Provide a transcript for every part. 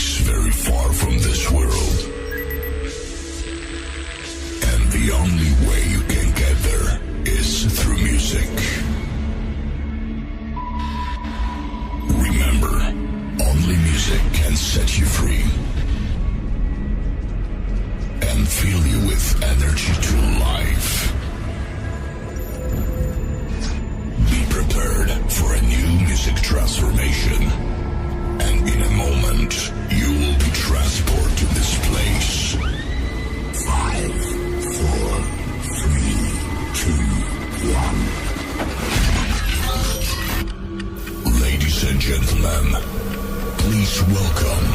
place very far from this world. And the only way you can get there is through music. Remember, only music can set you free and fill you with energy to life. Be prepared for a new music transformation, and in a moment, you will be transported to this place. 5, 4, 3, 2, 1. Ladies and gentlemen, please welcome...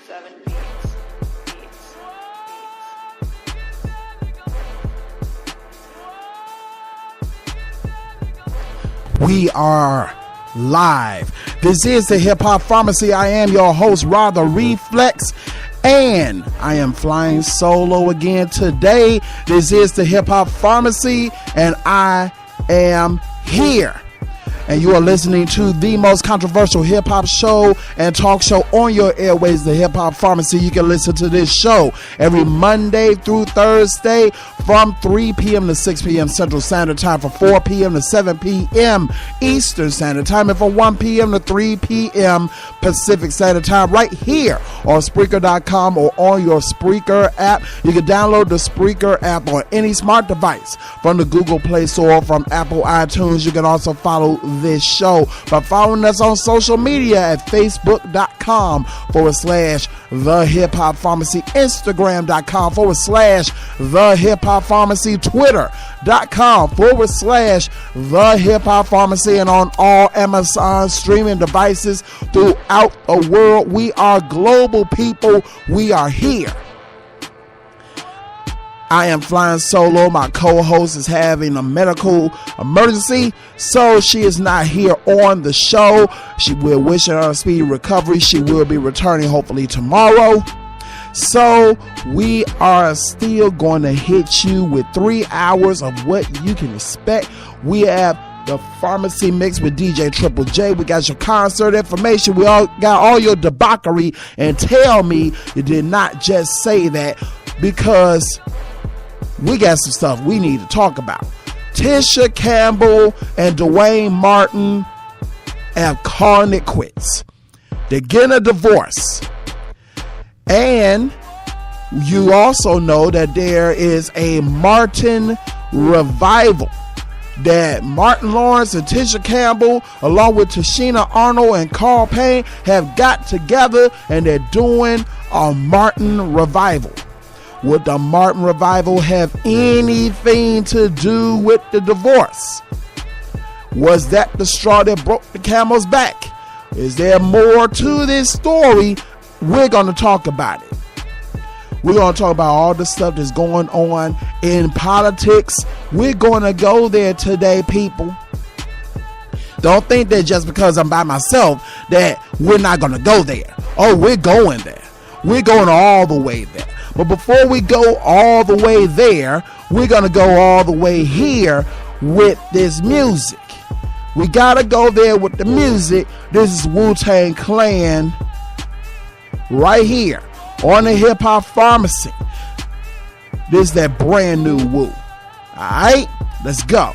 7 beats. We are live. This is the Hip Hop Pharmacy. I am your host, Rod the Reflex, and I am flying solo again today. This is the Hip Hop Pharmacy, and I am here. And you are listening to the most controversial hip-hop show and talk show on your airways, the Hip Hop Pharmacy. You can listen to this show every Monday through Thursday from 3 p.m. to 6 p.m. Central Standard Time, from 4 p.m. to 7 p.m. Eastern Standard Time, and from 1 p.m. to 3 p.m. Pacific Standard Time, right here on Spreaker.com or on your Spreaker app. You can download the Spreaker app on any smart device from the Google Play Store or from Apple iTunes. You can also follow this show by following us on social media at Facebook.com/The Hip Hop Pharmacy, Instagram.com/The Hip Hop Pharmacy, Twitter.com/The Hip Hop Pharmacy, and on all Amazon streaming devices throughout the world. We are global people. We are here. I am flying solo. My co-host is having a medical emergency, so she is not here on the show. We're wishing her a speedy recovery. She will be returning hopefully tomorrow. So we are still going to hit you with 3 hours of what you can expect. We have the Pharmacy Mix with DJ Triple J. We got your concert information. We all got all your debauchery. And tell me you did not just say that, because we got some stuff we need to talk about. Tisha Campbell and Dwayne Martin have called it quits. They're getting a divorce. And you also know that there is a Martin revival, that Martin Lawrence and Tisha Campbell, along with Tashina Arnold and Carl Payne, have got together and they're doing a Martin revival. Would the Martin revival have anything to do with the divorce? Was that the straw that broke the camel's back? Is there more to this story? We're going to talk about it. We're going to talk about all the stuff that's going on in politics. We're going to go there today, people. Don't think that just because I'm by myself that we're not going to go there. Oh, we're going there. We're going all the way there. But before we go all the way there, we're going to go all the way here with this music. We got to go there with the music. This is Wu-Tang Clan right here on the Hip Hop Pharmacy. This is that brand new Wu. All right, let's go.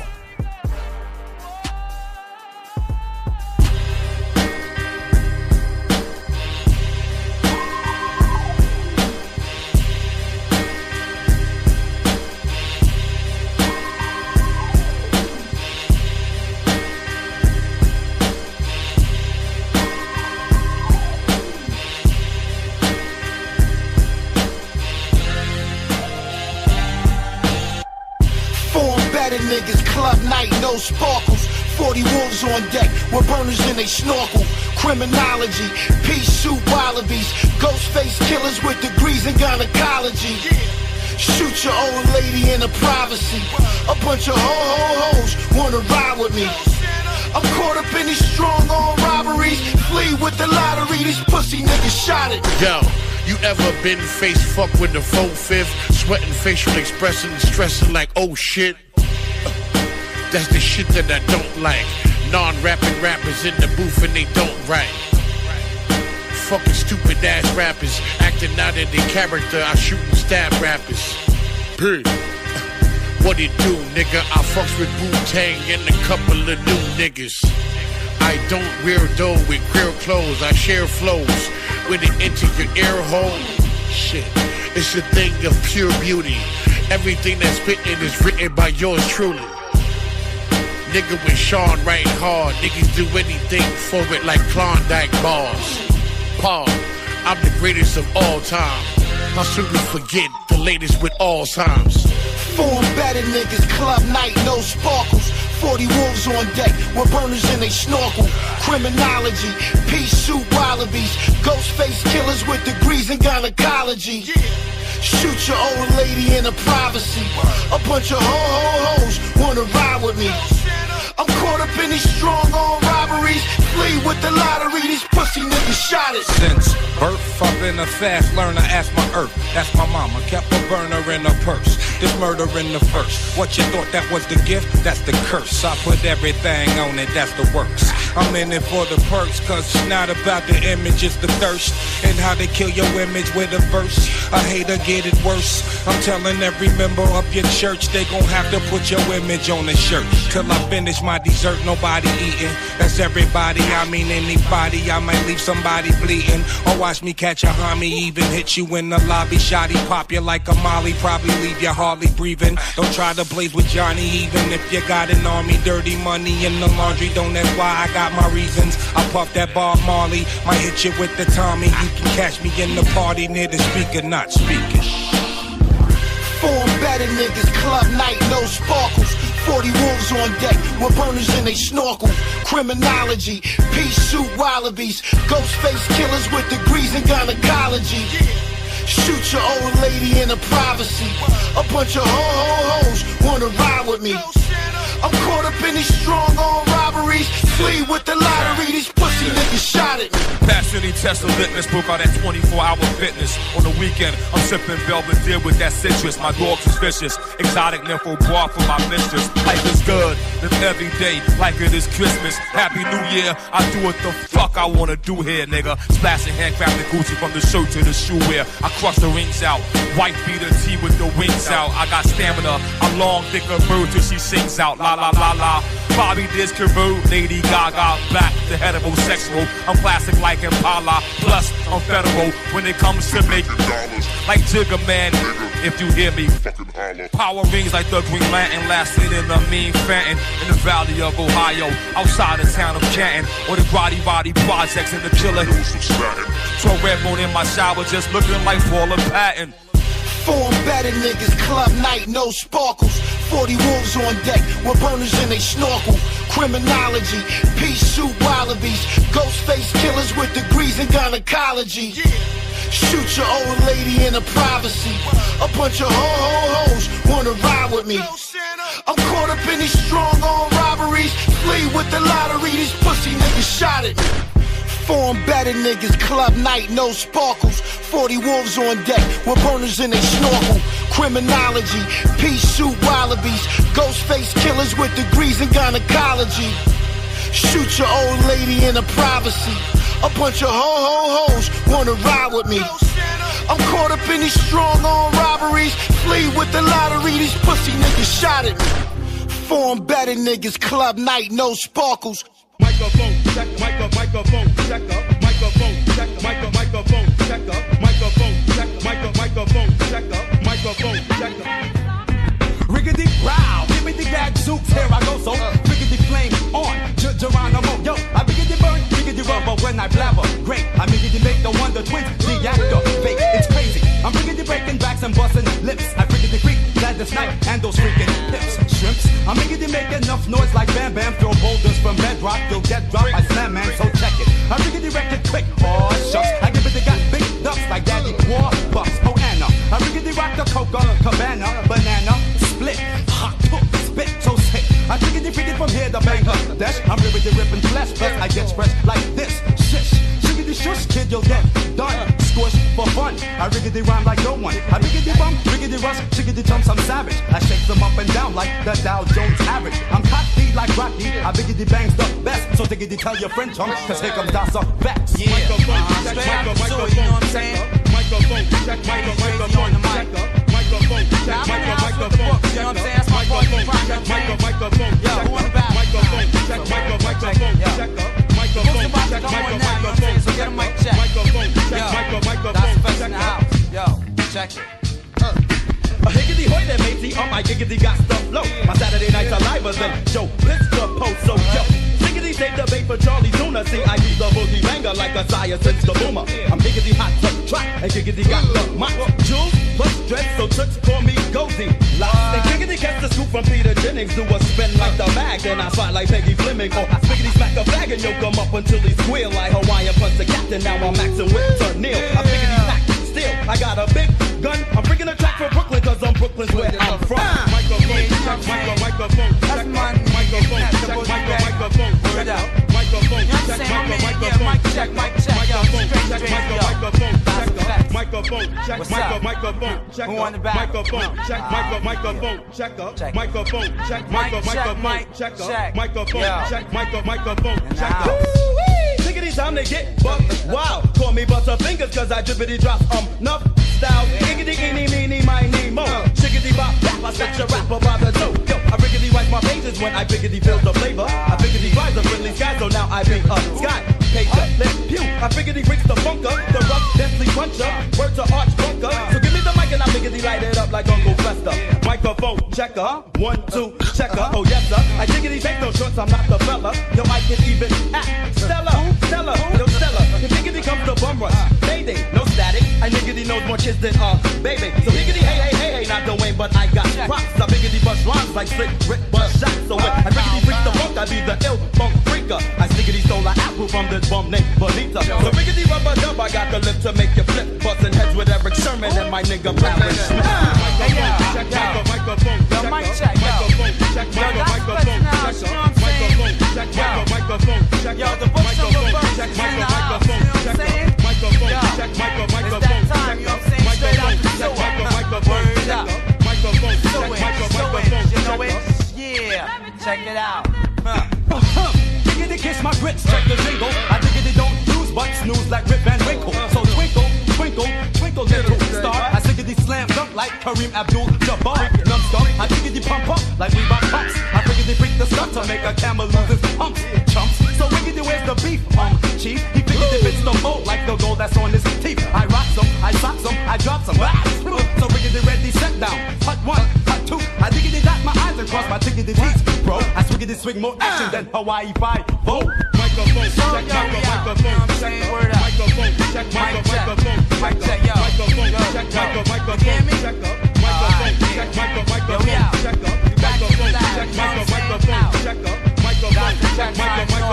Niggas, club night, no sparkles. 40 wolves on deck with burners in they snorkel. Criminology, pea soup wallabies, ghost face killers with degrees in gynecology. Shoot your old lady in the privacy. A bunch of ho-ho-hos wanna ride with me. I'm caught up in these strong arm robberies. Flee with the lottery, these pussy niggas shot it. Yo, you ever been face fucked with the 4/5? Sweating facial expression, stressing like, oh shit. That's the shit that I don't like. Non-rapping rappers in the booth and they don't write. Fucking stupid ass rappers acting out of their character. I shoot and stab rappers. Period. What it do, nigga? I fucks with Wu-Tang and a couple of new niggas. I don't wear dough with queer clothes. I share flows when it enter your ear hole. Shit, it's a thing of pure beauty. Everything that's written is written by yours truly. Nigga with Sean writing hard. Niggas do anything for it like Klondike bars. Paul, I'm the greatest of all time. How should we forget the latest with Alzheimer's? Form better niggas, club night, no sparkles. 40 wolves on deck with burners in they snorkel. Criminology, pea soup wallabies. Ghost face killers with degrees in gynecology. Shoot your old lady in her privacy. A bunch of ho-ho-hos wanna ride with me. I'm caught up in these strong arm robberies. Flee with the lottery, these pussy niggas shot it. Since birth, I've been a fast learner, ask my earth. That's my mama, kept a burner in her purse. This murder in the first. What you thought that was the gift? That's the curse. I put everything on it, that's the works. I'm in it for the perks, cause it's not about the image, it's the thirst. And how they kill your image with a verse. I hate to get it worse. I'm telling every member of your church they gon' have to put your image on the shirt. Till I finish my dessert, nobody eating. That's everybody, I mean anybody. I might leave somebody bleeding. Or watch me catch a homie, even hit you in the lobby. Shotty pop you like a molly, probably leave you hardly breathing. Don't try to blaze with Johnny, even if you got an army. Dirty money in the laundry, don't that's why I got my reasons. I puff that Bob Marley, might hit you with the Tommy. You can catch me in the party near the speaker, not speaking. Form better niggas, club night, no sparkles. 40 wolves on deck with burners in they snorkel. Criminology, pea soup wallabies. Ghost face killers with degrees in gynecology. Shoot your old lady in her privacy. A bunch of ho-ho-hos wanna ride with me. I'm caught up in these strong arm robberies. Flee with the lottery, these pussy niggas shot it. Passionate test of litmus, broke out that 24-hour fitness. On the weekend, I'm sipping Belvedere with that citrus. My dog is vicious, exotic nympho bar for my mistress. Life is good, live every day like it is Christmas. Happy New Year, I do what the fuck I wanna do here, nigga. Splashing handcrafted Gucci from the shirt to the shoe wear. I crush the rings out, white beater tee with the wings out. I got stamina, I'm long, thick a bird till she sings out. La la la la. Bobby Diz Carew, Lady Gaga, back to heterosexual. I'm plastic like Impala, plus I'm federal when it comes to making dollars. Like Jigga Man, if you hear me, fucking holler. Power rings like the Green Lantern, lasted in a mean Fenton. In the valley of Ohio, outside the town of Canton. Or the Grotty Body Projects in the Killer Hills of Staten. So red moon in my shower, just looking like Paula Patton. Form better niggas, club night, no sparkles. 40 wolves on deck with burners in they snorkel. Criminology, pea soup wallabies. Ghost face killers with degrees in gynecology. Shoot your old lady in her privacy. A bunch of ho-ho-hos wanna ride with me. I'm caught up in these strong arm robberies. Flee with the lottery, these pussy niggas shot it. Form better niggas, club night, no sparkles. 40 wolves on deck with burners in they snorkel. Criminology, pea soup wallabies. Ghost face killers with degrees in gynecology. Shoot your old lady in her privacy. A bunch of ho-ho-hos wanna ride with me. I'm caught up in these strong arm robberies. Flee with the lottery, these pussy niggas shot it. Form better niggas, club night, no sparkles. Microphone check, microphone check up, microphone check, microphone check up, microphone check, microphone check up, microphone check up. Riggedy row, give me the gadzooks, here I go, so riggedy flame on, Geronimo, yo, I riggedy burn, riggedy rubber when I blabber, great, I riggedy make the Wonder Twins, the actor, fake, it's crazy, I'm riggedy breaking backs and busting lips, I riggedy freak, Gladys Knight, and those freaking hips, shrimps, I'm riggedy make enough noise like Bam Bam, throw boulders from bedrock, you'll get dropped by Slam Man, so check it, I riggedy wreck it quick, oh shucks, I give it the got big ducks like Daddy War Bucks, oh Anna, I riggedy rock the Coca, Cabana, banana, split, hot, hook, spit, so sick, I riggedy freak it from here to Bangladesh, I'm riggedy with the ripping flesh, plus I get fresh like this. Shish, shiggity shush, kid, you'll get done. Squish for fun. I riggedy rhyme like no one. I riggedy bum, riggedy rush, chiggity chumps, I'm savage. I shake them up and down like the Dow Jones average. I'm cocky like Rocky, I biggity bangs the best. So diggity tell your friend chump, cause here comes Dasa Vex. Yeah, straight out the sewer, you know what I'm saying? Microphone, check, microphone on the mic. Microphone, check, I'm in the house with the books, you know what I'm saying? That's my part of the crime, you know what I'm saying? microphone, Yo, who in the back? microphone, check, microphone, check, Books about to go on now, you know what I'm saying? So get a mic check. Yo, that's the best in the house. Yo, check it. A higgity hoy that matey, my giggity got stuff low. My Saturday nights are live than Joe Blister post, so yo. Siggity take the bait for Charlie Tuna. See, I be the boogie banger like a sire since the boomer. I'm higgity hot to track, and giggity got the mop. Jules plus dress, so tricks call me Goldie. And giggity catch the scoop from Peter Jennings. Do a spin like the mag, then I fight like Peggy Fleming. Or spiggity smack a bag and yoke him up until he squeal like Hawaiian punch the captain. Now I'm maxing with Turnil. I biggity pack still. I got a big gun. I'm bringing a track for Brooklyn, cause I'm Brooklyn's where I'm from. Microphone, microphone, that's my microphone, microphone. Word out. Microphone, you know what I'm saying? Yeah, mic check, yo. Straight, yo. That's a fact. Microphone, check, microphone, check. Who on the back? Microphone, check, microphone, check up. Microphone, check, microphone, check up. Microphone, check, microphone, check up. Tickety time to get bucked. Wow, call me Butterfingers, cause I drippity drop nuff style. Giggity, eeny, meeny, miny, mo. Shiggity bop, bop, I set your rapper by the toe. Yo, I riggedy wipe my pages when I biggity feel the flavor. I biggity rise the friendly sky, so now I be up sky. Paper, left pew. I biggity reach the bunker, the rough, deathly puncher. Word to arch bunker. So give me the mic and I biggity light it up like Uncle Fester. Microphone checker, 1, 2, checker. Oh yes sir, I diggity take those shorts, I'm not the fella. Yo, I can even act. Stella, yo Stella. If diggity comes to bum rush, Mayday, no static. I niggity knows more kids than baby. So diggity hey, not the Wayne, but I got props. I biggity bust rhymes like slick Rick bust shots. So when I biggity freak the funk, I be the ill funk freaker. I stiggity stole an apple from this bum named Bonita. So biggity rubber dub, I got the lip to make you flip. Bustin' heads with Eric Sherman and my nigga Paris Smith. Microphone, yo, mic check, yo. Microphone, yo, the books on the bus is in the house, you know what I'm saying? Yo, it's that time, you know what I'm saying? Straight out the sewer. Word up. Sewage, you know it? Yeah, check it out. Diggity kiss my grits, check the jingle. I diggity don't use but snooze like Rip Van Winkle. So twinkle, twinkle, twinkle little star. I diggity slam dunk like Kareem Abdul-Jabbar. Numbskull, I diggity pump up like Reebok pumps. I diggity freak the stuff to make a camel lose his pumps. Chumps, so wiggity where's the beef? Chief, he figured if it's the mold like the gold that's on his teeth. I rock some, I sock some, I drop some. So wiggity ready, set down. Hut 1, hut 2. I diggity dot my eyes and cross my tiggity teeth, bro. I swiggity swing more action than Hawaii 5. Vote. Microphone, check, microphone, check. Word up. Microphone, check, microphone, Mic check, yo. Microphone, check, microphone, you hear me? check up. Microphone, check, microphone, check up. Microphone, check, microphone,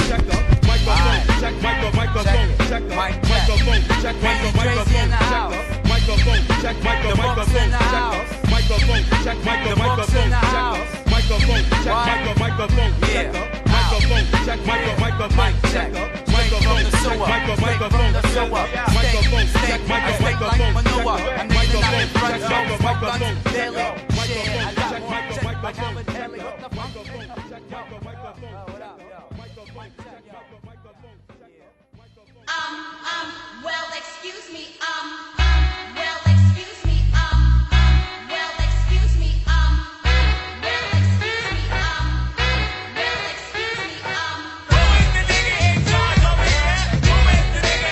check up. Microphone, check, microphone, check up. Microphone, check, microphone, check up. Microphone, check, microphone, check up. Microphone, check, microphone, check up. Microphone, check, microphone, check up. Microphone, check, microphone, check up. Microphone, check, microphone, check up. Microphone, check, microphone, check up. Microphone, check, microphone, check up. Microphone, check, microphone, check up. Microphone, check, microphone, check up. Microphone, check, Well, excuse me, well, excuse me, well, excuse me, well, excuse me, well, excuse me, Who is the nigga in charge over here? Who is the nigga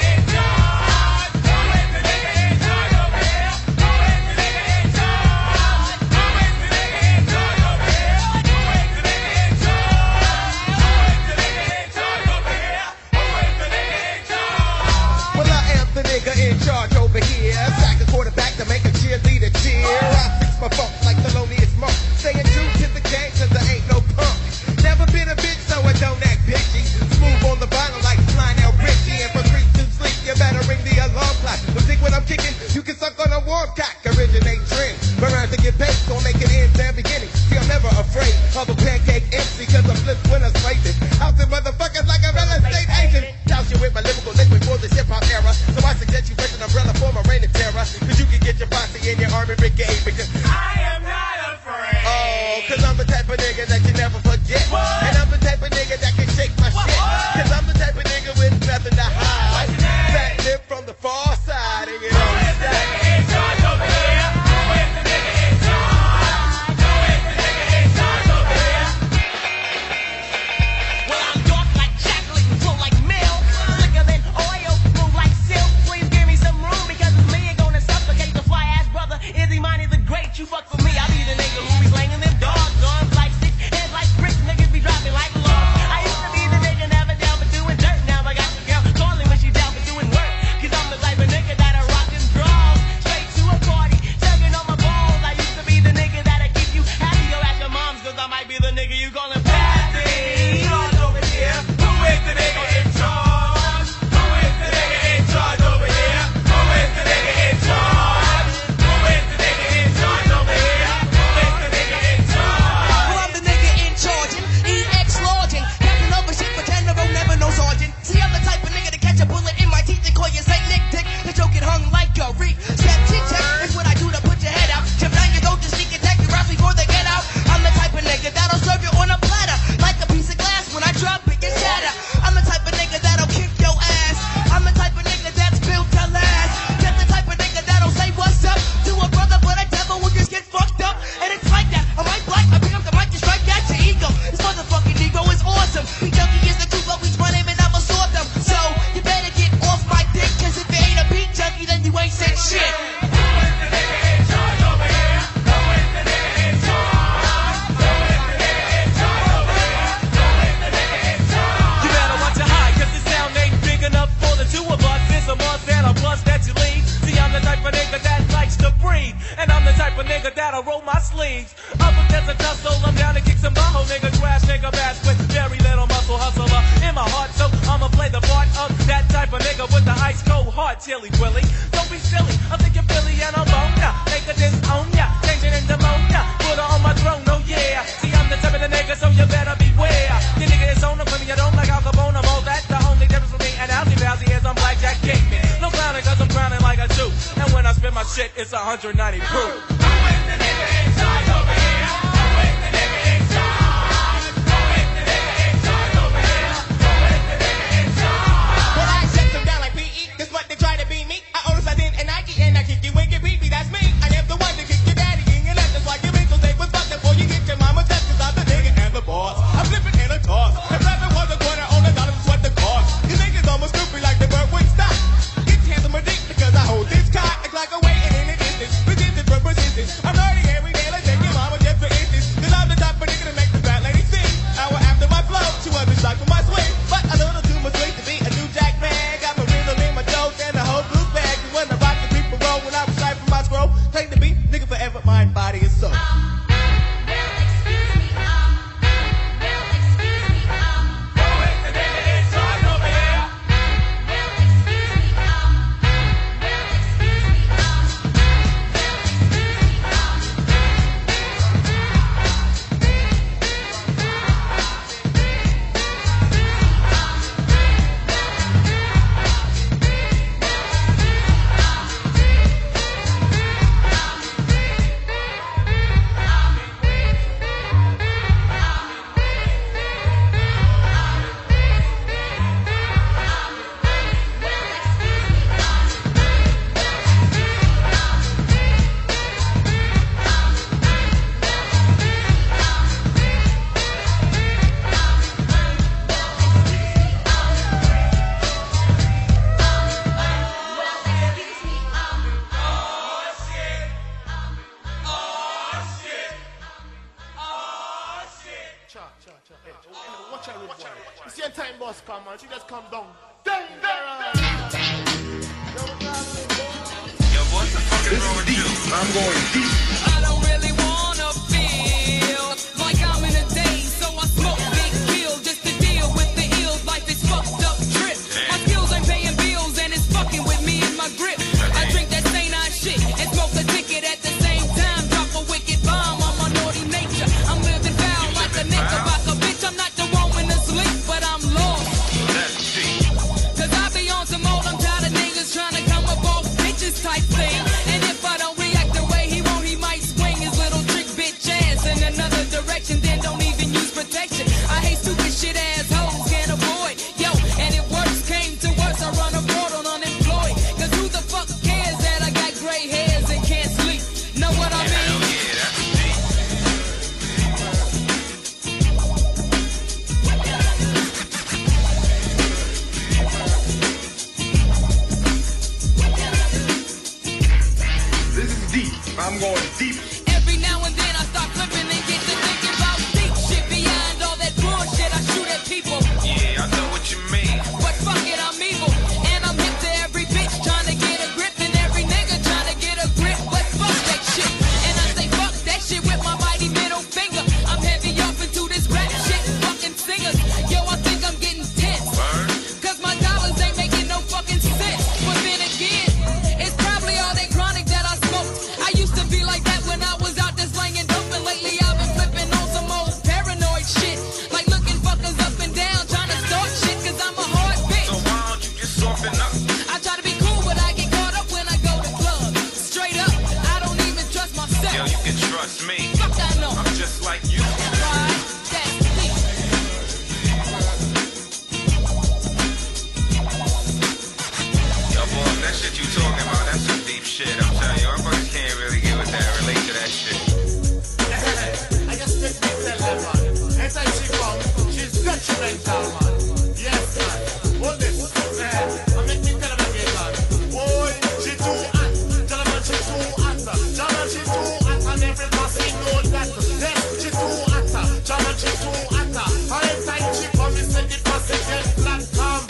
type of nigga that you never forget. And I'm the type of nigga that can shake my shit. Cause I'm the type of nigga with nothing to hide. Fat lip from the far side and you know it's that. You fuck with me, I be the nigga who be slanging them dogs, arms like sticks, heads like bricks, niggas be dropping like logs. I used to be the nigga never down for doing dirt, now I got the girl calling when she down for doing work. Cause I'm the type of nigga that'll rock them draws, straight to a party, tugging on my balls. I used to be the nigga that'll keep you happy, go ask your moms, cause I might be the nigga you gonna patsy. Charge over here, who is the nigga in charge? Who is the nigga in charge over here? Who is the nigga in charge? See, I'm the type of nigga to catch a bullet in my teeth and call you Saint Nick Dick. The joke get hung like a reek. Step cheek check is what I do to put your head out. Jump down your throat to sneak attack your raps before they get out. I'm the type of nigga that'll serve you on a platter like a piece of glass. When I drop it, you shatter. I'm the type of nigga that'll kick your ass. I'm the type of nigga that's built to last. Just the type of nigga that'll say what's up to a brother, but a devil will just get fucked up. And it's like that. I'm white black. I pick up the mic and strike at your ego. This motherfucking ego is awesome. We junkie is the truth, but we run him and I'ma sort them. So you better get off my dick, cause if you ain't a beat junkie, then you ain't said shit. You better watch your high, cause the sound ain't big enough for the two of us. There's a Montana plus that you leave. See, I'm the type of nigga that likes to breathe, and I'm the type of nigga that'll roll my sleeves. Up against a tussle, I'm down to kick some bajo, nigga, crash, nigga, bash with very little muscle hustler in my heart, so I'ma play the part of that type of nigga with the ice cold heart, chilly willy. Don't be silly, I'm thinking Billy and I'm on ya. Nigga disown ya, changing into ammonia. Put her on my throne, oh yeah. See, I'm the type of the nigga, so you better beware. The nigga is on the women, you don't like Al Capone, I'm all that. The only difference between me and Alzy Bowsy is I'm blackjack gaming. No clowning, cause I'm crowning like a Jew. And when I spit my shit, it's 190 proof. Who is the nigga in charge over here? Who is the nigga in charge? Who is the nigga in charge over here? Who is the nigga in charge? Well, I shut them down like PE, that's what they try to be me. I own a sardine and Nike and I kick you when you beat me, that's me. I am the one to kick your daddy in your left, that's why your wrinkles they was fucked before you get your mama touched, cause I'm the nigga and the boss. I'm flipping in a toss. If rapping was a quarter on $1, that's what the cost. These niggas almost stupid like the bird wouldn't stop. Get your hands on my dick because I hold this cock. It's like a waiting in the distance. Resistance for persistence. I'm learning every day like take your mama just for instance. Cause I'm the type of nigga to make the fat lady sing. Hour after my flow, 200 shots for my swing. But a little too much weight to be a new jack man. Got my rhythm in my toes and the whole blue bag. And when I rock the people roll, when I was right from my scroll, take the beat, nigga forever, mind, body, and soul. I don't really wanna feel like I'm in a daze, so I smoke big pill just to deal with the ills. Life is fucked up trip. My skills ain't paying bills and it's fucking with me in my grip. I drink that St. I shit and smoke a ticket at the same time. Drop a wicked bomb on my naughty nature. I'm living foul like a knickerbocker. Bitch, I'm not the woman asleep, but I'm lost. Cause I be on some old, I'm tired of niggas trying to come up off bitches type thing. And if I don't react the way he want, he might swing his little Trust me, Fuck I know. I'm just like you. Right? That's deep. Yo, boy, that shit you talking about, that's some deep shit. I'm telling you, our fuckers can't really get with that, relate to that shit. I just think they tell them, man. Anytime she comes, she's detrimental, man. Yes, man. Hold this. I make me tell them again, man. Boy, she too hot. Tell them, man, she too hot. Tell them, she too hot. And every person know that. Yes, she too hot. Tell them, she too hot. And anytime she comes, me say the person get flat come.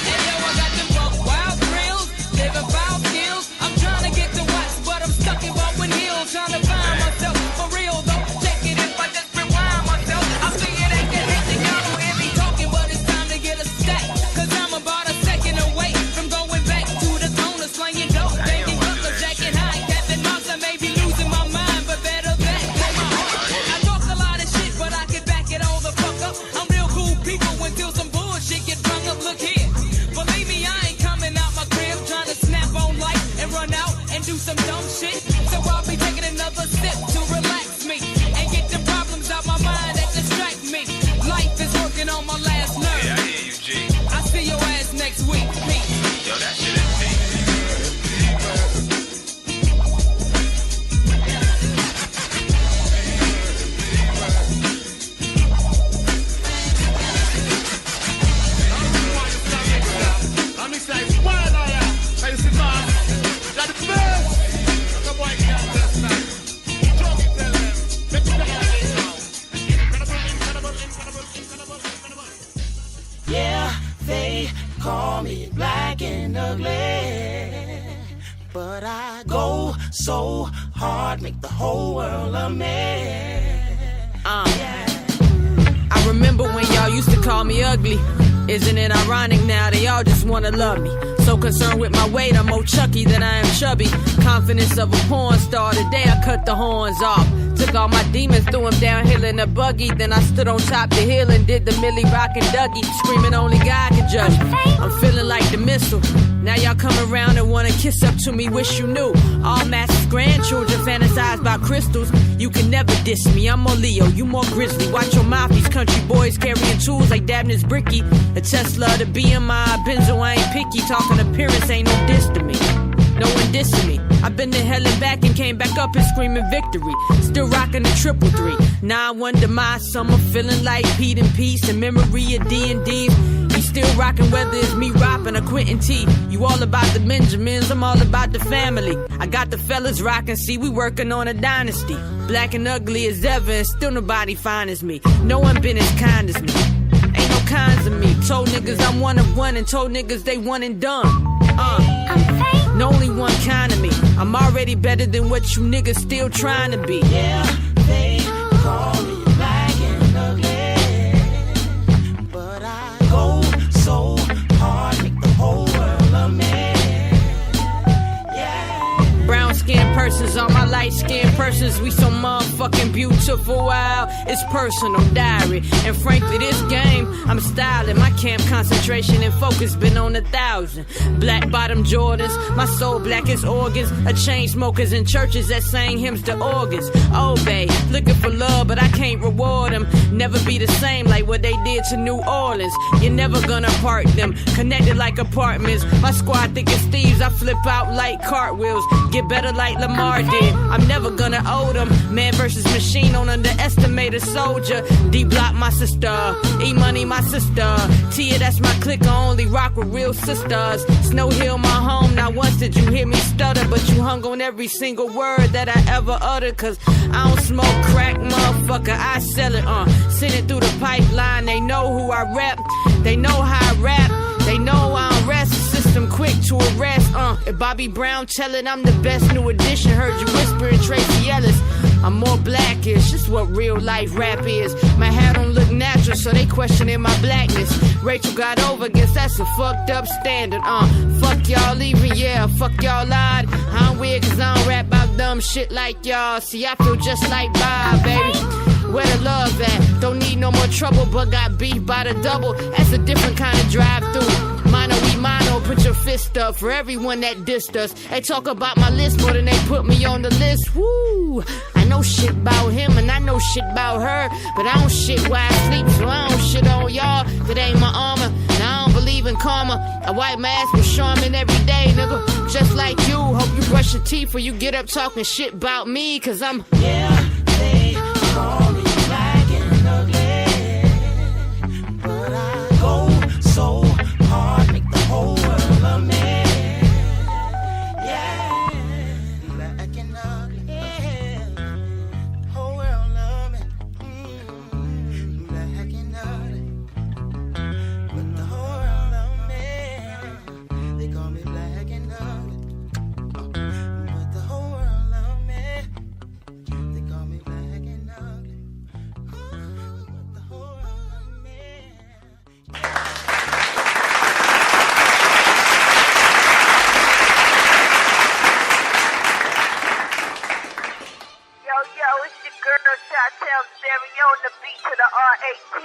And yo, I got them buck wild thrills, living foul skills. I'm trying to get the watch, but I'm stuck in Baldwin Hills. Trying to find myself for real though. Check it if I just rewind myself. I see it ain't that hectic, y'all don't hear me talking, but it's time to get a stack. Cause I'm about a second away from going back to the corner, slinging dope, banging guns, jacking high, Captain Mouse. I may be losing my mind, but better back for my heart. I talk a lot of shit, but I can back it all the fuck up. I'm real cool people until some bullshit get brung up. Look here, believe me, I ain't coming out my crib trying to snap on life and run out and do some dumb shit. So I'll be taking another sip to relax me and get the problems out my mind that distract me. Life is working on my last nerve. Yeah, I hear you, G. I see your ass next week. Peace. Yo, that shit is deep. I'm excited. Why am I here? I used to talk. You're the best. The boy can't test that. Joke it, tell them. Make me tell them now. Incredible. Yeah, they call me black and ugly, but I go so hard, make the whole world a mess. I remember when y'all used to call me ugly. Isn't it ironic now they all just wanna love me? So concerned with my weight, I'm more Chucky than I am chubby. Confidence of a porn star, today I cut the horns off. Took all my demons, threw them downhill in a buggy. Then I stood on top the hill and did the Millie Rockin' Dougie. Screaming only God can judge me. I'm feeling like the missile. Now y'all come around and wanna kiss up to me, wish you knew. All Master's grandchildren fantasize about crystals. You can never diss me, I'm more Leo, you more Grizzly. Watch your mouth, these country boys carrying tools like Dabney's Bricky. The Tesla, the BMI, Benzo, I ain't picky. Talking appearance ain't no diss to me. No one dissing me. I've been to hell and back and came back up and screaming victory. Still rocking the 333. Now I wonder my summer feeling like Pete and Peace in memory of D&D's. He still rocking whether it's me rapping or Quentin T. You all about the Benjamins, I'm all about the family. I got the fellas rocking, see we working on a dynasty. Black and ugly as ever and still nobody fine as me. No one been as kind as me. Ain't no kinds of me. Told niggas I'm one of one and told niggas they one and done. No only one kind of me. I'm already better than what you niggas still trying to be. Yeah, they call me black and ugly, but I go so hard, make the whole world a mess. Yeah. Brown skinned persons, all my light skinned persons, we so motherfucking beautiful. Wow, it's personal diary. And frankly, this game, I'm styling. My camp concentration and focus been on 1,000. Black bottom Jordans, my soul black as organs. A chain smokers in churches that sang hymns to organs. Oh, babe, looking for love, but I can't reward them. Never be the same like what they did to New Orleans. You're never gonna part them, connected like apartments. My squad thick as thieves, I flip out like cartwheels. Get better like Lamar did. I'm never gonna owe them. Man versus machine, don't underestimate a soldier. D-Block my sister, E-Money my sister. Tia, that's my clique, I only rock with real sisters. Snow Hill my home, not once did you hear me stutter, but you hung on every single word that I ever uttered. Cause I don't smoke crack, motherfucker, I sell it, send it through the pipeline. They know who I rep, they know how I rap. They know I don't rest, the system quick to arrest, If Bobby Brown tellin' I'm the best new addition, heard you whispering Tracy Ellis. I'm more blackish, just what real life rap is. My hair don't look natural, so they questioning my blackness. Rachel got over, guess that's a fucked up standard, Fuck y'all leaving, yeah, fuck y'all lied. I'm weird cause I don't rap about dumb shit like y'all. See, I feel just like Bob, baby. Where the love at? Don't need no more trouble, but got beef by the double. That's a different kind of drive-through. Mano, put your fist up for everyone that dissed us. They talk about my list more than they put me on the list. Woo! I know shit about him and I know shit about her, but I don't shit while I sleep, so I don't shit on y'all. That ain't my armor, and I don't believe in karma. I wipe my ass with Charmin every day, nigga. Just like you, hope you brush your teeth before you get up talking shit about me, cause I'm... Yeah, they call me black and ugly, but I go so hard, make the whole world love me. Yeah, black and ugly, yeah, whole world love me. Black and ugly, but the whole world love me. They call me black and ugly, but the whole world love me. They call me black and ugly, but the whole world love me. Yo, it's your girl, Chantel Stereo on the beat to the R.A.T.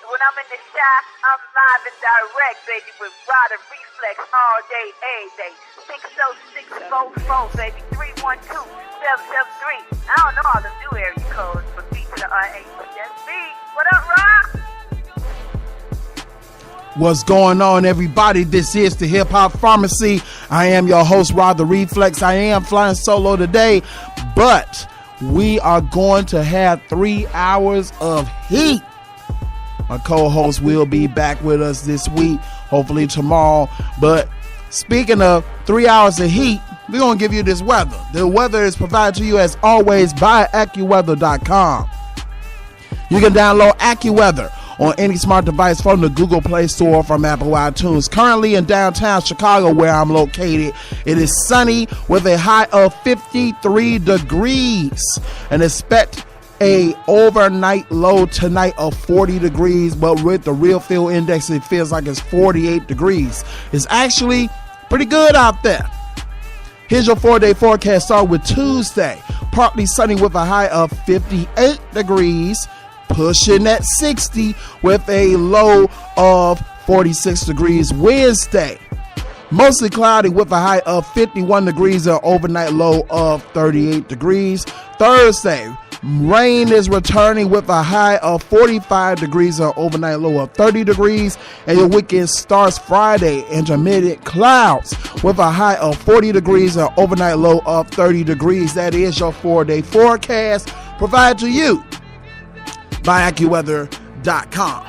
When I'm in the shop, I'm live and direct, baby, with Rod and Reflex all day, every day. 60644, baby, 312-773. I don't know all the new area codes, but beat to the R.A.T. That's me. What up, Rod? What's going on, everybody? This is the Hip Hop Pharmacy. I am your host, Rod the Reflex. I am flying solo today, but we are going to have 3 hours of heat. My co-host will be back with us this week, hopefully tomorrow. But speaking of 3 hours of heat, we're going to give you this weather. The weather is provided to you, as always, by AccuWeather.com. You can download AccuWeather on any smart device from the Google Play Store or from Apple iTunes. Currently in downtown Chicago, where I'm located, it is sunny with a high of 53 degrees, and expect a overnight low tonight of 40 degrees, but with the real feel index, it feels like it's 48 degrees. It's actually pretty good out there. Here's your 4-day forecast. Start with Tuesday, partly sunny with a high of 58 degrees, pushing at 60 with a low of 46 degrees. Wednesday, mostly cloudy with a high of 51 degrees and overnight low of 38 degrees. Thursday, rain is returning with a high of 45 degrees and overnight low of 30 degrees. And your weekend starts Friday, intermittent clouds with a high of 40 degrees and overnight low of 30 degrees. That is your 4-day forecast provided to you by AccuWeather.com.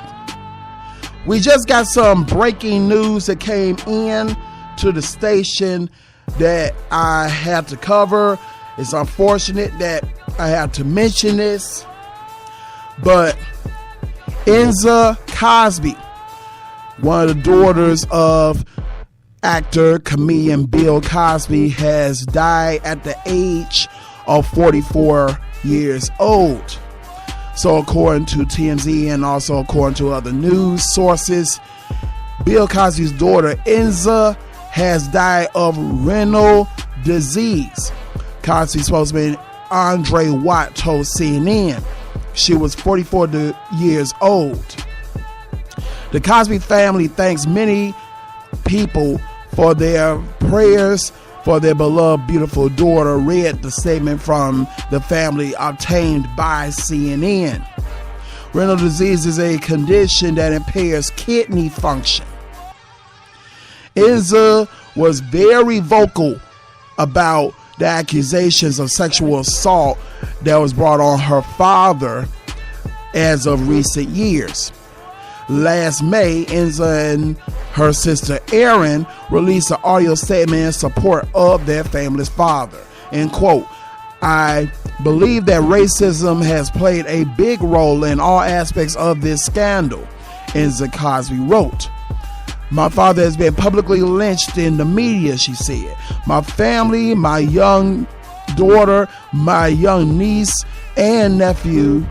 We just got some breaking news that came in to the station that I had to cover. It's unfortunate that I had to mention this, but Enza Cosby, one of the daughters of actor, comedian Bill Cosby, has died at the age of 44 years old. So according to TMZ and also according to other news sources, Bill Cosby's daughter Enza has died of renal disease. Cosby's spokesman Andre Watt told CNN she was 44 years old. The Cosby family thanks many people for their prayers for their beloved, beautiful daughter, read the statement from the family obtained by CNN. Renal disease is a condition that impairs kidney function. Enza was very vocal about the accusations of sexual assault that was brought on her father as of recent years. Last May, Enza and her sister Erin released an audio statement in support of their family's father. And quote, "I believe that racism has played a big role in all aspects of this scandal," Enza Cosby wrote. "My father has been publicly lynched in the media," she said. "My family, my young daughter, my young niece and nephew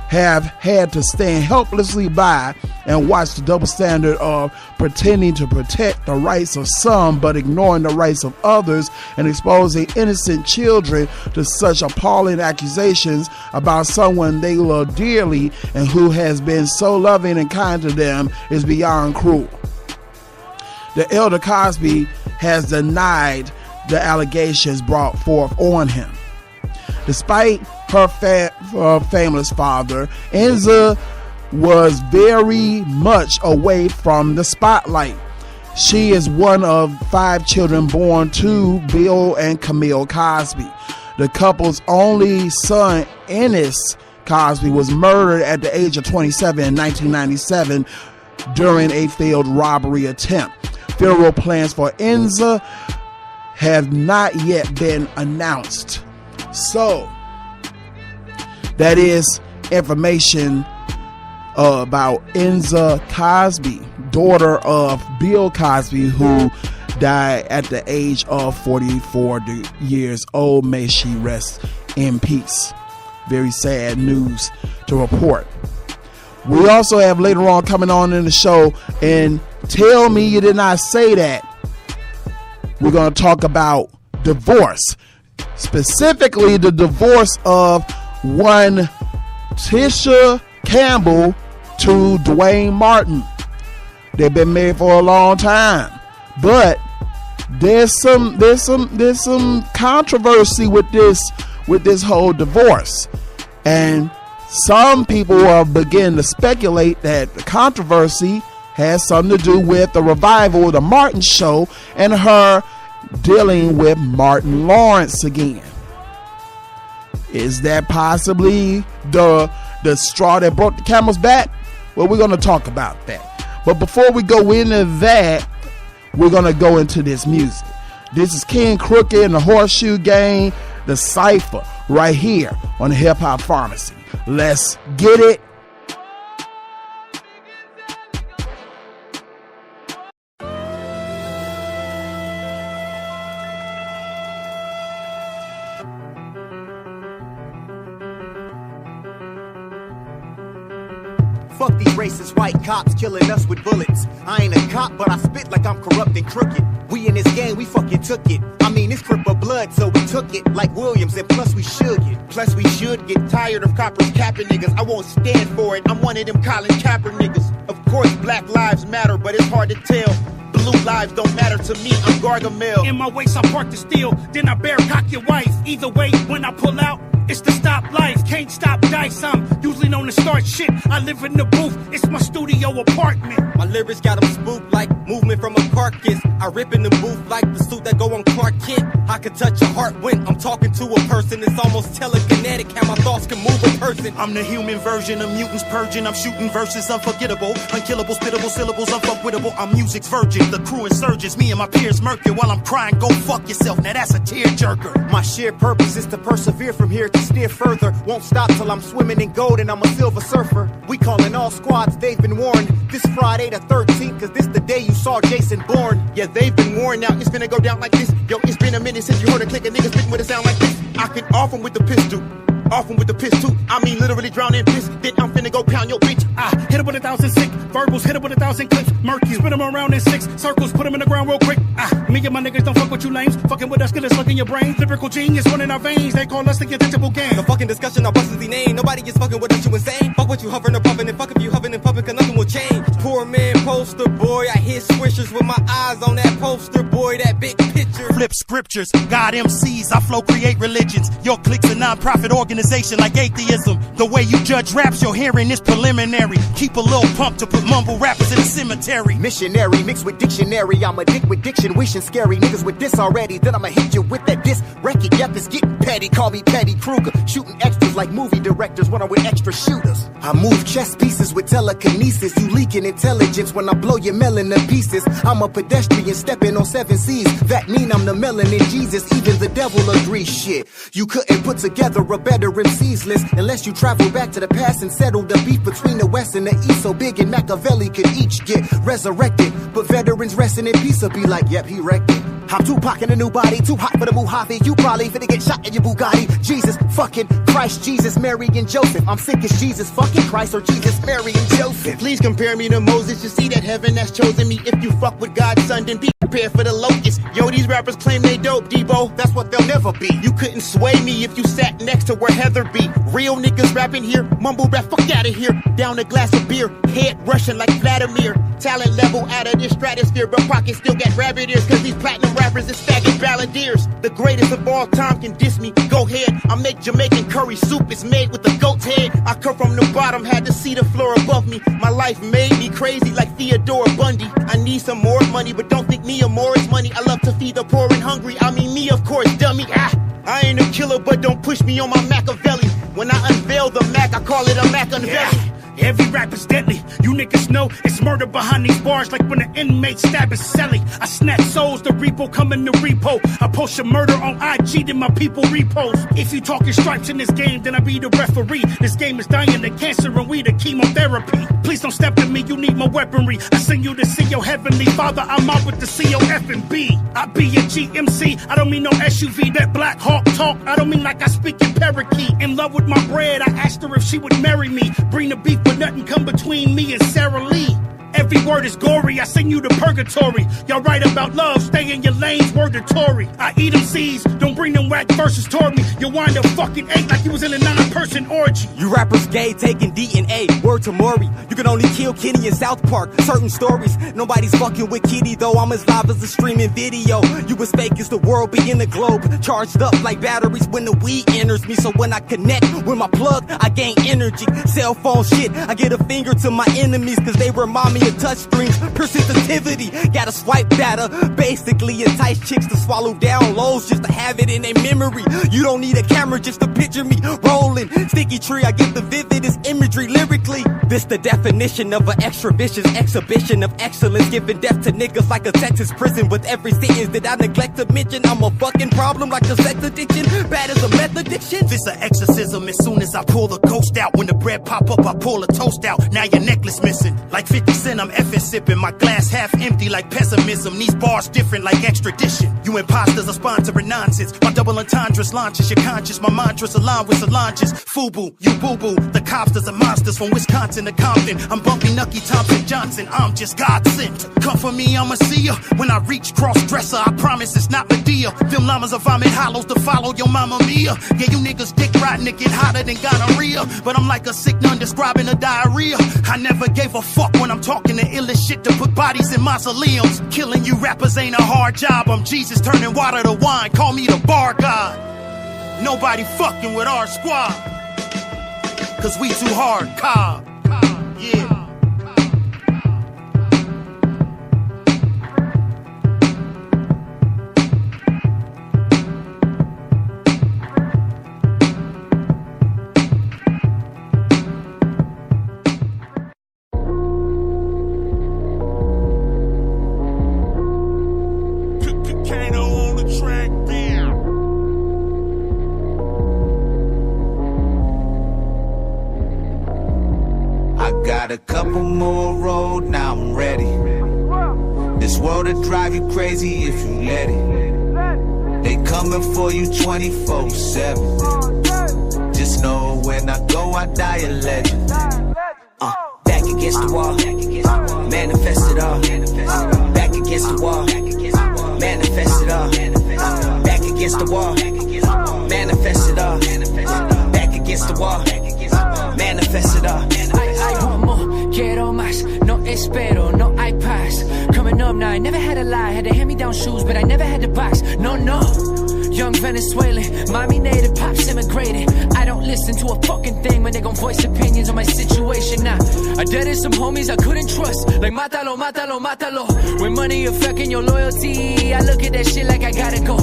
have had to stand helplessly by and watch the double standard of pretending to protect the rights of some but ignoring the rights of others and exposing innocent children to such appalling accusations about someone they love dearly and who has been so loving and kind to them is beyond cruel." the elder Cosby has denied the allegations brought forth on him. Despite her family's father, Enza was very much away from the spotlight. She is one of 5 children born to Bill and Camille Cosby. The couple's only son, Ennis Cosby, was murdered at the age of 27 in 1997 during a failed robbery attempt. Funeral plans for Enza have not yet been announced. So, that is information about Enza Cosby, daughter of Bill Cosby, who died at the age of 44 years old. May she rest in peace. Very sad news to report. We also have later on coming on in the show, and tell me you did not say that, we're going to talk about divorce. Specifically, the divorce of one Tisha Campbell to Dwayne Martin. They've been married for a long time, but there's some controversy with this whole divorce, and some people are beginning to speculate that the controversy has something to do with the revival of the Martin Show and her dealing with Martin Lawrence again. Is that possibly the straw that broke the camel's back? Well, we're going to talk about that. But before we go into that, we're going to go into this music. This is King Crooked and the Horseshoe Gang, the Cypher, right here on the Hip Hop Pharmacy. Let's get it. Fuck these racist white cops killing us with bullets. I ain't a cop, but I spit like I'm corrupt and crooked. We in this game, we fucking took it. I mean, it's crip of blood, so we took it like Williams, and plus we should get. Plus we should get tired of coppers capping niggas. I won't stand for it, I'm one of them Colin Capper niggas. Of course, black lives matter, but it's hard to tell. Blue lives don't matter to me, I'm Gargamel. In my waist, I park the steel, then I bear cock your wife. Either way, when I pull out, it's to stop life, can't stop dice. I'm usually known to start shit. I live in the booth, it's my studio apartment. My lyrics got them spooked like movement from a carcass. I rip in the booth like the suit that go on Clark Kent. I can touch your heart when I'm talking to a person. It's almost telekinetic how my thoughts can move a person. I'm the human version of mutants purging. I'm shooting verses unforgettable, unkillable, spittable syllables, unfuckwittable. I'm music's virgin, the crew insurgents. Me and my peers murk you while I'm crying, go fuck yourself. Now that's a tearjerker. My sheer purpose is to persevere from here to steer further. Won't stop till I'm swimming in gold and I'm a silver surfer. We calling all squads, they've been warned. This Friday the 13th, cause this the day you saw Jason born. Yeah, they've been warned now, it's finna go down like this. Yo, it's been a minute since you heard a click of niggas spitting with a sound like this. I can off them with the pistol, off them with the piss too. I mean literally drown in piss, then I'm finna go pound your bitch. Hit it with 1,000 sick verbals, hit it with 1,000 clips. Murk you, spin them around in 6 circles, put them in the ground real quick. Me and my niggas don't fuck with you lames. Fucking with us, get us look in your brains. Lyrical genius running our veins, they call us the untouchable gang. The fucking discussion, our busters the name. Nobody is fucking with us, you insane. Fuck what you hovering or puffing, and fuck if you hovering and puffing, cause nothing will change. Poor man poster boy, I hit swishers with my eyes on that poster boy, that big picture. Flip scriptures, God MCs, I flow create religions. Your clique's a non-profit organization like atheism. The way you judge raps, your hearing is preliminary. Keep a little pump to put mumble rappers in the cemetery. Missionary mixed with dictionary, I'm a dick with diction, wishing scary niggas with this already. Then I'ma hit you with that disc record. Yep, it's getting petty. Call me Petty Kruger, shooting extras like movie directors when I'm with extra shooters. I move chess pieces with telekinesis. You leaking intelligence when I blow your melon to pieces. I'm a pedestrian stepping on 7 seas. That mean I'm the melanin Jesus. Even the devil agrees. Shit, you couldn't put together a better MC's list unless you travel back to the past and settle the beef between the West and the East. So big and Machiavelli could each get resurrected, but veterans resting in peace will be like, yep, he wrecked it. I'm Tupac in a new body, too hot for the Mojave. You probably finna get shot in your Bugatti. Jesus, fucking Christ, Jesus, Mary, and Joseph. I'm sick as Jesus, fucking Christ, or Jesus, Mary, and Joseph. Please compare me to Moses. You see that heaven that's chosen me. If you fuck with God's son, then be prepare for the locusts. Yo, these rappers claim they dope, Debo. That's what they'll never be. You couldn't sway me if you sat next to where Heather be. Real niggas rapping here, mumble rap, fuck out of here. Down a glass of beer, head rushing like Vladimir. Talent level out of this stratosphere, but pockets still got rabbit ears, cause these platinum rappers is stacking balladeers. The greatest of all time can diss me, go ahead. I make Jamaican curry soup, it's made with a goat's head. I come from the bottom, had to see the floor above me. My life made me crazy like Theodore Bundy. I need some more money, but don't think me or more is money. I love to feed the poor and hungry, I mean me of course, dummy. I ain't a killer, but don't push me on my Machiavelli. When I unveil the Mac, I call it a Machiavelli. Yeah. Every rap is deadly. You niggas know it's murder behind these bars, like when an inmate stab his celly. I snatch souls, the repo coming to repo. I post your murder on IG, then my people repost. If you talking stripes in this game, then I be the referee. This game is dying to cancer and we the chemotherapy. Please don't step to me, you need my weaponry. I send you to see your heavenly father, I'm out with the C-O-F-and-B. I be a GMC, I don't mean no SUV. That Black Hawk talk, I don't mean like I speak in parakeet. In love with my bread, I asked her if she would marry me. Bring the beef, but nothing come between me and Sarah Lee. Every word is gory, I send you to purgatory. Y'all write about love, stay in your lanes, word to Tory. I eat them seeds, don't bring them whack verses toward me. You'll wind up fucking 8 like you was in a 9-person orgy. You rappers gay, taking DNA, word to Maury. You can only kill Kenny in South Park, certain stories. Nobody's fucking with Kitty though, I'm as live as a streaming video. You as fake as the world be in the globe, charged up like batteries when the weed enters me. So when I connect with my plug, I gain energy. Cell phone shit, I get a finger to my enemies, cause they remind me of touch screens, pure sensitivity. Gotta swipe data, basically entice chicks to swallow down lows just to have it in their memory. You don't need a camera just to picture me rolling. Sticky tree, I get the vividest imagery lyrically. This the definition of an extra vicious exhibition of excellence, giving death to niggas like a Texas prison. With every sentence that I neglect to mention, I'm a fucking problem like a sex addiction, bad as a meth addiction. This an exorcism, as soon as I pull the ghost out. When the bread pop up, I pull a toast out. Now your necklace missing, like 50 Cent, I'm effing sipping. My glass half empty like pessimism. These bars different like extradition. You imposters are sponsoring nonsense. My double entendres launches your conscience. My mantras align with Solange's. Fubu, you boo-boo. The cobsters are monsters from Wisconsin to Compton. I'm Bumpy Nucky Thompson Johnson. I'm just God sent. Come for me, I'ma see ya. When I reach cross-dresser, I promise it's not Medea. Them llamas are vomit hollows to follow your mama Mia. Yeah, you niggas dick riding to get hotter than gonorrhea. But I'm like a sick nun describing a diarrhea. I never gave a fuck when I'm talking the illest shit to put bodies in mausoleums. Killing you rappers ain't a hard job. I'm Jesus turning water to wine. Call me the bar god. Nobody fucking with our squad, cause we too hard, cob. Yeah. Got a couple more road, now I'm ready. This world'll drive you crazy if you let it. They coming for you 24/7. Just know when I go, I die a legend. Back against the wall, manifest it all. Back against the wall, manifest it all. Back against the wall, manifest it all. Back against the wall, manifest it all. I want more, quiero más, no espero, no hay paz. Coming up now, I never had a lie, had to hand-me-down shoes, but I never had the box, no. Young Venezuelan, mommy native, pops immigrated. I don't listen to a fucking thing when they gon' voice opinions on my situation now. I dated some homies I couldn't trust, like mátalo, mátalo, mátalo. When money affecting your loyalty, I look at that shit like I gotta go.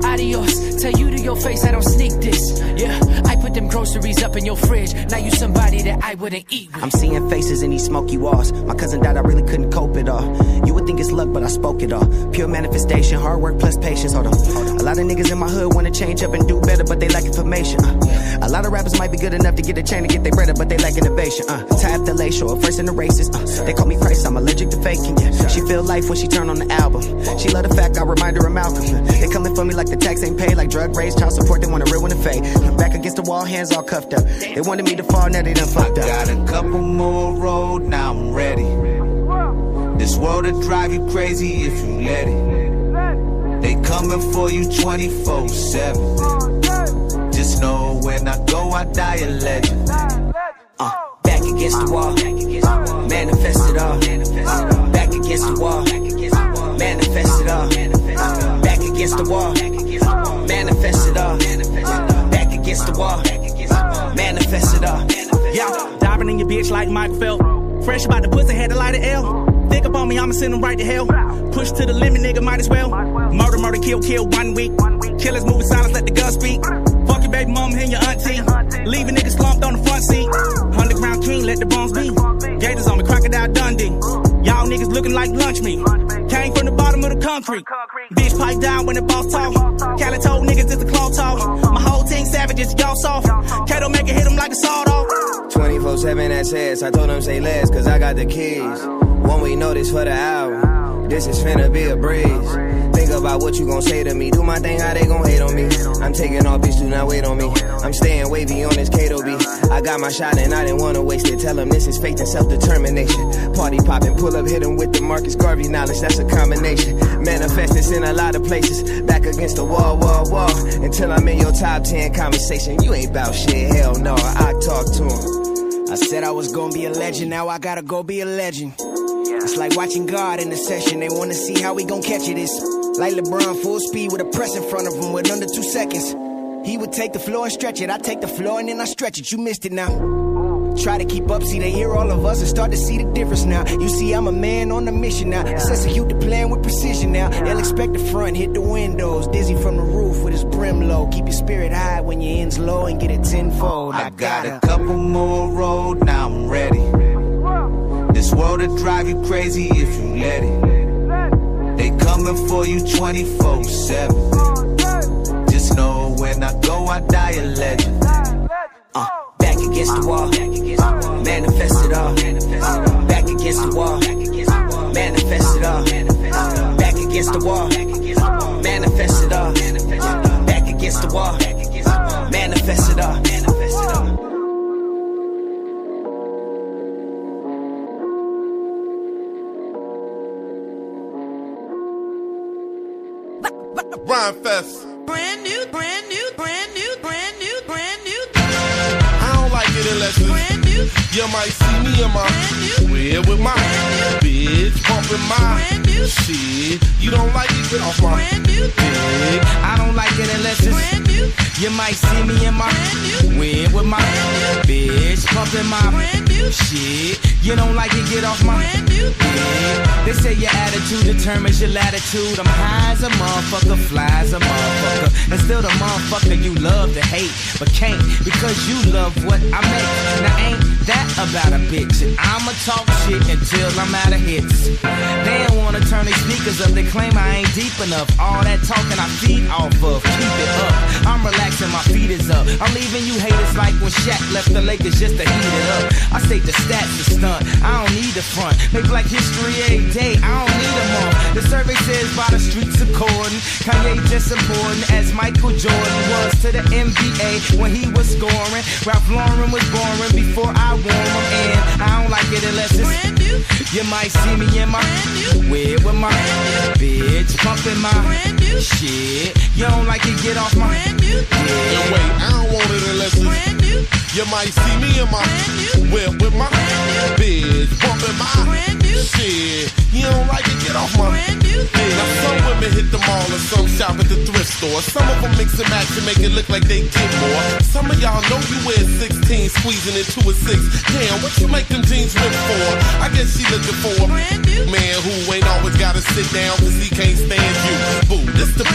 Adios, tell you to your face I don't sneak this. Yeah, I put them groceries up in your fridge. Now you somebody that I wouldn't eat with. I'm seeing faces in these smoky walls. My cousin died, I really couldn't cope it all. You would think it's luck, but I spoke it all. Pure manifestation, hard work plus patience. Hold on. A lot of niggas in my hood wanna change up and do better, but they lack information. A lot of rappers might be good enough to get a chain to get their bread up, but they lack innovation. Type the lay show, first in the races. They call me Price, I'm allergic to faking. Yeah, she feel life when she turn on the album. She love the fact I remind her of Malcolm. They coming for me like the tax ain't paid, like drug raise, child support. They want a real one to fade. Back against the wall, hands all cuffed up. They wanted me to fall, now they done fucked up. Got a couple more road, now I'm ready. This world'll drive you crazy if you let it. coming for you 24/7. Just know when I go, I die a legend. Back against the wall, manifest it all. Back against the wall, manifest it all. Back against the wall, manifest it all. Back against the wall, manifest it all. Y'all diving in your bitch like Mike Phelps. Fresh about the pussy, had to light the L. Think up on me, I'ma send them right to hell. Push to the limit, nigga, might as well. Murder, murder, kill, kill, 1 week. Killers moving silence, let the gun speak. Fuck your baby mama and your auntie. Leave a nigga slumped on the front seat. Underground king, let the bones be. Gators on me, Crocodile Dundee. Y'all niggas looking like lunch meat. Came from the bottom of the concrete. Bitch pipe down when the boss talk. Cali told niggas it's the claw talk. My whole team savages, y'all soft. Kato make it hit them like a sawed off. 24/7, that's ass. I told them say less, cause I got the keys. One week notice for the hour. This is finna be a breeze. Think about what you gon' say to me. Do my thing, how they gon' hate on me. I'm taking off, bitch, do not wait on me. I'm staying wavy on this Kato beat. I got my shot and I didn't wanna waste it. Tell them this is faith and self-determination. Party poppin', pull up, hit 'em with the Marcus Garvey knowledge. That's a combination. Manifest this in a lot of places. Back against the wall, wall, wall. Until I'm in your top 10 conversation. You ain't bout shit, hell no. I talk to 'em. I said I was gonna be a legend, now I gotta go be a legend. It's like watching God in the session, they wanna see how we gon' catch it. It's like LeBron full speed with a press in front of him with under 2 seconds. He would take the floor and stretch it, I take the floor and then I stretch it, you missed it now. Try to keep up, see they hear all of us and start to see the difference now. You see I'm a man on a mission now, it's execute the plan with precision now. They'll expect the front, hit the windows, dizzy from the roof with his brim low. Keep your spirit high when your end's low and get it tenfold. I got a couple more road, now I'm ready. This world'll drive you crazy if you let it. They coming for you 24/7. Just know when I go, I die a legend. Back against the wall, manifest it all. Back against the wall, manifest it all. Back against the wall, manifest it all. Back against the wall, manifest it all. Rhyme Fest. Brand new, brand new, brand new, brand new, brand new. I don't like it unless it's brand new. You might see me in my crib with my bitch pumping my shit. You don't like it? Get off my dick. I don't like it unless it's brand new. You might see me in my crib with my bitch pumping my shit. You don't like it? Get off my dick. They say your attitude determines your latitude. I'm high as a motherfucker, fly as a motherfucker, and still the motherfucker you love to hate, but can't because you love what I make. Now ain't that about a bitch? And I'ma talk shit until I'm out of hits. They don't wanna turn their speakers up. They claim I ain't deep enough. All that talking I feed off of. Keep it up. I'm relaxing, my feet is up. I'm leaving you haters like when Shaq left the Lakers just to heat it up. I state the stats to stunt. I don't need the front. Make Black history every day. I don't need a month. The survey says by the streets according. Kanye just important as Michael Jordan was to the NBA when he was scoring. Ralph Lauren was boring before I wore him. And I don't like it unless it's brand new. You might see me in my crib with my bitch pumping my shit. You don't like it? Get off my Yo, wait, I don't want it unless it's brand new. You might see me in my whip with my bitch bumping my shit. You don't like it? Get off my dick. Now some women hit the mall and some shop at the thrift store. Some of them mix and match and make it look like they get more. Some of y'all know you wear 16 squeezing into a 6. Damn, what you make them jeans rip for? I guess she looking for a man who ain't always gotta sit down cause he can't stand you. Boo, this the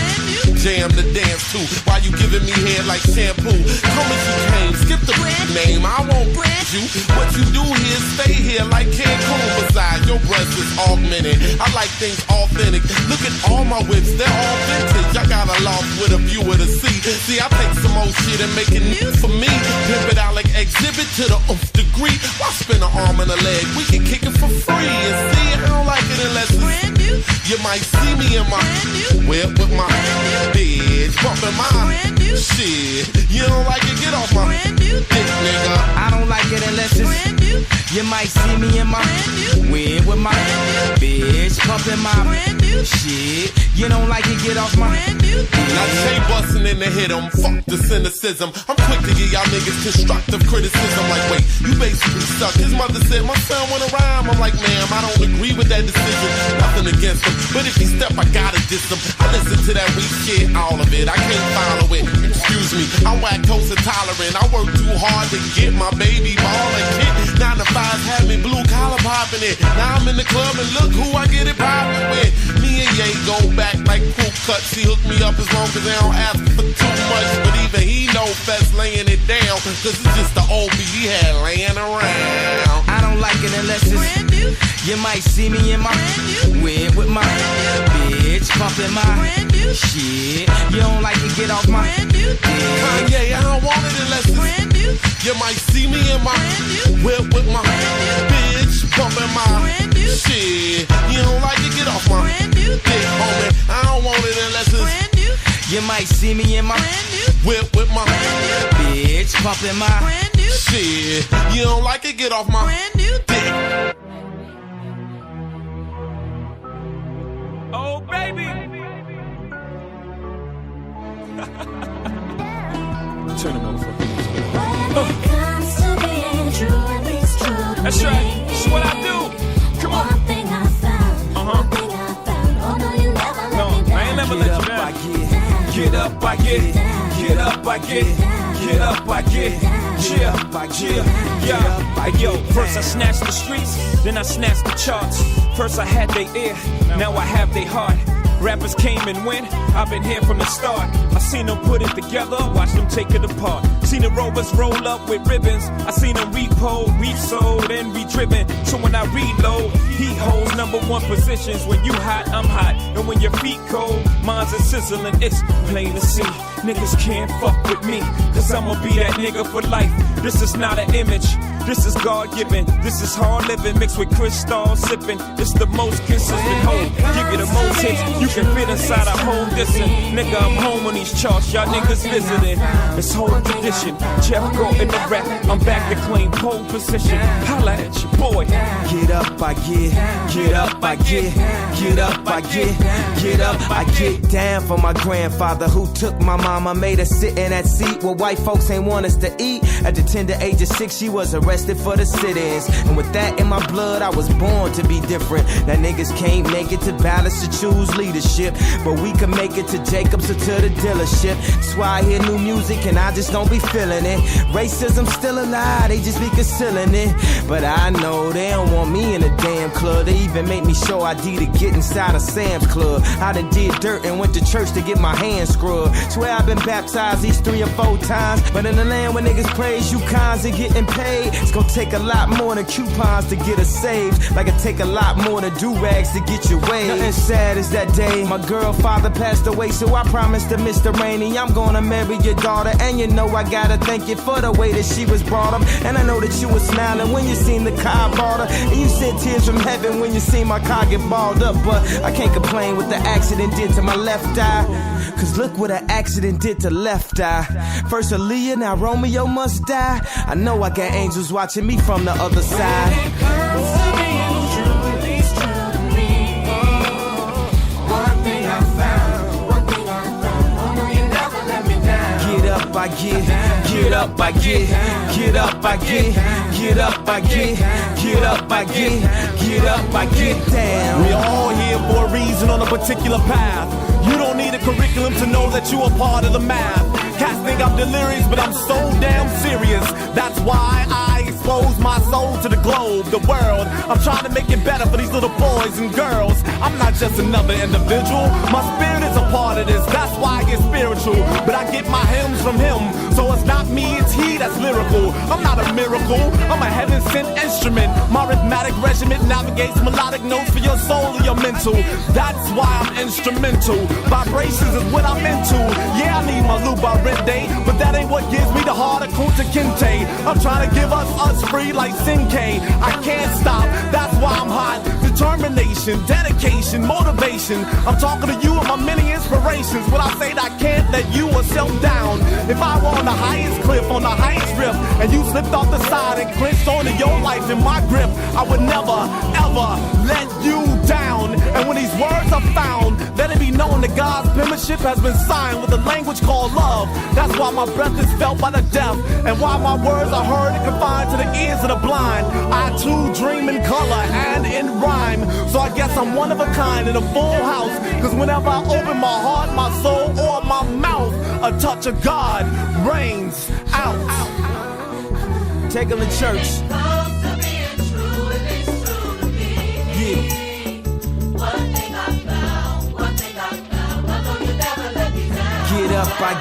jam to dance to while you giving me hair like shampoo. Come as you came, skip the name, I won't brand you. What you do here, stay here like Cancun. Besides, your breast is augmented. I like things authentic. Look at all my whips, they're all vintage. I got a loft with a view of the sea. See, I take some old shit and make it new for me. Pimp it out like exhibit to the nth degree. Why spend an arm and a leg? We can kick it for free. And see, I don't like it unless it's brand new. You might see me in my whip with my bitch bumping my shit. You don't like it? Get off my dick, nigga. I don't like it unless it's You might see me in my whip with my bitch pumping my shit. You don't like it, get off my Now Jay bustin' in the hit 'em, fuck the cynicism. I'm quick to give y'all niggas constructive criticism. Like, wait, you basically suck. His mother said, my son wanna rhyme. I'm like, ma'am, I don't agree with that decision. Nothing against him, but if he step, I gotta diss him. I listen to that weak shit, all of it. I can't follow it. Excuse me, I'm lactose intolerant. I work too hard to get my baby ballin' kid. 9 to 5 had me blue collar popping it. Now I'm in the club and look who I get it poppin' with. Me and Ye go back like crew cuts. He hooked me up as long as they don't ask for too much. But even he know Fest laying it down, cause it's just the old beat he had laying around. I don't like it unless it's brand new. You might see me in my whip with my bitch pumping my shit. You don't like it, get off my Kanye, I don't want it unless it's brand new. You might see me in my whip with my bitch pumping my shit. You don't like it, get off my dick, homie. I don't want it unless it's brand new. You might see me in my whip with my bitch pumping my shit. You don't like it, get off my dick. Oh, baby. Turn the motherfucker. That's right. That's what I do. Come on. One thing I found. One thing I found. Oh no, you never let me down. I ain't never let you down. Get up, I get. Get up, I get. Get up, I get. Yeah. Yo, first I snatched the streets, then I snatched the charts. First I had their ear, now I have their heart. Rappers came and went, I've been here from the start. I seen them put it together, watch them take it apart. Seen the rovers roll up with ribbons. I seen them repo, resold, and re-driven. So when I reload, he holds #1 positions. When you hot, I'm hot. And when your feet cold, mine's a sizzling. It's plain to see. Niggas can't fuck with me, cause I'ma be that nigga for life. This is not an image, this is God-given. This is hard living mixed with crystal sipping. It's the most consistent home, give you the most hits. You can fit inside a home distance. Nigga, I'm home on these charts, y'all niggas visiting. It's whole tradition, Jeff go in the rap. I'm back to claim pole position. Holla at your boy. Get up, I get. Get up, I get. Get up, I get. Get up, I get down for my grandfather who took my mama, made her sit in that seat where white folks ain't want us to eat. At the tender age of 6, she was arrested for the sit-ins. And with that in my blood, I was born to be different. Now niggas can't make it to balance to choose leadership, but we can make it to Jacobs or to the dealership. That's why I hear new music and I just don't be feeling it. Racism still alive, they just be concealing it. But I know they don't want me in a damn club. They even make me show ID to get inside a Sam's Club. I done did dirt and went to church to get my hands scrubbed. Swear I've been baptized these 3 or 4 times. But in the land where niggas praise you cons and getting paid, it's gonna take a lot more than coupons to get us saved. Like it take a lot more than do-rags to get your way. Nothing sad as that day my girl father passed away, so I promised to Mr. Rainey I'm gonna marry your daughter. And you know I gotta thank you for the way that she was brought up. And I know that you were smiling when you seen the car bought her. And you said tears from heaven when you seen my car get balled up. But I can't complain what the accident did to my left eye, cause look what an accident did to left eye. First Aaliyah, now Romeo must die. I know I got angels watching me from the other side. Get up, I get. Get up, I get. Get up, I get. Get up, I get. Get up, I get. Get up, I get down. We all here for a reason on a particular path. You don't need a curriculum to know that you are part of the math. Cats think I'm delirious, but I'm so damn serious. That's why I expose my soul to the globe, the world. I'm trying to make it better for these little boys and girls. I'm not just another individual. My spirit is a part of this. That's why I get spiritual. But I get my hymns from him. So it's not me, it's he that's lyrical. I'm not a miracle. I'm a heaven-sent instrument. My rhythmic regiment navigates melodic notes for your soul and your mental. That's why I'm instrumental. Vibrations is what I'm into. Yeah, I need my loop by rent day, but that ain't what gives me the heart a Kunta Kinte. I'm trying to give us free like Sinke. I can't stop, that's why I'm hot. Determination, dedication, motivation. I'm talking to you and my many inspirations. When I say that I can't let you or self down. If I were on the highest cliff, on the highest rip, and you slipped off the side and clinched onto your life in my grip, I would never, ever let you down. And when these words are found, let it be known that God's penmanship has been signed with a language called love. That's why my breath is felt by the deaf, and why my words are heard and confined to the ears of the blind. I too dream in color and in rhyme, so I guess I'm one of a kind in a full house. Cause whenever I open my heart, my soul, or my mouth, a touch of God rains out. Take them to church. Yeah. Get up, I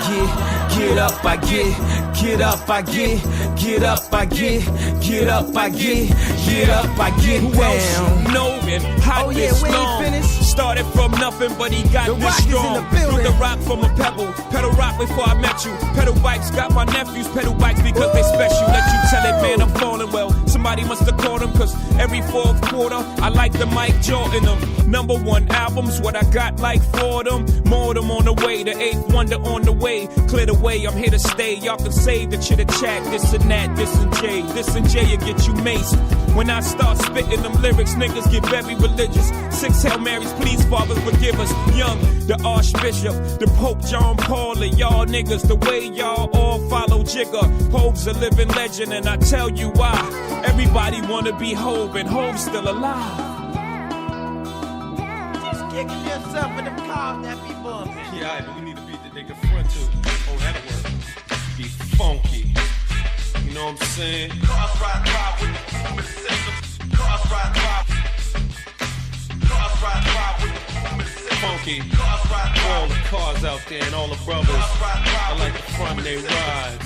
get up, I get up, I get up, I get up, I get up, I get down. No, man, how this long. Started from nothing, but he got this strong. Threw the rock from a pebble. Pedal rock before I met you. Pedal bikes got my nephews. Pedal bikes because they special. Let you tell it, man, I'm falling well. Somebody must have called him, cause every fourth quarter I like the Mike Jordan them. #1 albums, what I got like for them. More of them on the way, the 8th wonder on the way. Clear the way, I'm here to stay. Y'all can say the chitter chat, this and that, this and J. This and J will get you maced. When I start spitting them lyrics, niggas get very religious. 6 Hail Marys, please, Father, forgive us. Young, the Archbishop, the Pope John Paul, and y'all niggas, the way y'all all follow Jigger. Hove's a living legend, and I tell you why. Everybody wanna be Hove, and Hove's still alive. Just kicking yourself in the car, that be bumping. Yeah, but we need to beat the nigga front too. Oh, that'll work. Be funky. You know what I'm saying? Cars ride with the movement system. Cars ride with the movement system. Funky. All the cars out there and all the brothers. I like the front they ride.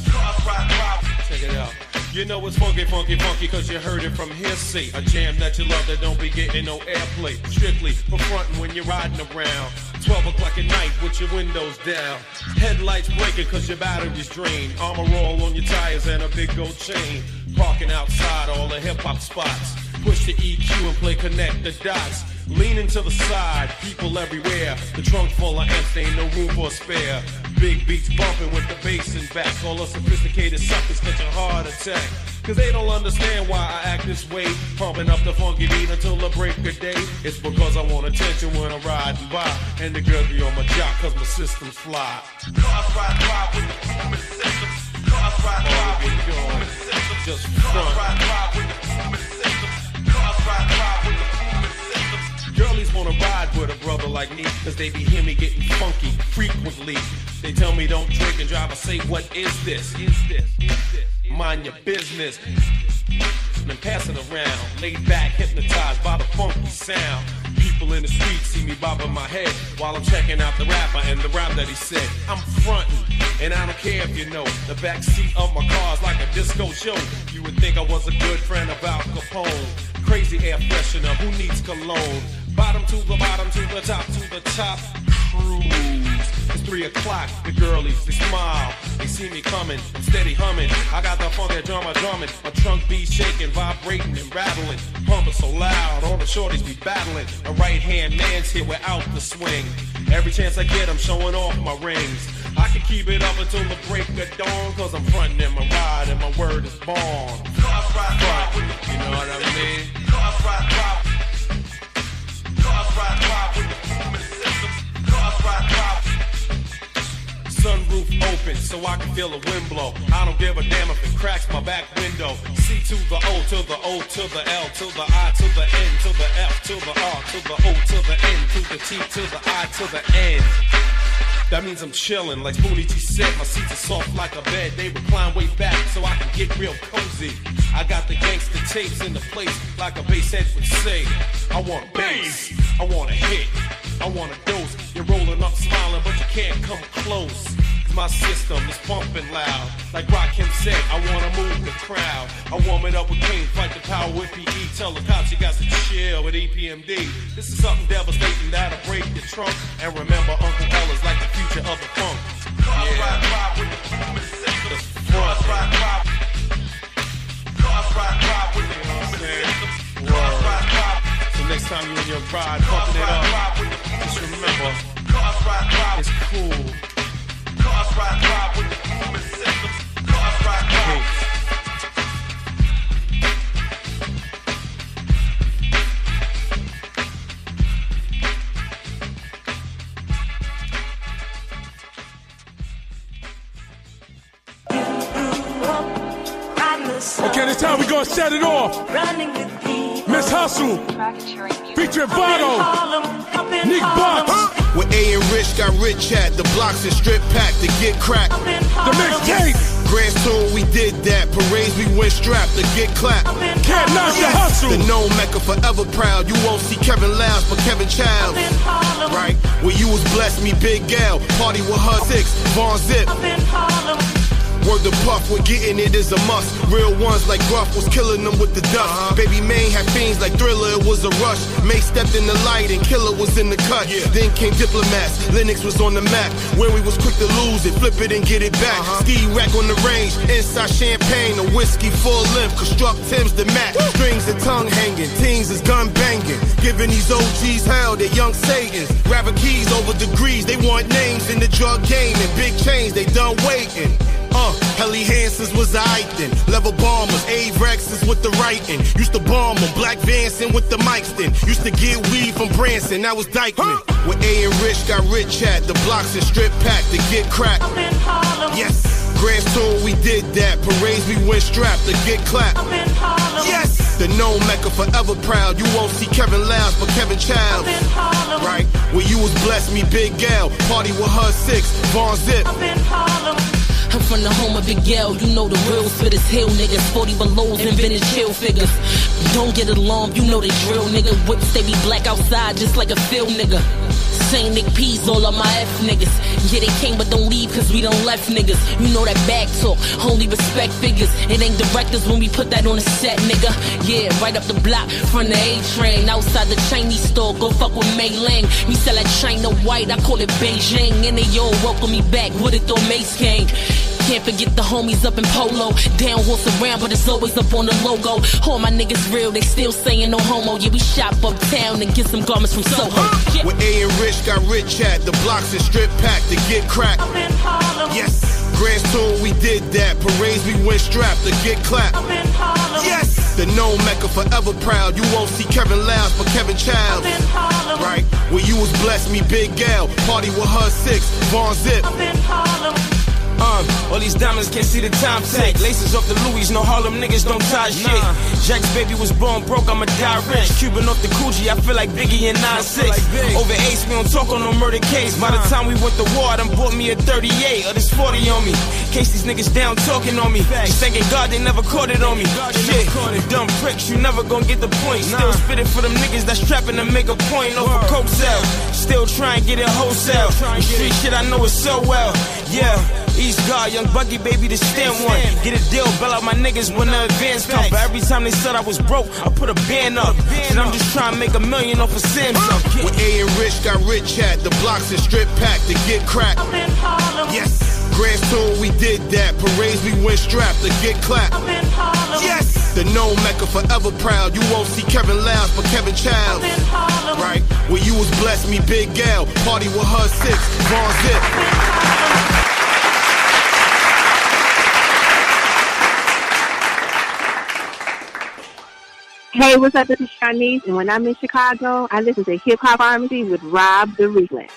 Check it out. You know it's funky, funky, funky, cause you heard it from hearsay. A jam that you love that don't be getting no airplay. Strictly for frontin' when you're riding around. 12 o'clock at night with your windows down. Headlights breaking cause your battery's drained. Armor roll on your tires and a big gold chain. Parking outside all the hip-hop spots. Push the EQ and play connect the dots. Leaning to the side, people everywhere. The trunk full of amps, ain't no room for a spare. Big beats bumping with the bass in back. All the sophisticated suckers catch a heart attack. Cause they don't understand why I act this way. Pumping up the funky beat until the break of day. It's because I want attention when I'm riding by. And the girls be on my jock cause my system's fly. Cars ride with the movement system. Cars ride with the movement system. Just front. Cars ride with the movement system. Cars ride with the movement system. Girlies wanna ride with a brother like me, cause they be hear me getting funky frequently. They tell me don't drink and drive, I say what is this? Mind your business. Then pass it around, laid back, hypnotized by the funky sound. People in the street see me bobbing my head while I'm checking out the rapper and the rhyme that he said. I'm frontin', and I don't care if you know. The back seat of my car's like a disco show. You would think I was a good friend of Al Capone. Crazy air freshener, who needs cologne? Bottom to the bottom, to the top, cruise. It's 3 o'clock, the girlies, they smile. They see me coming, I'm steady humming. I got the funky drummer drumming. My trunk be shaking, vibrating and rattling. Pumping so loud, all the shorties be battling. A right-hand man's here without the swing. Every chance I get, I'm showing off my rings. I can keep it up until the break of dawn, cause I'm frontin' in my ride and my word is born. Cars ride with the, you know what I mean? Cars ride with the movement system. Cars ride. Sunroof open so I can feel the wind blow. I don't give a damn if it cracks my back window. C to the O to the O to the L to the I to the N to the F to the R to the O to the N to the T to the I to the N. That means I'm chillin', like Spoonie G said. My seats are soft like a bed. They recline way back so I can get real cozy. I got the gangster tapes in the place like a bass head would say. I want bass, I want a hit, I want a dose. You're rolling up smiling but you can't come close. Cause my system is pumping loud. Like Rakim said, I wanna move the crowd. I warm it up with King, fight the power with PE. Tell the cops you got to chill with EPMD. This is something devastating that'll break your trunk. And remember Uncle L is like the future of the funk. Yeah. Cars ride with the movement system. Front. time you and your bride pumping it up, just remember, it's cool. Cars ride with the moving systems. Cars ride. Okay, this time we gonna set it off. Miss Hustle, featuring Vado, Nick Box. When A and Rich got rich at, the blocks is strip packed to get cracked. The mixtape. Grand Tour, we did that. Parades, we went strapped to get clapped. Can't knock the hustle. The known Mecca forever proud. You won't see Kevin Loud, but Kevin Childs. Right? When you was blessed, me Big Gal. Party with her 6, Von Zip. Word to Puff, we're getting it is a must. Real ones like Gruff was killing them with the dust. Baby Maine had fiends like Thriller, it was a rush. May stepped in the light and Killer was in the cut. Then came Diplomats, Linux was on the map. When we was quick to lose it, flip it and get it back. Ski rack on the range, inside champagne, a whiskey full length. Construct Tim's the mat, strings and tongue hanging. Teens is gun banging, giving these OGs hell, they young Satans. Grabbing keys over degrees, they want names in the drug game. And big chains, they done waiting. Helly Hansons was the then. Level bombers, A-Rexes with the writing. Used to bomb them, Black Vanson with the mics then. Used to get weed from Branson, that was Dykeman. When A and Rich got rich at, the blocks is strip packed to get cracked. Yes, Grand Tour, we did that. Parades, we went strapped to get clapped. Yes, the known Mecca forever proud. You won't see Kevin Loud, but Kevin Childs. Right, when you was blessed, me Big Gal. Party with her 6, Von Zip. I'm from the home of Big L, you know the real spit is hill niggas, 40 belows and vintage chill figures. Don't get alarmed, you know the drill nigga. Whips they be black outside just like a film nigga. Same Nick P's, all of my F niggas. Yeah, they came but don't leave cause we don't left niggas. You know that back talk, only respect figures. It ain't directors when we put that on the set, nigga. Yeah, right up the block from the A-train. Outside the Chinese store, go fuck with Mei Ling. Me sell that China white, I call it Beijing. And they all welcome me back, with it though Mace came. Can't forget the homies up in Polo. Down horse around, but it's always up on the logo. All my niggas real, they still saying no homo. Yeah, we shop uptown and get some garments from Soho. Yeah. When A and Rich got rich at, the blocks is strip packed to get cracked. Yes, Grand Tour, we did that. Parades, we went strapped to get clapped. Yes, the known Mecca forever proud. You won't see Kevin Loud, but Kevin Childs. Right, when you was blessed, me Big Gal. Party with her 6, Von Zip. All these diamonds can't see the time take. Laces off the Louis, no Harlem niggas don't tie shit. Jack's baby was born broke, I'ma die rich. Cuban off the Coogee, I feel like Biggie in 9-6. Over Ace, we don't talk on no murder case. By the time we went to war, I done bought me a 38 or this 40 on me. Case these niggas down talking on me. Just thanking God they never caught it on me. Shit, dumb pricks, you never gon' get the point. Still spitting for them niggas that's trapping to make a point off a coke sale. Still trying to get it wholesale. The street shit I know it so well. Yeah. East God, young Buggy, baby, the stem one. Get a deal, bail out my niggas when the advance come. But every time they said I was broke, I put a band up. And I'm just trying to make $1 million off of Samsung. When A and Rich got rich at, the blocks is strip packed to get cracked. Yes, Grand Tour, we did that. Parades, we went strapped to get clapped. Yes, the known Mecca forever proud. You won't see Kevin Loud, but Kevin Childs. Right, when you was blessed, me Big Gal. Party with her 6, Von Zip. Hey, what's up? This is Shanice, and when I'm in Chicago, I listen to Hip Hop Pharmacy with Rob the Reflex.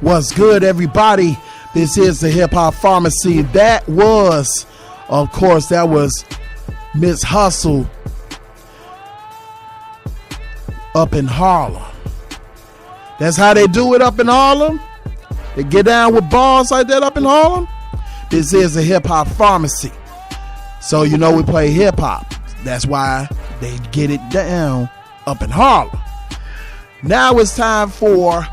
What's good, everybody? This is the Hip Hop Pharmacy. That was, of course, that was Miss Hustle up in Harlem. That's how they do it up in Harlem. They get down with bars like that up in Harlem. This is a Hip Hop Pharmacy. So you know we play hip hop. That's why they get it down up in Harlem. Now it's time for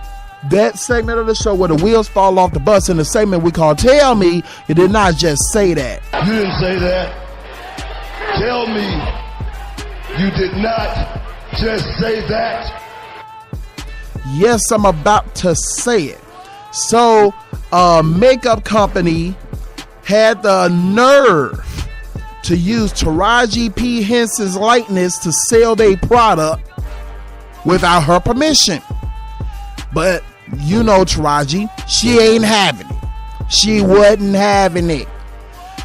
that segment of the show where the wheels fall off the bus, in the segment we call Tell Me You Did Not Just Say That. You didn't say that. Tell me you did not just say that. Yes, I'm about to say it. So a makeup company had the nerve to use Taraji P. Henson's likeness to sell their product without her permission. But you know Taraji, she ain't having it. She wasn't having it.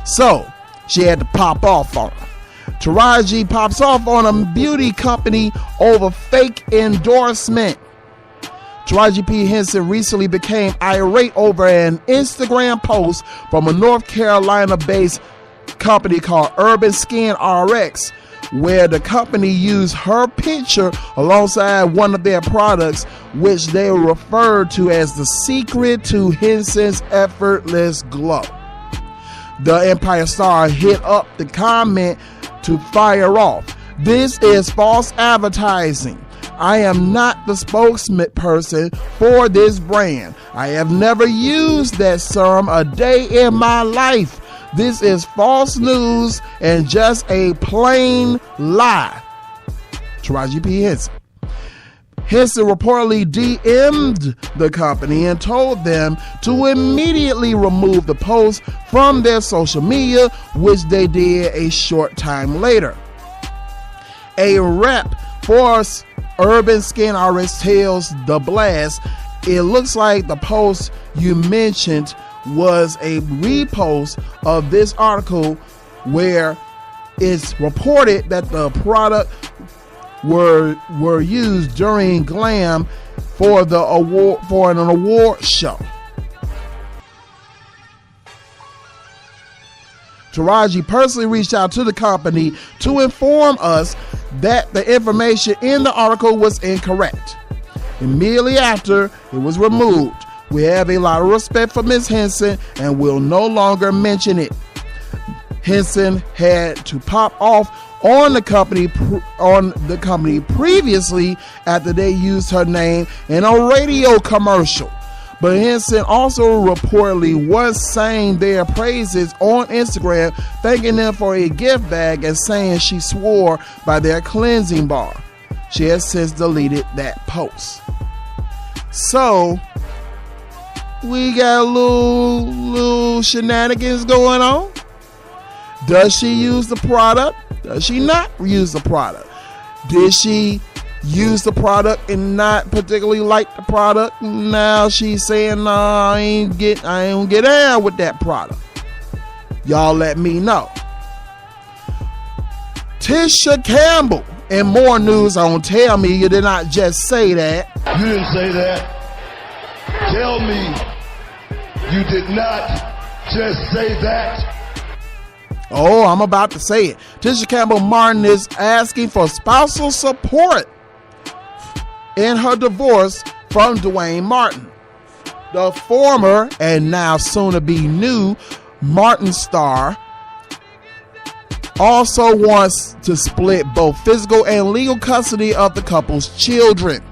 So she had to pop off on her. Taraji pops off on a beauty company over fake endorsement. Taraji P. Henson recently became irate over an Instagram post from a North Carolina-based company called Urban Skin RX, where the company used her picture alongside one of their products, which they referred to as the secret to Henson's effortless glow. The Empire Star hit up the comment to fire off. "This is false advertising. I am not the spokesperson for this brand. I have never used that serum a day in my life. This is false news and just a plain lie." Taraji P. Henson. Henson reportedly DM'd the company and told them to immediately remove the post from their social media, which they did a short time later. A rep for Urban Skin RX tells The Blast, "It looks like the post you mentioned was a repost of this article where it's reported that the product were used during Glam for an award show." Taraji personally reached out to the company to inform us that the information in the article was incorrect. Immediately after it was removed, "We have a lot of respect for Ms. Henson and will no longer mention it." Henson had to pop off on the company previously after they used her name in a radio commercial. But Henson also reportedly was saying their praises on Instagram, thanking them for a gift bag and saying she swore by their cleansing bar. She has since deleted that post. So we got a little shenanigans going on. Does she use the product? Does she not use the product? Did she use the product and not particularly like the product? Now she's saying, "No, I ain't get down with that product." Y'all let me know. Tisha Campbell and more news on Tell Me You Did Not Just Say That. You didn't say that. Tell me you did not just say that. Oh, I'm about to say it. Tisha Campbell Martin is asking for spousal support in her divorce from Dwayne Martin. The former and now soon to be new Martin star also wants to split both physical and legal custody of the couple's children.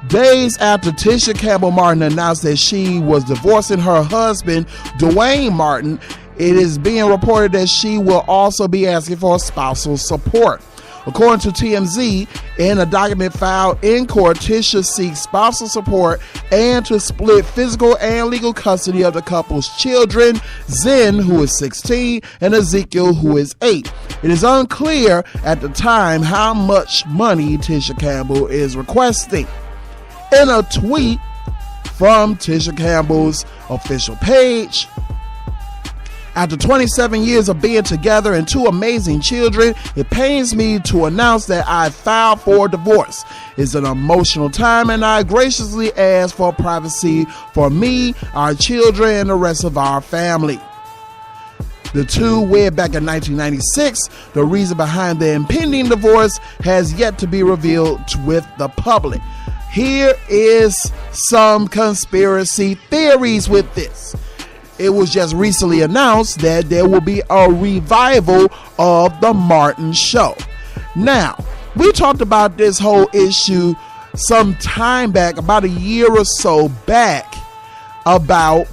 Days after Tisha Campbell Martin announced that she was divorcing her husband, Dwayne Martin, it is being reported that she will also be asking for spousal support. According to TMZ, in a document filed in court, Tisha seeks spousal support and to split physical and legal custody of the couple's children, Zen, who is 16, and Ezekiel, who is 8. It is unclear at the time how much money Tisha Campbell is requesting. In a tweet from Tisha Campbell's official page, "After 27 years of being together and 2 amazing children, it pains me to announce that I filed for divorce. It's an emotional time and I graciously ask for privacy for me, our children, and the rest of our family." The two wed back in 1996. The reason behind the impending divorce has yet to be revealed with the public. Here is some conspiracy theories with this. It was just recently announced that there will be a revival of the Martin Show. Now, we talked about this whole issue some time back, about a year or so back, about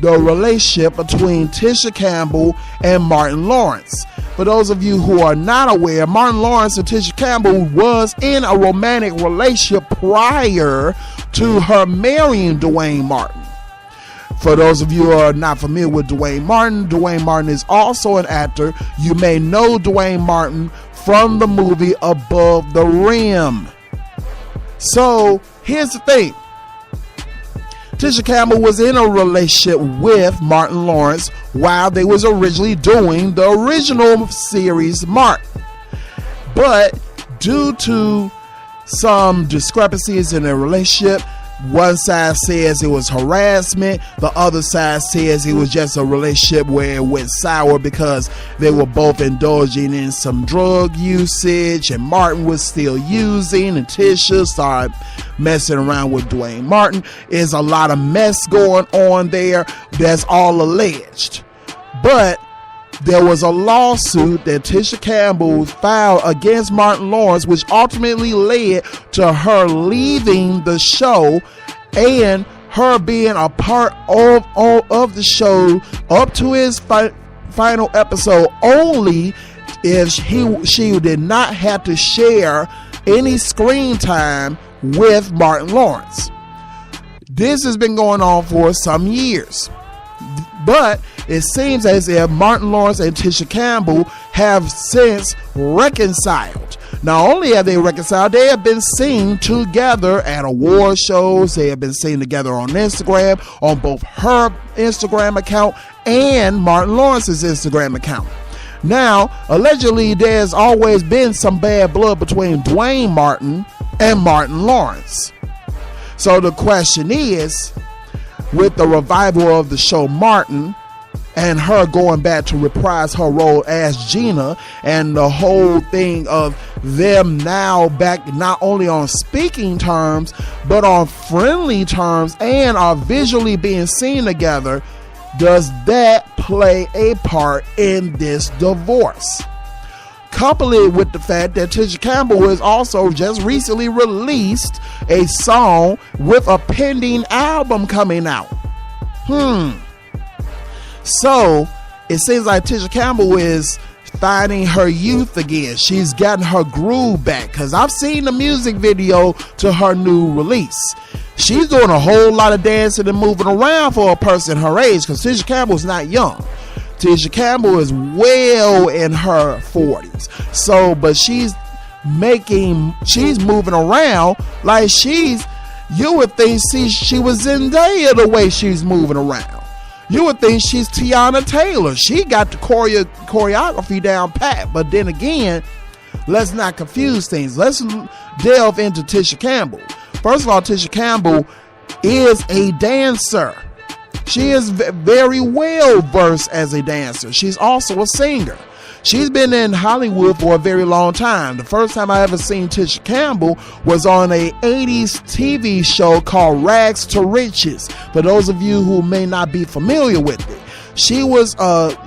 the relationship between Tisha Campbell and Martin Lawrence. For those of you who are not aware, Martin Lawrence and Tisha Campbell was in a romantic relationship prior to her marrying Dwayne Martin. For those of you who are not familiar with Dwayne Martin is also an actor. You may know Dwayne Martin from the movie Above the Rim. So here's the thing. Tisha Campbell was in a relationship with Martin Lawrence while they was originally doing the original series Martin. But due to some discrepancies in their relationship, one side says it was harassment, the other side says it was just a relationship where it went sour because they were both indulging in some drug usage, and Martin was still using, and Tisha started messing around with Dwayne Martin. There's a lot of mess going on there. That's all alleged. But there was a lawsuit that Tisha Campbell filed against Martin Lawrence, which ultimately led to her leaving the show and her being a part of the show up to his final episode only if she did not have to share any screen time with Martin Lawrence. This has been going on for some years. But it seems as if Martin Lawrence and Tisha Campbell have since reconciled. Not only have they reconciled, they have been seen together at award shows. They have been seen together on Instagram, on both her Instagram account and Martin Lawrence's Instagram account. Now, allegedly, there's always been some bad blood between Dwayne Martin and Martin Lawrence. So the question is, with the revival of the show Martin and her going back to reprise her role as Gina, and the whole thing of them now back not only on speaking terms but on friendly terms and are visually being seen together, does that play a part in this divorce? Couple it with the fact that Tisha Campbell has also just recently released a song with a pending album coming out. So it seems like Tisha Campbell is finding her youth again. She's gotten her groove back, because I've seen the music video to her new release. She's doing a whole lot of dancing and moving around for a person her age, because Tisha Campbell's not young. Tisha Campbell is well in her 40s. So, but she's moving around like you would think she was Zendaya the way she's moving around. You would think she's Tiana Taylor. She got the choreography down pat. But then again, let's not confuse things. Let's delve into Tisha Campbell. First of all, Tisha Campbell is a dancer. She is very well versed as a dancer. She's also a singer. She's been in Hollywood for a very long time. The first time I ever seen Tisha Campbell was on a 80s TV show called Rags to Riches. For those of you who may not be familiar with it, she was a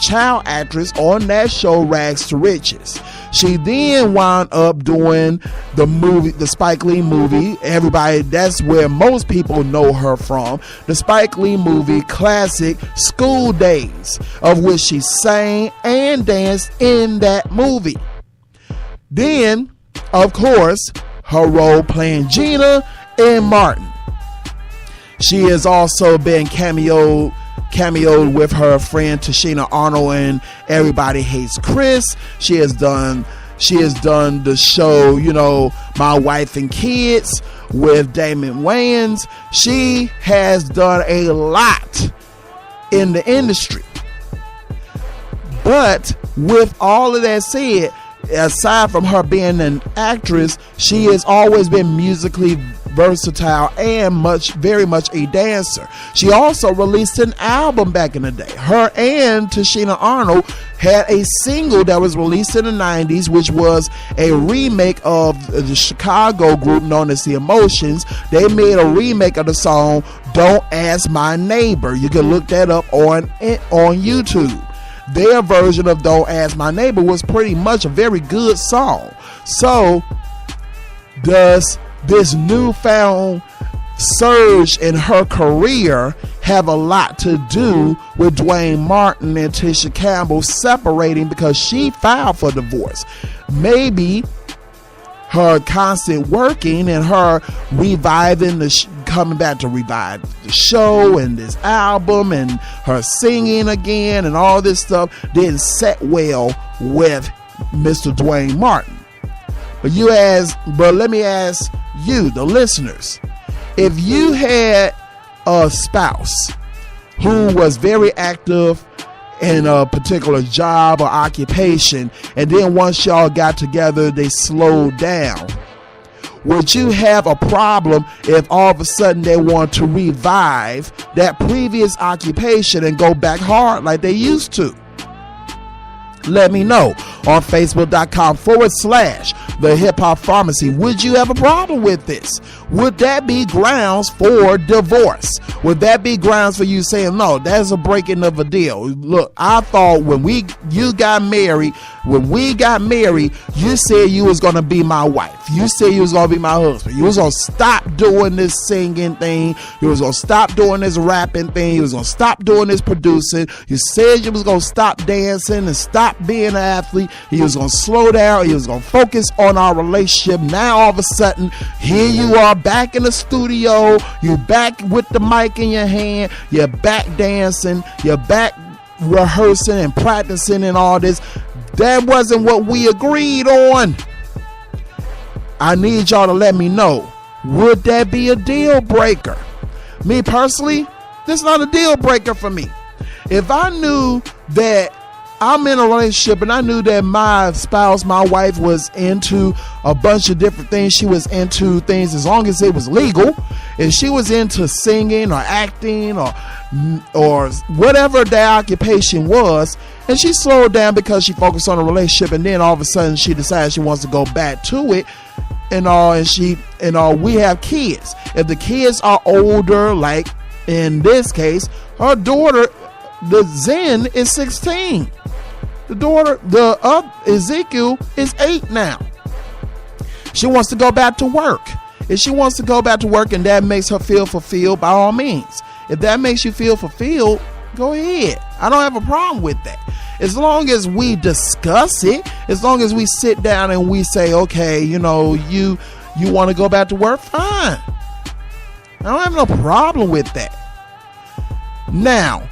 child actress on that show Rags to Riches. She then wound up doing the Spike Lee movie. Everybody, that's where most people know her from. The Spike Lee movie classic School Days, of which she sang and danced in that movie. Then, of course, her role playing Gina in Martin. She has also been cameoed with her friend Tashina Arnold in Everybody Hates Chris. She has done the show, My Wife and Kids with Damon Wayans. She has done a lot in the industry. But with all of that said, aside from her being an actress, she has always been musically versatile and very much a dancer. She also released an album back in the day. Her and Tashina Arnold had a single that was released in the 90s, which was a remake of the Chicago group known as The Emotions. They made a remake of the song Don't Ask My Neighbor. You can look that up on YouTube. Their version of Don't Ask My Neighbor was pretty much a very good song. So does this newfound surge in her career have a lot to do with Dwayne Martin and Tisha Campbell separating because she filed for divorce? Maybe her constant working and her reviving the coming back to revive the show and this album and her singing again and all this stuff didn't set well with Mr. Dwayne Martin. But let me ask you, the listeners, if you had a spouse who was very active in a particular job or occupation, and then once y'all got together, they slowed down, would you have a problem if all of a sudden they want to revive that previous occupation and go back hard like they used to? Let me know on Facebook.com/The Hip Hop Pharmacy. Would you have a problem with this? Would that be grounds for divorce? Would that be grounds for you saying, no, that's a breaking of a deal? Look, I thought when we got married, you said you was going to be my wife. You said you was going to be my husband. You was going to stop doing this singing thing. You was going to stop doing this rapping thing. You was going to stop doing this producing. You said you was going to stop dancing and stop being an athlete. You was going to slow down. You was going to focus on our relationship. Now all of a sudden, here you are back in the studio. You back with the mic in your hand. You're back dancing. You're back rehearsing and practicing and all this. That wasn't what we agreed on. I need y'all to let me know. Would that be a deal breaker? Me personally, this is not a deal breaker for me. If I knew that I'm in a relationship and I knew that my spouse, my wife, was into a bunch of different things. She was into things as long as it was legal. If she was into singing or acting or whatever that occupation was, and she slowed down because she focused on a relationship, and then all of a sudden she decides she wants to go back to it and all, and we have kids. If the kids are older, like in this case, her daughter, the Zen, is 16. The daughter, Ezekiel, is 8 now. She wants to go back to work. If she wants to go back to work and that makes her feel fulfilled, by all means. If that makes you feel fulfilled, go ahead. I don't have a problem with that. As long as we discuss it, as long as we sit down and we say, okay, you want to go back to work, fine. I don't have no problem with that. Now,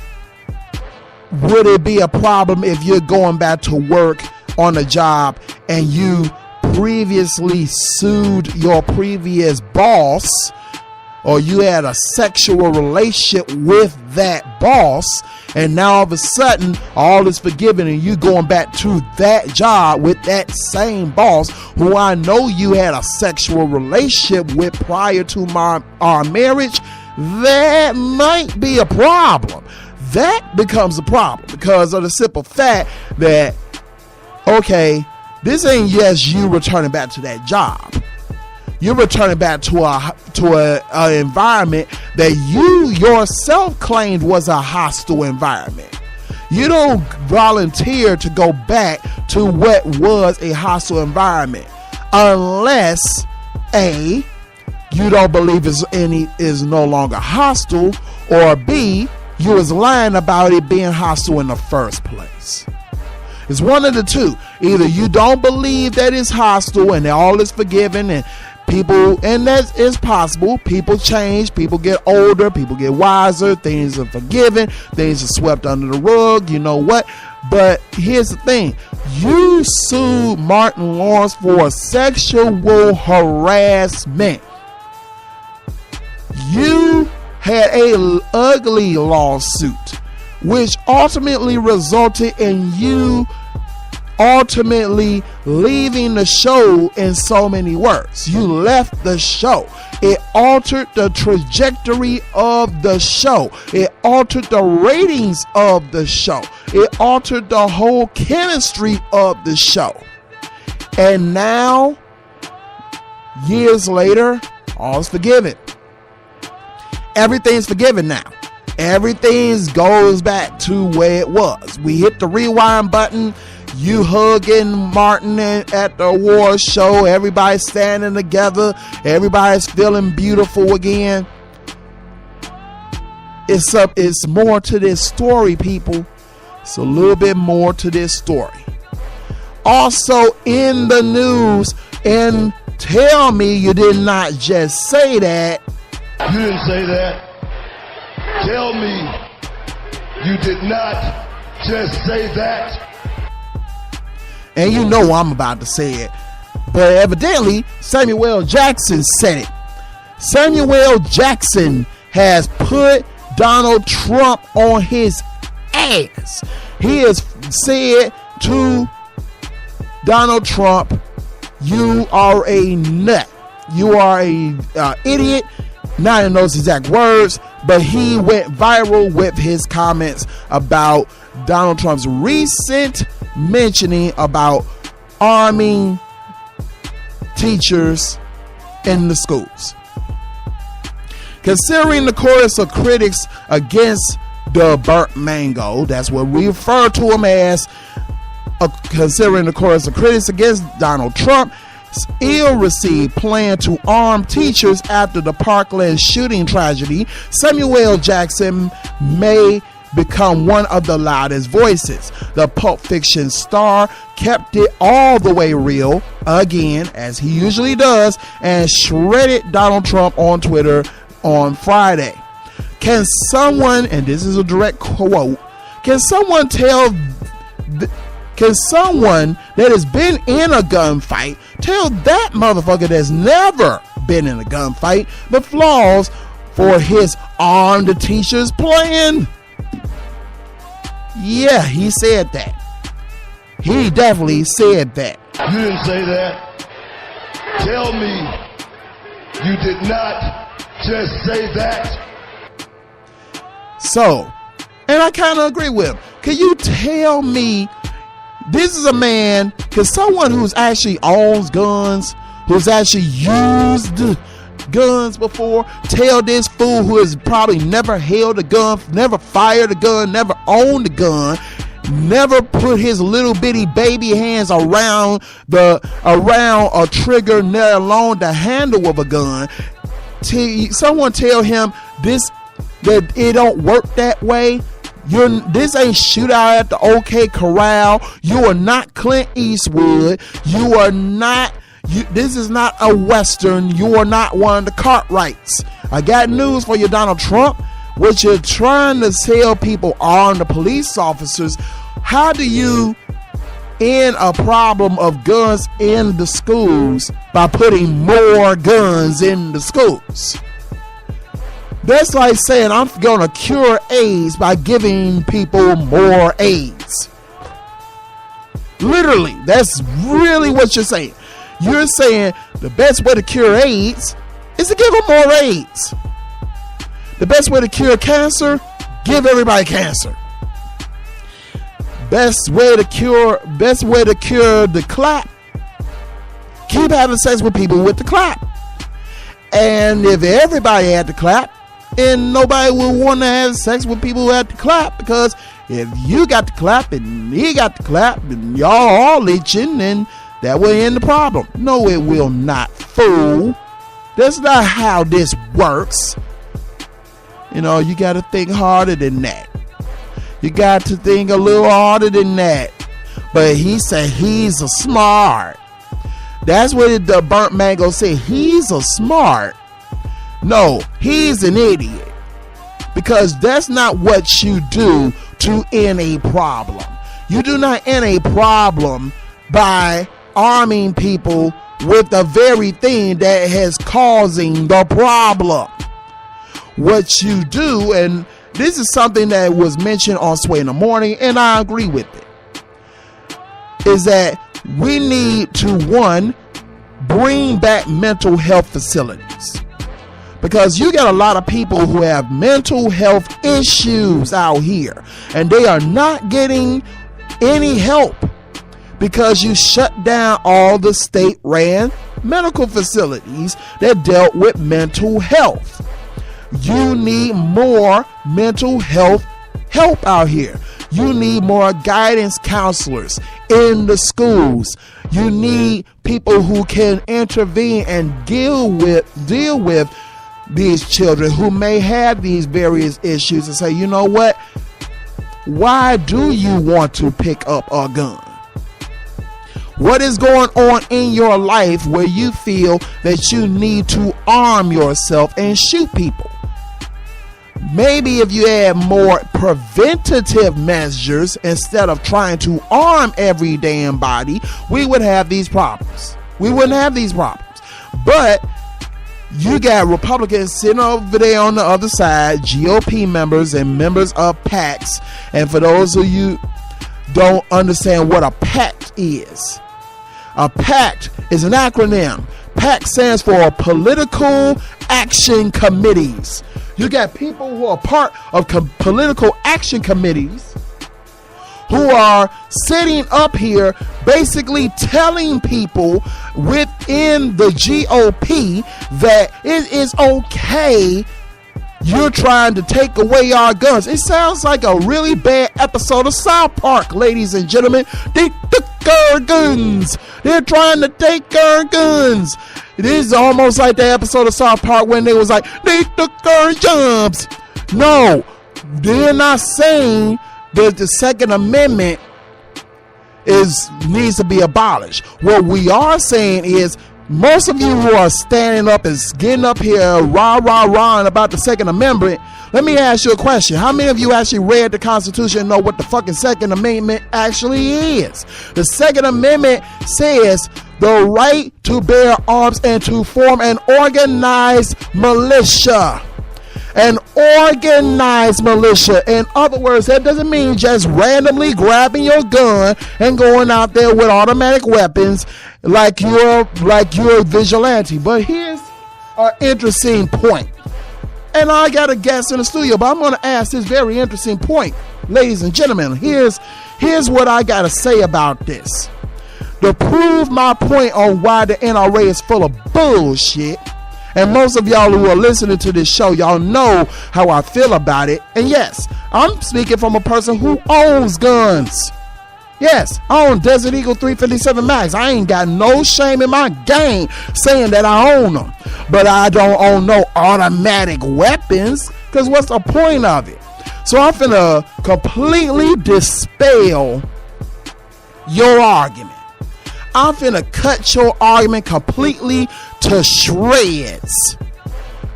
would it be a problem if you're going back to work on a job and you previously sued your previous boss, or you had a sexual relationship with that boss, and now all of a sudden all is forgiven and you going back to that job with that same boss who I know you had a sexual relationship with prior to our marriage? That might be a problem. That becomes a problem because of the simple fact that, okay, this ain't just you returning back to that job. You're returning back to a environment that you yourself claimed was a hostile environment. You don't volunteer to go back to what was a hostile environment unless A, you don't believe is no longer hostile, or B, you was lying about it being hostile in the first place. It's one of the two. Either you don't believe that it's hostile and all is forgiven, and people, and that is possible. People change, people get older, people get wiser, things are forgiven, things are swept under the rug, you know what? But here's the thing. You sued Martin Lawrence for sexual harassment. You had a ugly lawsuit, which ultimately resulted in you ultimately leaving the show in so many words. You left the show. It altered the trajectory of the show. It altered the ratings of the show. It altered the whole chemistry of the show. And now, years later, all's forgiven. Everything's forgiven now. Everything goes back to where it was. We hit the rewind button. You hugging Martin at the award show. Everybody's standing together. Everybody's feeling beautiful again. It's more to this story, people. It's a little bit more to this story. Also in the news, and tell me you did not just say that, You didn't say that. Tell me you did not just say that. And you know I'm about to say it. But evidently, Samuel L. Jackson said it. Samuel L. Jackson has put Donald Trump on his ass. He has said to Donald Trump, you are a nut. You are a idiot. Not in those exact words, but he went viral with his comments about Donald Trump's recent mentioning about arming teachers in the schools. Considering the chorus of critics against the burnt mango, that's what we refer to him as, considering the chorus of critics against Donald Trump, ill-received plan to arm teachers after the Parkland shooting tragedy, Samuel L. Jackson may become one of the loudest voices. The Pulp Fiction star kept it all the way real, again, as he usually does, and shredded Donald Trump on Twitter on Friday. Can someone, and this is a direct quote, can someone that has been in a gunfight tell that motherfucker that's never been in a gunfight the flaws for his arm the teachers plan? Yeah, he said that. He definitely said that. You didn't say that. Tell me you did not just say that. So, and I kind of agree with him. Can you tell me, this is a man, because someone who's actually owns guns, who's actually used guns before, tell this fool who has probably never held a gun, never fired a gun, never owned a gun, never put his little bitty baby hands around a trigger, let alone the handle of a gun. Someone tell him that it don't work that way. This ain't shootout at the OK Corral. You are not Clint Eastwood. You are not. This is not a Western. You are not one of the Cartwrights. I got news for you, Donald Trump. What you're trying to tell people on the police officers, how do you end a problem of guns in the schools by putting more guns in the schools? That's like saying I'm going to cure AIDS by giving people more AIDS. Literally, that's really what you're saying. You're saying the best way to cure AIDS is to give them more AIDS. The best way to cure cancer, give everybody cancer. Best way to cure the clap, keep having sex with people with the clap. And if everybody had the clap, and nobody would want to have sex with people who had the clap, because if you got the clap and he got the clap and y'all all leeching, then that will end the problem. No, it will not, fool. That's not how this works. You know, you got to think harder than that. You got to think a little harder than that. But he said he's a smart. That's what the burnt mango said. He's a smart. No, he's an idiot. Because that's not what you do to end a problem. You do not end a problem by arming people with the very thing that is causing the problem. What you do, and this is something that was mentioned on Sway in the Morning, and I agree with it, is that we need to, one, bring back mental health facilities. Because you got a lot of people who have mental health issues out here, and they are not getting any help because you shut down all the state-ran medical facilities that dealt with mental health. You need more mental health help out here. You need more guidance counselors in the schools. You need people who can intervene and deal with these children who may have these various issues and say, you know what? Why do you want to pick up a gun? What is going on in your life where you feel that you need to arm yourself and shoot people? Maybe if you had more preventative measures instead of trying to arm every damn body, we would have these problems. We wouldn't have these problems. But you got Republicans sitting over there on the other side, GOP members and members of PACs. And for those of you don't understand what a PAC is, a PAC is an acronym. PAC stands for Political Action Committees. You got people who are part of political action committees who are sitting up here basically telling people within the GOP that it is okay. You're trying to take away our guns. It sounds like a really bad episode of South Park, ladies and gentlemen. They took our guns. They're trying to take our guns. It is almost like the episode of South Park when they was like, they took our jobs. No, they're not saying that the Second Amendment needs to be abolished. What we are saying is, most of you who are standing up and getting up here rah-rah-rahing about the Second Amendment, let me ask you a question. How many of you actually read the Constitution and know what the fucking Second Amendment actually is? The Second Amendment says the right to bear arms and to form an organized militia. An organized militia. In other words, that doesn't mean just randomly grabbing your gun and going out there with automatic weapons like you're a vigilante. But here's an interesting point. And I got a guest in the studio, but I'm going to ask this very interesting point. Ladies and gentlemen, here's what I got to say about this. To prove my point on why the NRA is full of bullshit. And most of y'all who are listening to this show, y'all know how I feel about it. And yes, I'm speaking from a person who owns guns. Yes, I own Desert Eagle 357 Max. I ain't got no shame in my game saying that I own them. But I don't own no automatic weapons, because what's the point of it? So I'm finna completely dispel your argument. I'm finna cut your argument completely to shreds.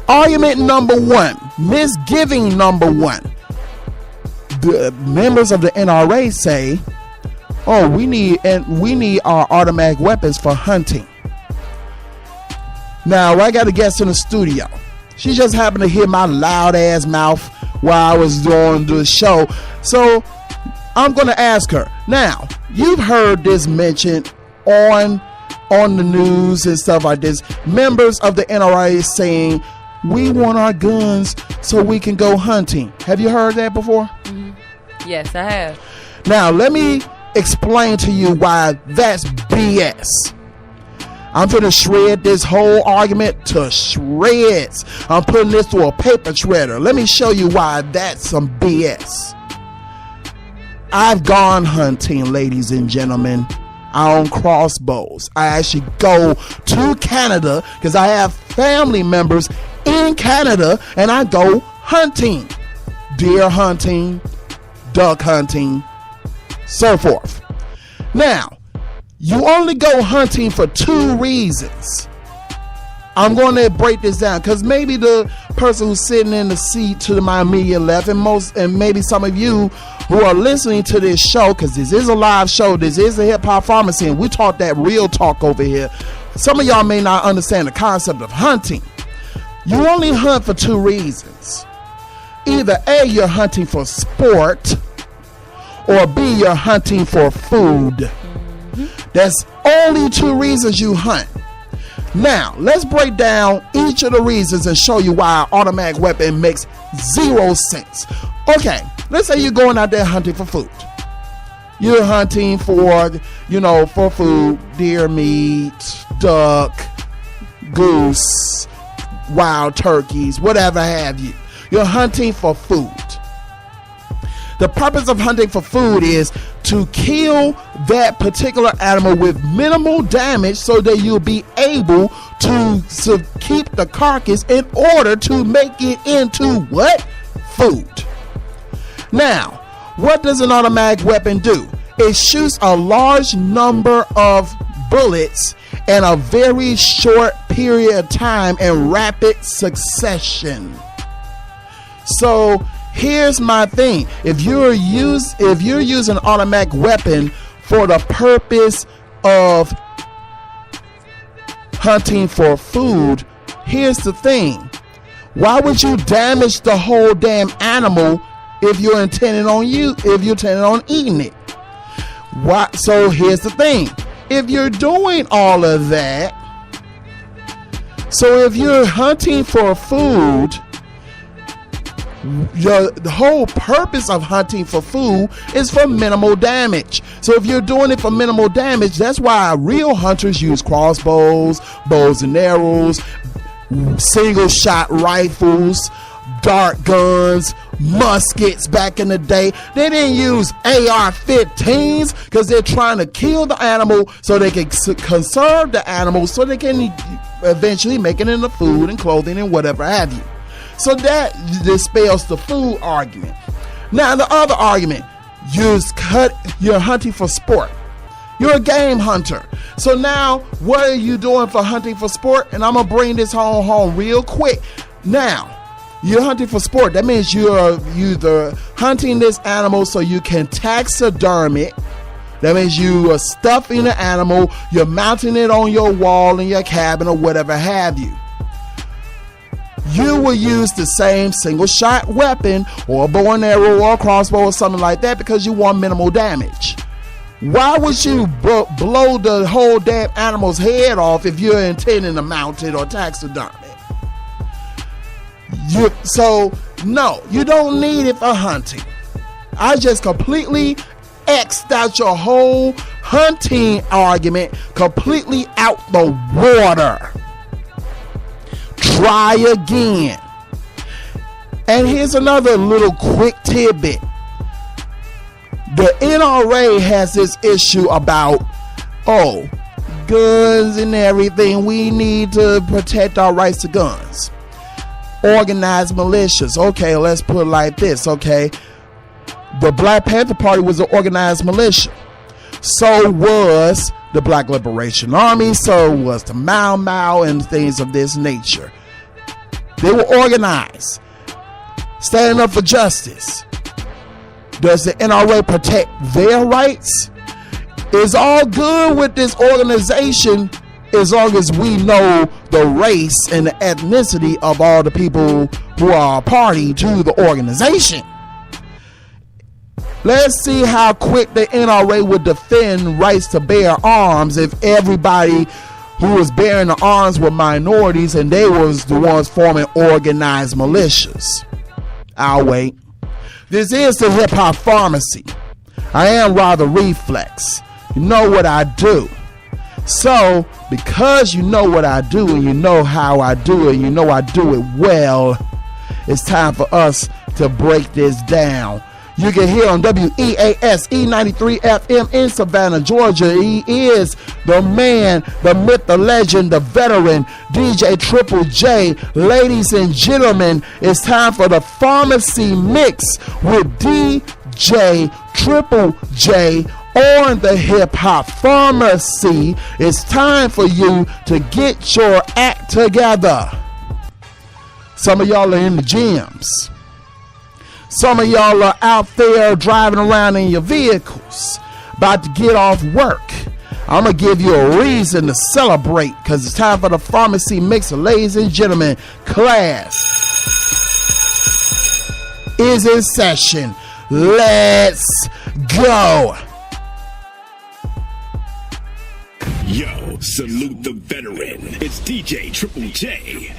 Argument number one, misgiving number one. The members of the NRA say, oh, we need our automatic weapons for hunting. Now, I got a guest in the studio. She just happened to hear my loud ass mouth while I was doing the show. So I'm going to ask her. Now, you've heard this mentioned on the news and stuff like this. Members of the NRA saying, we want our guns so we can go hunting. Have you heard that before? Mm-hmm. Yes, I have. Now, let me explain to you why that's BS. I'm finna shred this whole argument to shreds. I'm putting this to a paper shredder. Let me show you why that's some BS. I've gone hunting, ladies and gentlemen. I own crossbows. I actually go to Canada because I have family members in Canada, and I go hunting. Deer hunting, duck hunting, so forth. Now, you only go hunting for two reasons. I'm going to break this down because maybe the person who's sitting in the seat to my immediate left and maybe some of you who are listening to this show, because this is a live show, this is a hip-hop pharmacy, and we talk that real talk over here. Some of y'all may not understand the concept of hunting. You only hunt for two reasons. Either A, you're hunting for sport, or B, you're hunting for food. That's only two reasons you hunt. Now, let's break down each of the reasons and show you why an automatic weapon makes zero sense. Okay, let's say you're going out there hunting for food. You're hunting for, for food, deer meat, duck, goose, wild turkeys, whatever have you. You're hunting for food. The purpose of hunting for food is to kill that particular animal with minimal damage so that you'll be able to keep the carcass in order to make it into what? Food. Now, what does an automatic weapon do? It shoots a large number of bullets in a very short period of time in rapid succession. So here's my thing. If you're using an automatic weapon for the purpose of hunting for food, here's the thing. Why would you damage the whole damn animal if you're intending on eating it? Why? So here's the thing. If you're doing all of that, so if you're hunting for food, the whole purpose of hunting for food is for minimal damage. So if you're doing it for minimal damage, that's why real hunters use crossbows, bows and arrows, single shot rifles, dart guns, muskets. Back in the day, they didn't use AR-15s because they're trying to kill the animal so they can conserve the animal so they can eventually make it into food and clothing and whatever have you. So that dispels the food argument. Now the other argument, you're hunting for sport. You're a game hunter. So now what are you doing for hunting for sport? And I'm gonna bring this home real quick. Now, you're hunting for sport. That means you're hunting this animal so you can taxiderm it. That means you are stuffing the animal, you're mounting it on your wall in your cabin or whatever have you. You will use the same single shot weapon or a bow and arrow or a crossbow or something like that because you want minimal damage. Why would you blow the whole damn animal's head off if you're intending to mount it or taxiderm it? So no, you don't need it for hunting. I just completely X'd out your whole hunting argument completely out the water. Try again. And here's another little quick tidbit. The NRA has this issue about, guns and everything. We need to protect our rights to guns. Organized militias. Okay, let's put it like this, okay? The Black Panther Party was an organized militia. So was the Black Liberation Army. So was the Mau Mau and things of this nature. They were organized, standing up for justice. Does the NRA protect their rights? It's all good with this organization as long as we know the race and the ethnicity of all the people who are a party to the organization. Let's see how quick the NRA would defend rights to bear arms if everybody who was bearing the arms were minorities and they was the ones forming organized militias. I'll wait. This is the Hip Hop Pharmacy. I am rather reflex. You know what I do. So, because you know what I do and you know how I do it, you know I do it well, it's time for us to break this down. You can hear on WEAS E93 FM in Savannah, Georgia. He is the man, the myth, the legend, the veteran, DJ Triple J. Ladies and gentlemen, it's time for the Pharmacy Mix with DJ Triple J on the Hip Hop Pharmacy. It's time for you to get your act together. Some of y'all are in the gyms. Some of y'all are out there driving around in your vehicles, about to get off work. I'm going to give you a reason to celebrate because it's time for the Pharmacy Mix. Ladies and gentlemen, class is in session. Let's go. Yo, salute the veteran. It's DJ Triple J.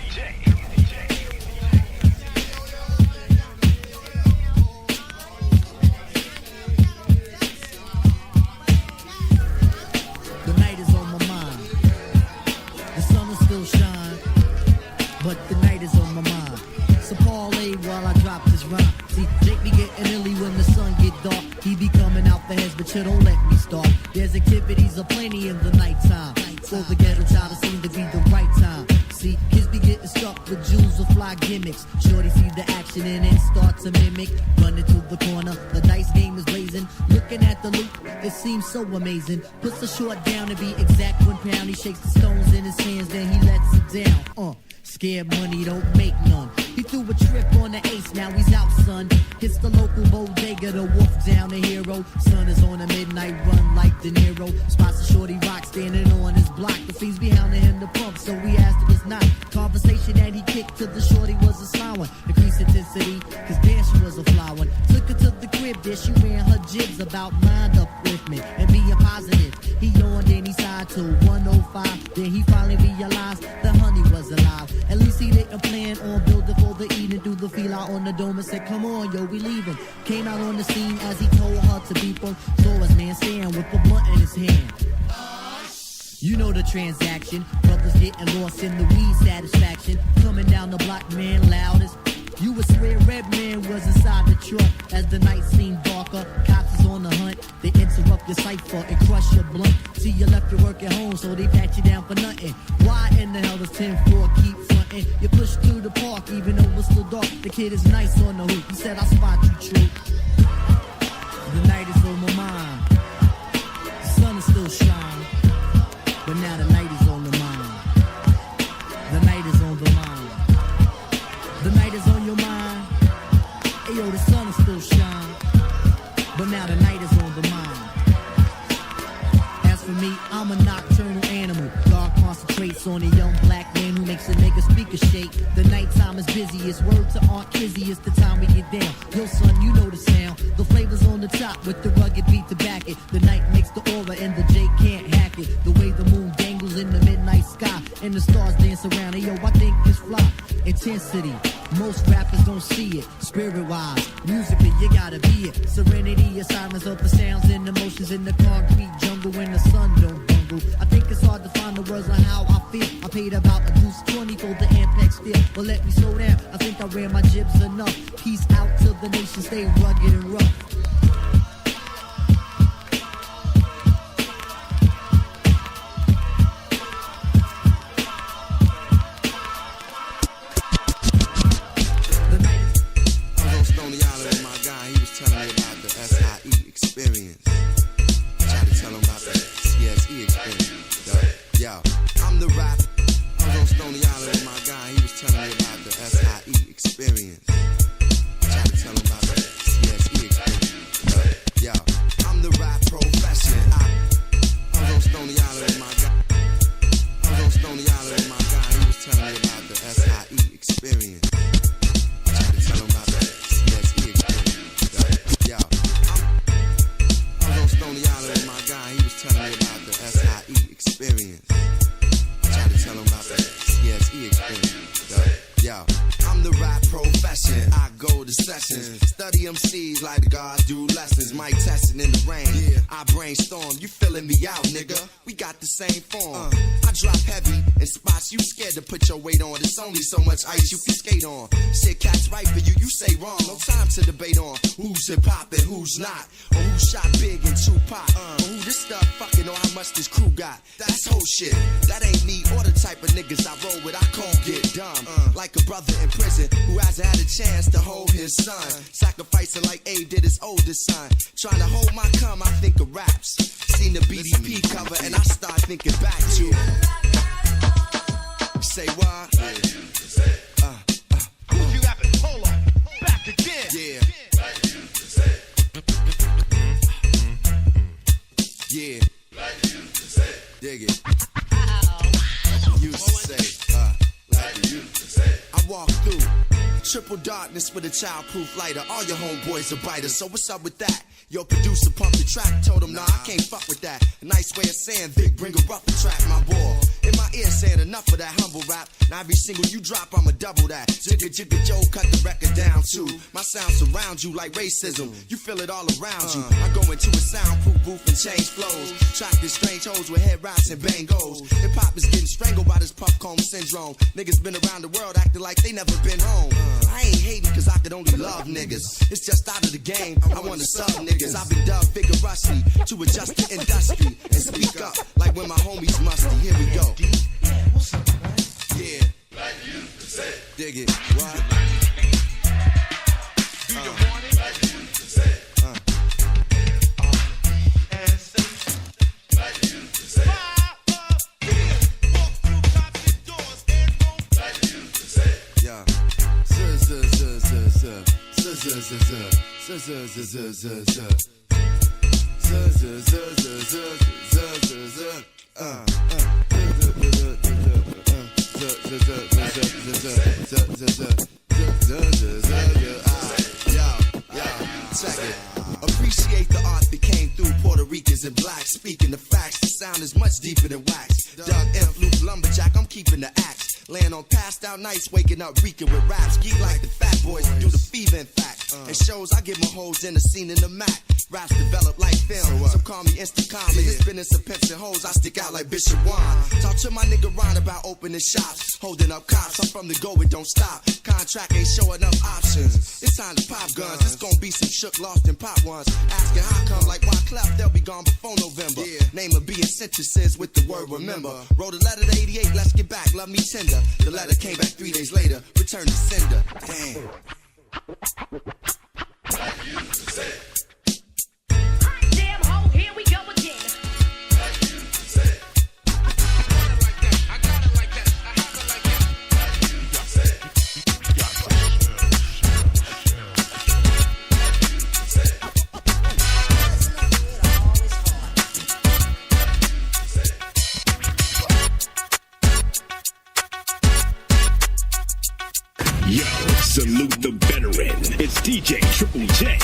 But the night is on my mind. So parlay while I drop this rhyme. See, Jake be getting illy when the sun get dark. He be coming out the heads, but you don't let me start. There's activities aplenty in the nighttime. So the ghetto child seem to be the right time. See, kids be getting stuck with jewels of fly gimmicks. Shorty see the action and then start to mimic. Running to the corner, the dice game is blazing. Looking at the loot, it seems so amazing. Puts the short down to be exact 1 pound. He shakes the stones in his hands, then he lets it down. Scared money don't make none. He threw a trip on the ace, now he's out, son. Hits the local bodega, the wolf down the hero. Son is on a midnight run like De Niro. Spots a shorty rock standing on his block. The fiends be hounding him to pump, so we asked if it's not. Conversation that he kicked to the shorty was a sly one. Increased intensity, cause damn she was a fly one. Took her to the crib, there she ran her jibs about mind upliftment and being positive. He yawned and he sighed to 105. Then he finally realized the honey was alive. At least he didn't plan on building for the evening. Threw the feel out on the dome and said, come on, yo, we leaving. Came out on the scene as he told her to beep him. Saw his man stand with a blunt in his hand. You know the transaction. Brothers getting lost in the weed satisfaction. Coming down the block, man, loudest. You would swear Red Man was inside the truck. As the night seemed darker, cops is on the hunt. They interrupt your cipher and crush your blunt. See, you left your work at home, so they pat you down for nothing. Why in the hell does 10-4 keep frontin'? You push through the park, even though it's still dark. The kid is nice on the hoop. He said, I spot you, true. The night is on my mind. The sun is still shining, but now the night is on the mind. The night is on the mind. The night is on your mind. Hey yo, the sun is still shining, but now the night is on the mind. As for me, I'm a nocturnal animal. God concentrates on a young black man who makes a nigga speaker shake. The nighttime is busy. It's word to Aunt Kizzy. It's the time we get down. Yo, son, you know the sound. The flavor's on the top with the rugged beat to back it. The night makes the aura and the J can't hack it. The way the moon dangles in the midnight sky and the stars dance around. Hey yo, I think it's fly. Intensity, most rappers don't see it. Spirit-wise, musically, you gotta be it. Serenity, a silence of the sounds and emotions in the concrete jungle when the sun don't bungle. I think it's hard to find the words on how I feel. I paid about a deuce 20 for the Ampex steel. But let me slow down, I think I ran my jibs enough. Peace out to the nation, stay rugged and rough. Experience. Try to tell them about the CSE experience. Yo, I'm the rapper. I was on Stony Island with my guy. He was telling me about the SIE experience. Try to tell him about the CSE experience. Yo, I'm the rap profession. I was on Stony Island with my guy. I was on Stony Island with my guy. He was telling me about the SIE experience. Try to tell him about the CSE experience. Yo. Stony Island with my guy, he was telling me about the SIE experience. Try to tell him about the CSE experience. Yo, I'm the rap profession. I go to sessions, study MCs like the gods do lessons. Mic testing in the rain. Yeah. I brainstorm. You filling me out, nigga? We got the same form. I drop heavy in spots you scared to put your weight on. It's only so much ice you can skate on. Shit catch right for you. You say wrong. No time to debate on who's hip hop and who's not, or who shot big in Tupac, or who this stuff fucking, or how much this crew got. That's whole shit. That ain't me or the type of niggas I roll with. I can't get dumb. Like a brother in prison who hasn't had a chance to hold his son, sacrificing like Abe did his oldest son. Trying to hold my cum, I think of raps. Seen the BDP cover and I start thinking back to. Say what? Who you rapping? Hold on. Back again. Yeah. Yeah. Dig it. Like you used to say. Like you used to say. I walk through triple darkness with a childproof lighter. All your homeboys are biters, so what's up with that? Your producer pumped the track, told him, nah, I can't fuck with that. A nice way of saying, Vic, bring a rougher track, my boy. In my ear saying enough of that humble rap. Now every single you drop, I'ma double that. Jigga Jigga Joe, cut the record down too. My sound surrounds you like racism. You feel it all around you. I go into a soundproof booth and change flows. Track this strange hoes with head wraps and bangos. Hip hop is getting strangled by this puff comb syndrome. Niggas been around the world acting like they never been home. I ain't hating cause I could only love niggas. It's just out of the game, I wanna sub niggas. I've been dubbed vigorously to adjust the industry and speak up like when my homies musty. Here we go. Yeah. Dig it. What? Do you want it? Yeah. Check it. Appreciate the art that came through Puerto Ricans and blacks. Speaking the facts, the sound is much deeper than wax. Doug F. Luke Lumberjack, I'm keeping the axe. Laying on passed out nights, waking up reeking with raps. Geek like the fat boys, do the fever in fact. It shows I get my hoes in the scene in the Mac. Raps develop like film, so call me instant comedy. It's business of pimps and hoes, I stick out like Bishop Juan. Talk to my nigga Ron about opening shops, holding up cops. I'm from the go, it don't stop. Contract ain't showing up options. It's time to pop guns. It's gonna be some shook, lost and pop ones. Asking how come, like why Clef, they'll be gone before November. Name of being sentences with the word remember. Wrote a letter to 88, let's get back, love me tender. The letter came back 3 days later, return to sender. Damn. Damn ho, here we go again. Yo, salute the veteran. It's DJ Triple J.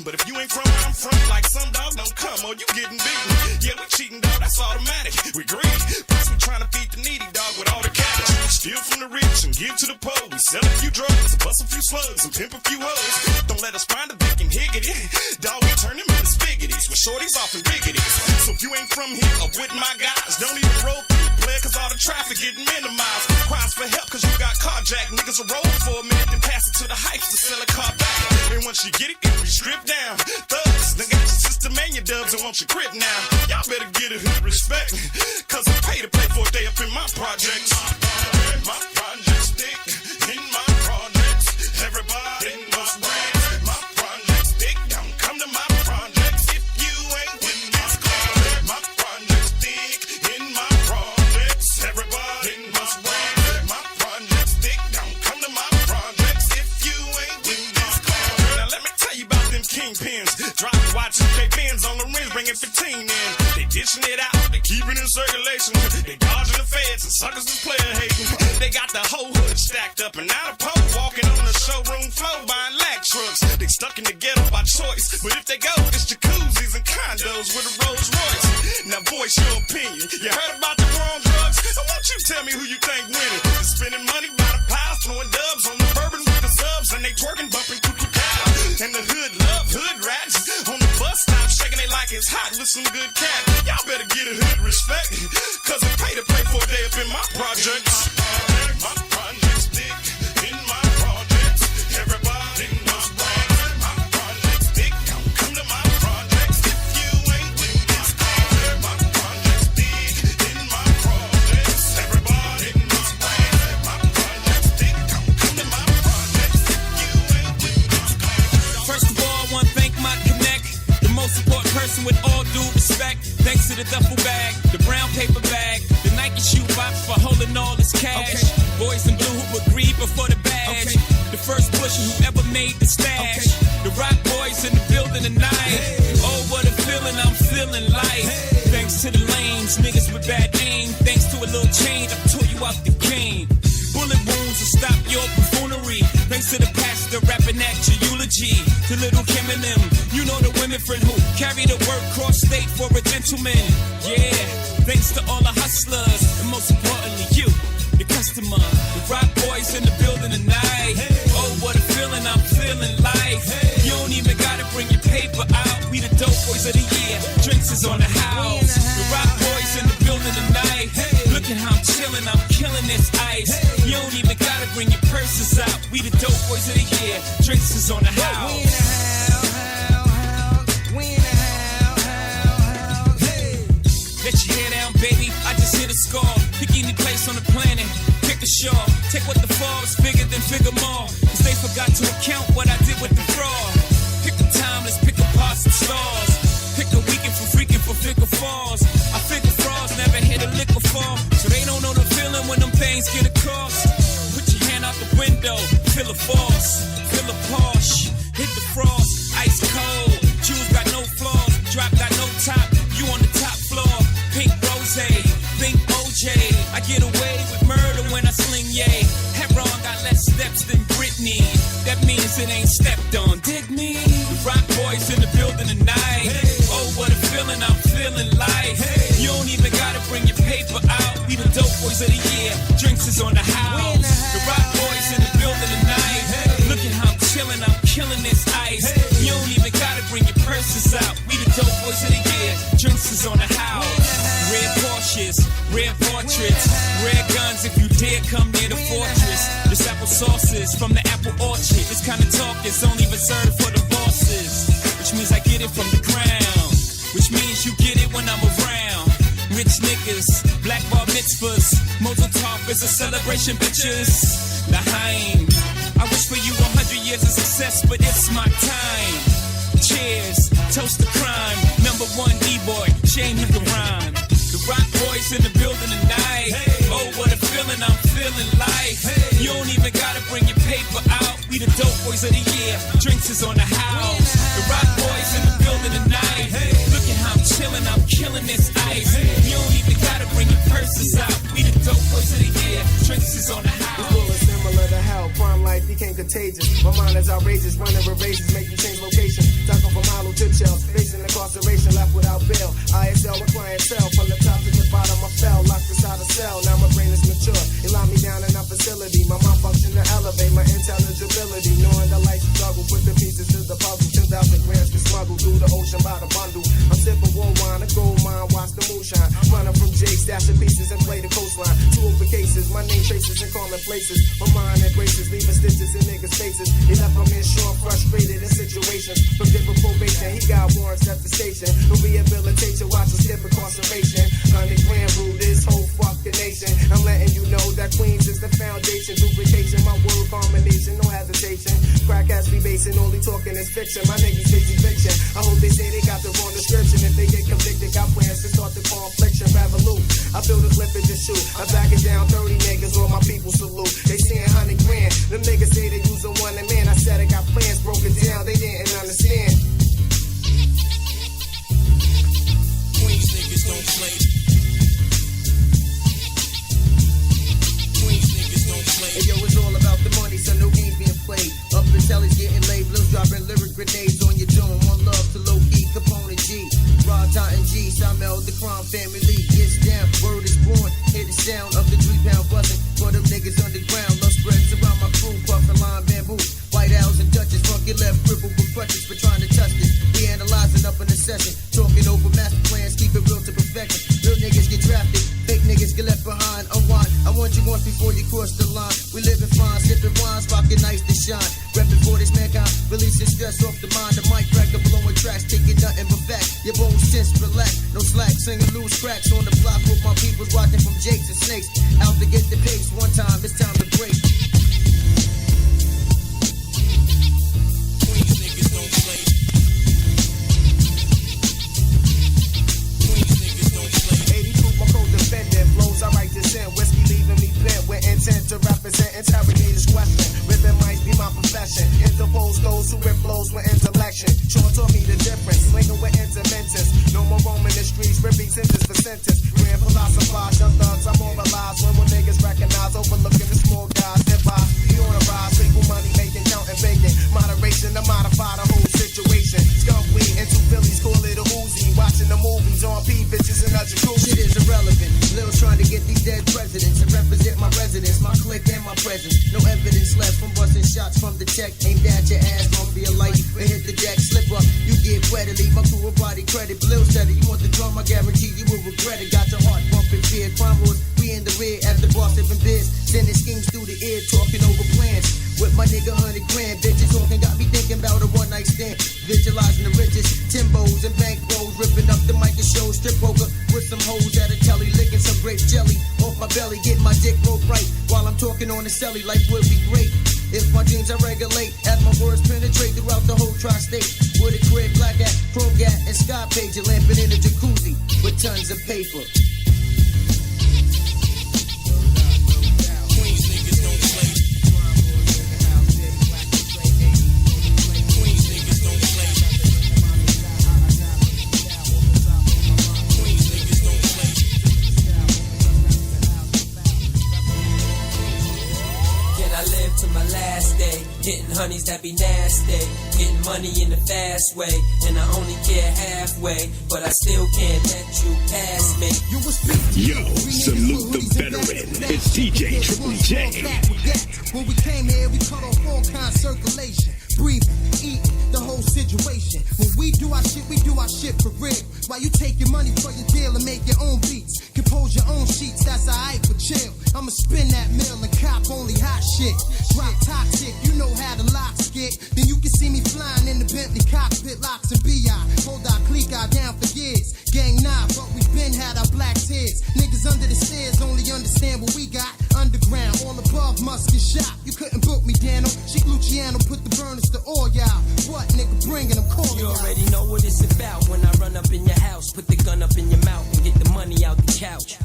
But if you ain't from where I'm from, like some dog don't come, or you getting beaten. Yeah, we cheating, dog, that's automatic. We greedy, plus we trying to feed the needy, dog, with all the cash. Steal from the rich and give to the poor. We sell a few drugs, bust a few slugs, and pimp a few hoes. Don't let us find a dick and higgity. Dog, we turn them into spiggities, with shorties off and riggities. So if you ain't from here or with my guys, don't even roll through, player, cause all the traffic getting minimized. Cries for help cause you got carjacked. Niggas will roll for a minute, then pass it to the hypes to sell a car back. And once you get it, it'll be stripped down. Thugs, they got your system and your dubs and want your crib now. Y'all better get it with respect, cause I pay to play for a day up in my projects. My projects stick in my projects. Everybody must brand. My projects stick, don't come to my projects if you ain't with this club. My projects stick in my projects. Everybody must brand. My projects stick, don't come to my projects if you ain't with this club. Now let me tell you about them kingpins. Dropping watches, pay pins on the rims, bringing 15 in. They dishing it out, they keep it in circulation. They dodging the feds and suckers is player hating. They got the whole hood stacked up and now the pole walking on the showroom floor buying lack trucks. They stuck in the ghetto by choice, but if they go, it's jacuzzis and condos with a Rolls Royce. Now voice your opinion. You heard about the wrong drugs? So won't you tell me who you think winning? They're spending money by the piles, throwing dubs on the bourbon with the subs, and they twerking, bumping cuckoo cow. And the hood love hood rats on the bus stop, shaking it like it's hot with some good cat. Y'all better get a hood respect, cause I pay to play for a day up in my projects. My projects stick in my projects. Everybody must brag. My projects stick, don't come to my projects if you ain't with this. My portion, whoever made the stash. The rock boys in the building tonight. Oh, what a feeling, I'm feeling like. Thanks to the lanes, niggas with bad aim. Thanks to a little change, I tore you out the game. Bullet wounds will stop your buffoonery. Thanks to the pastor rapping at your eulogy. To little Kim and them, you know the women friend who carry the word cross state for a gentleman. Yeah, thanks to all the hustlers, and most importantly you, the customer. The rock boys in the building tonight. Oh, what a feeling, I'm feeling like. You don't even gotta bring your paper out. We the dope boys of the year. Drinks is on the house. The rock boys in the building tonight. Look at how I'm chilling, I'm killing this ice. You don't even gotta bring your purses out. We the dope boys of the year. Drinks is on the house. Let your hair down, baby. I just hit a score. Pick any place on the planet. Pick a shore. Take what the fall is bigger than figure more. Cause they forgot to account what I did with the fraud. Pick a timeless, pick a parts and stars. Pick a weekend for freaking for figure falls. I figure frauds never hit a liquor fall. So they don't know the feeling when them things get across. Put your hand out the window. Feel a force. Feel a Porsche. Hit the frost. Ice cold. Shoes got no flaws. Drop got no top. You on the top floor. Pink rose, pink OJ. I get away with murder when I sling yay. Heron got less steps than Britney. That means it ain't stepped on. Dig me? The rock boys in the building tonight. Oh, what a feeling, I'm feeling like. You don't even gotta bring your paper out. We the dope boys of the year. Drinks is on the house. The rock boys in the building tonight. Look at how I'm chilling, I'm killing this ice. You don't even gotta bring your purses out. We the dope boys of the year. Drinks is on the house. Red Porsches, red portraits, red guns if you dare come near the fortress. This apple sauces from the apple orchard. This kind of talk is only reserved for the bosses. Which means I get it from the ground. Which means you get it when I'm around. Rich niggas, black bar mitzvahs. Mozel Tov is a celebration, bitches. L'chaim. I wish for you 100 years of success, but it's my time. Cheers, toast to crime. Number one D-boy, shame him to rhyme. The rock boys in the building tonight. Oh, what a feeling, I'm feeling like. You don't even gotta bring your paper out. We the dope boys of the year. Drinks is on the house. The rock boys in the building tonight. Look at how I'm chilling, I'm killing this ice. You don't even gotta bring your purses out. We the dope boys of the year. Drinks is on the house. This world is similar to hell. Prime life became contagious. My mind is outrageous. Running races make you change location. Talking from hollow tip shells. Facing incarceration, left without bail. ISL with clientele. From the top to the bottom, I fell. Locked inside a cell. Now my brain is mature. It locked me down in our facility. My mind function to elevate my intelligibility. Knowing the life struggle. Put the pieces to the puzzle. 10,000 grams to smuggle through the ocean by the bundle. I'm sipping warm wine, a gold mine. Watch the moonshine. Running from Jake, stashing pieces and play the coastline. 2 over cases. My name traces and common places. My mind embraces, leaving stitches in niggas' faces. He left my man short, frustrated in situations. From different probation, he got warrants at the station. No rehabilitation, watch us skip incarceration. 100 grand rule this whole fucking nation. I'm letting you know that Queens is the foundation. Duplication, my word combination, no hesitation. Crack ass be basing, only talking is fiction. My niggas face eviction. I hope they say they got the wrong description. If they get convicted, got plans to start the confliction. Revolute, I build a clip and just shoot. I back it down 30 niggas, all my people salute. They saying 100 grand. Them niggas say they using one and man. I said I got plans, broke it down, they didn't understand. Queens niggas don't play. Queens niggas don't play. Hey yo, it's all about the money, so no games being played. Up in tellies getting laid, Blues dropping lyric grenades on your dome. One love to Low E, Capone and G. Rod Totten G, Samel, the crime family gets down. Word is born, hear the sound of the 3-pound buzzing. For them niggas underground, love spreads around my crew, puffin' lime bamboo. White owls and Dutchess, funky left crippled with crutches for trying to touch this. We analyzing up in the session, talking over master plans, keep it real to perfection. Real niggas get drafted, fake niggas get left behind. Unwind, I want you once before you cross the line. We living fine, sipping wines, rocking nice to shine. Reppin' for this mankind, releasing stress off the mind. The mic cracker blowing tracks, taking nothing but facts. Your bones sense relax, no slack, singing loose cracks on the block with my peoples watching from jakes and snakes. Out to get the pace, one time, it's time to break. Queens niggas don't play. Queens niggas don't play. 80 proof, my co-defendant. Flows I write this in. Whiskey leaving me bent with intent to represent interrogators question. Ripping might be my profession. these dead presidents and represent my residence, my clique and my presence. No evidence left from busting shots from the tech. Aimed at your ass, gon' be a light. But hit the deck, slip up, you get wet. Leave my crew a body credit. Blue steady, you want the drum, I guarantee you will regret it. Got your heart pumping, fear, crime wars. We in the rear at the bar sipping beers. Sending schemes through the ear, talking over plans. With my nigga 100 grand, bitches talking got me thinking about a one night stand. Visualizing the riches, Timbos and bank rolls, ripping up the mic and show strip poker with some hoes at a telly, licking some grape jelly off my belly, getting my dick rolled right while I'm talking on the celly. Life would be great if my dreams I regulate, as my words penetrate throughout the whole tri-state. With a crib, black at, chrome gat, and sky page, lamping in a jacuzzi with tons of paper. Hitting honeys that be nasty, getting money in the fast way, and I only care halfway, but I still can't let you pass me. Yo, salute the veteran. It's DJ Triple J. When we came here, we cut off all kinds of circulation. Breathe, eat, the whole situation. When we do our shit for real. While you take your money for your deal and make your own beats. Compose your own sheets, that's alright for chill. I'ma spin that mill and cop only hot shit. Drop toxic, you know how to lock skit. Then you can see me flying in the Bentley cockpit, locks and BI. Hold our clique out down for years. Gang 9, but we been had our black tears. Niggas under the stairs only understand what we got. Underground, all above must get shot. You couldn't book me, Dano. She Luciano put the burners to all y'all. What nigga bringing them calling? You already know what it's about when I run up in your house. Put the gun up in your mouth and get the money out the couch.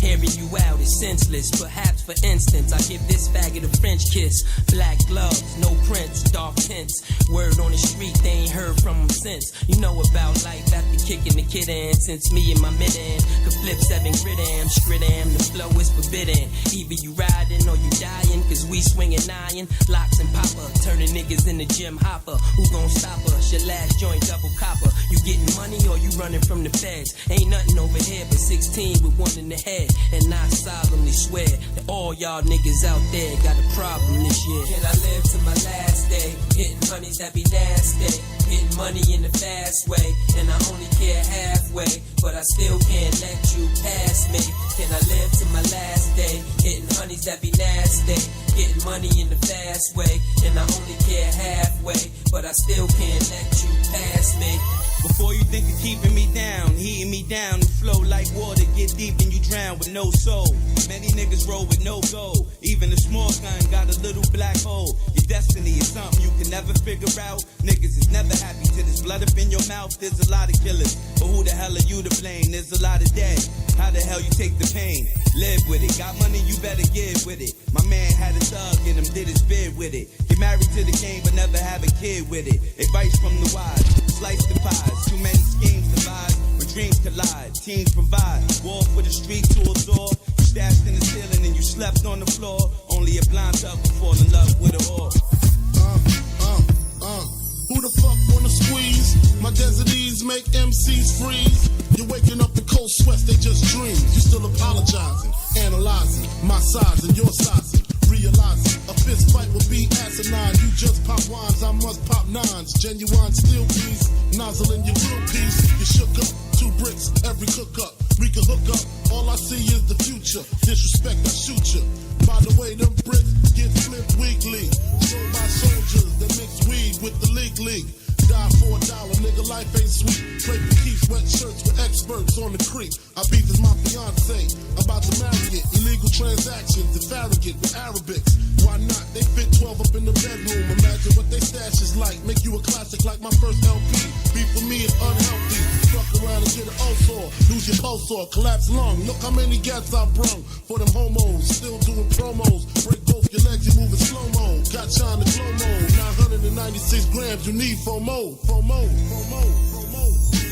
Hearing you out is senseless. Perhaps, for instance, I give this faggot a French kiss. Black gloves, no prints, dark tints. Word on the street, they ain't heard from him since. You know about life after kicking the kid in. Since me and my mid-end could flip 7 grid-am, strid-am, the flow is forbidden. Either you riding or you dying, cause we swinging iron. Locks and popper, turning niggas in the gym hopper. Who gon' stop us? Your last joint double copper. You getting money or you running from the feds? Ain't nothing over here but 16 with one in the head. And I solemnly swear that all y'all niggas out there got a problem this year. Can I live to my last day? Hitting honeys that be nasty, getting money in the fast way, and I only care halfway, but I still can't let you pass me. Can I live to my last day? Hitting honeys that be nasty, getting money in the fast way, and I only care halfway, but I still can't let you pass me. Before you think of keeping me down, heating me down, the flow like water, get deep and you drown with no soul. Many niggas roll with no goal, even a small gun got a little black hole. Your destiny is something you can never figure out. Niggas is never happy till there's blood up in your mouth. There's a lot of killers, but who the hell are you to blame? There's a lot of dead. How the hell you take the pain? Live with it, got money you better give with it. My man had a thug in him, did his bid with it. Get married to the game but never have a kid with it. Advice from the wise, slice the pies. Too many schemes divide, when dreams collide. Teams provide, war for the street to a door. You stashed in the ceiling and you slept on the floor. Only a blind thug will fall in love with a whore. Who the fuck wanna squeeze? My desert ease make MCs freeze. You're waking up the cold sweats, they just dreams. You still apologizing, analyzing my size and your sizing. Realizing a fist fight will be asinine. You just pop wines, I must pop nines. Genuine steel piece, nozzle in your real piece. You shook up, 2 bricks, every cook up. We can hook up, all I see is the future. Disrespect, I shoot you. By the way, them bricks get flipped weekly. Sold by soldiers that mix weed with the league. Die for $1, nigga, life ain't sweet. Play for keeps, wet shirts with experts on the creek. I beef is my fiance, about to marry it. Illegal transactions, if arrogant with Arabics. Why not? They fit 12 up in the bedroom. Imagine what they stash is like. Make you a classic like my first LP. Beef for me is unhealthy. Fuck around and get an ulcer. Lose your pulse or collapse lung. Look how many gats I brung for them homos. Still doing promos. Break both your legs, you moving slow-mo. Got shine the glow mode. 996 grams, you need FOMO.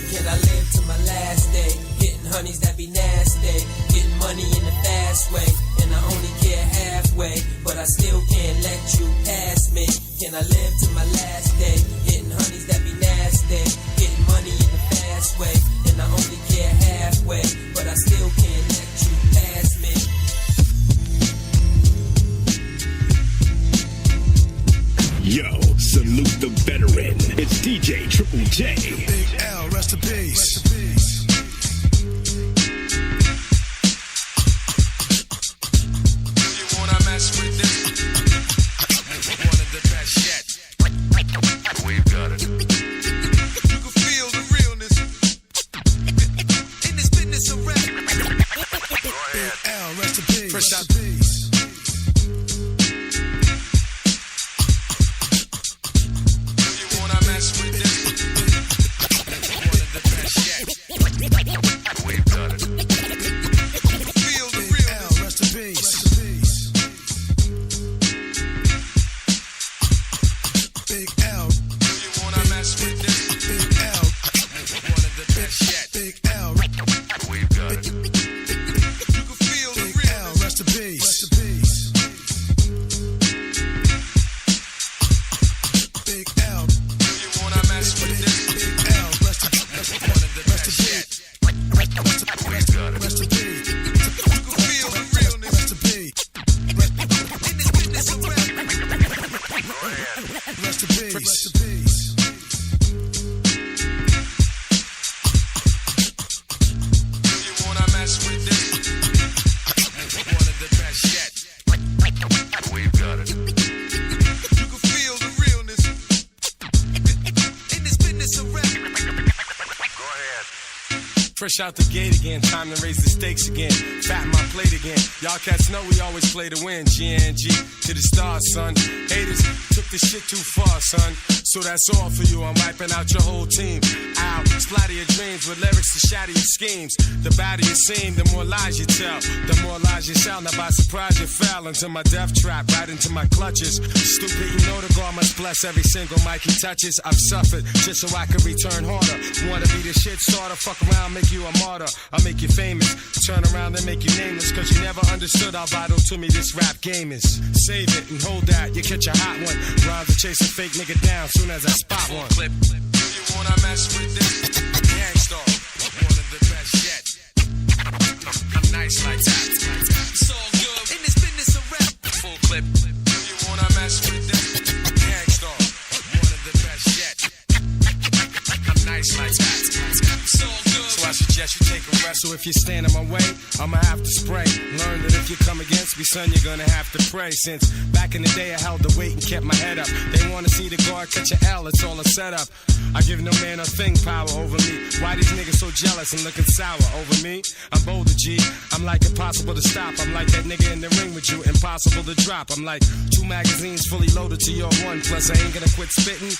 Can I live to my last day? Hitting honeys that be nasty, getting money in the fast way, and I only care halfway, but I still can't let you pass me. Can I live to my last day? Hitting honeys that be nasty, getting money in the fast way, and I only care halfway, but I still can't let you pass me. J. Big L, rest in peace. You wanna mess with this? One of the best yet. We've got it. You can feel the realness in this business of rap. Big L, rest in peace. Fresh out peace. You wanna mess with this? One of the best yet. We've got it. Feel the realness. L, rest in peace. Big L. You wanna mess with this? Big L. One of the best yet. Big L. We've got it. You can feel the real L. Rest in peace. Rest in peace. Big L. You wanna mess with this? Big L. Rest in peace. One of the best yet. We've got it. Rest in peace. You can feel the realness. Rest in peace. In this business of rap. Rest in peace. Rest in peace. You wanna mess with this? One of the best yet. We've got it. You can feel the realness in this business of rap. Go ahead. Fresh out the gate again, time to raise the stakes again. Fatten my plate again. Y'all cats know we always play to win. GNG to the stars, son. Haters took this shit too far, son. So that's all for you. I'm wiping out your whole team. I'll splatter your dreams with lyrics to shatter your schemes. The badder you seem, the more lies you tell. The more lies you sound. Now by surprise you fell into my death trap, right into my clutches. Stupid, you know the God must bless every single mic he touches. I've suffered just so I can return harder. Wanna be the shit starter? Fuck around, make you a martyr. I'll make you famous. Turn around and make you nameless. Cause you never understood how vital to me this rap game is. Save it and hold that, you catch a hot one. Rhymes to chase a fake nigga down soon as I spot one. Clip. You wanna mess with this? Gangstar. One of the best yet. I'm nice like that. It's all good in this business of rap. Full clip. You wanna mess with this? Gangstar. One of the best yet. I'm nice like that. It's all good. So I suggest you take a rest. So if you stand in my way, I'ma have to spray. Learn that if you come against me, son, you're gonna have to pray. Since back in the day I held the weight and kept my head up. They wanna see the guard catch a L, it's all a setup. I give no man a thing power over me. Why these niggas so jealous and looking sour over me? I'm bolder, G. I'm like impossible to stop. I'm like that nigga in the ring with you, impossible to drop. I'm like 2 magazines fully loaded to your 1. Plus I ain't gonna quit spitting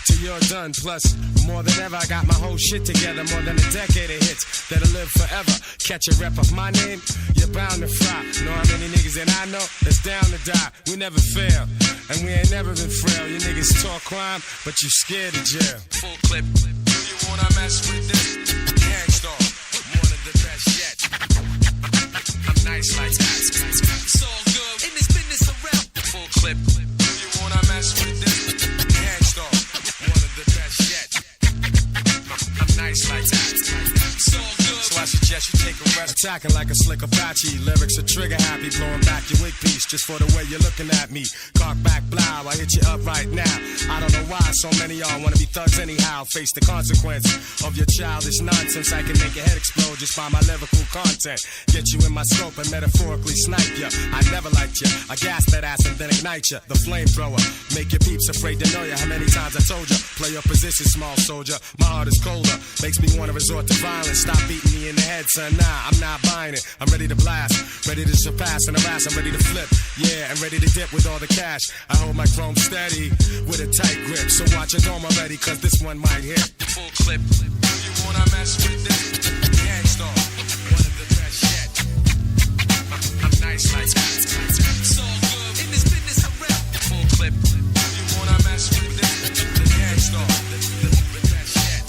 till you're done. Plus, more than ever, I got my whole shit together. More than a decade of hits that'll live forever. Catch a rep of my name, you're bound to fry. Know how many niggas that I know that's down to die. We never fail, and we ain't never been frail. You niggas talk crime, but you scared of jail. Full clip. You wanna mess with this? Gangstar. One of the best yet. I'm nice like that. It's all good in this business of rap. Full clip. You wanna mess with this? Gangstar. One of the best yet. I'm nice like that. It's all good. So I suggest you take a rest. Attacking like a slick Apache. Lyrics are trigger happy. Blowing back your wig piece just for the way you're looking at me. Cock back, blow. I hit you up right now. I don't know why so many y'all wanna be thugs anyhow. Face the consequence of your childish nonsense. I can make your head explode just by my lyrical content. Get you in my scope and metaphorically snipe ya. I never liked ya. I gas that ass and then ignite ya. The flamethrower. Make your peeps afraid to know ya. How many times I told ya? Play your position, small soldier. My heart is colder. Makes me wanna resort to violence. Stop beating me in the head, son. Nah, I'm not buying it. I'm ready to blast. Ready to surpass and harass. I'm ready to flip. Yeah, and ready to dip with all the cash. I hold my chrome steady with a tight grip. So watch your dome already, cause this one might hit. Full clip. You wanna mess with this? Gangstar. One of the best yet. I'm nice like that. It's all good in this business of rap. Full clip. You wanna mess with this? Gangstar. The best yet.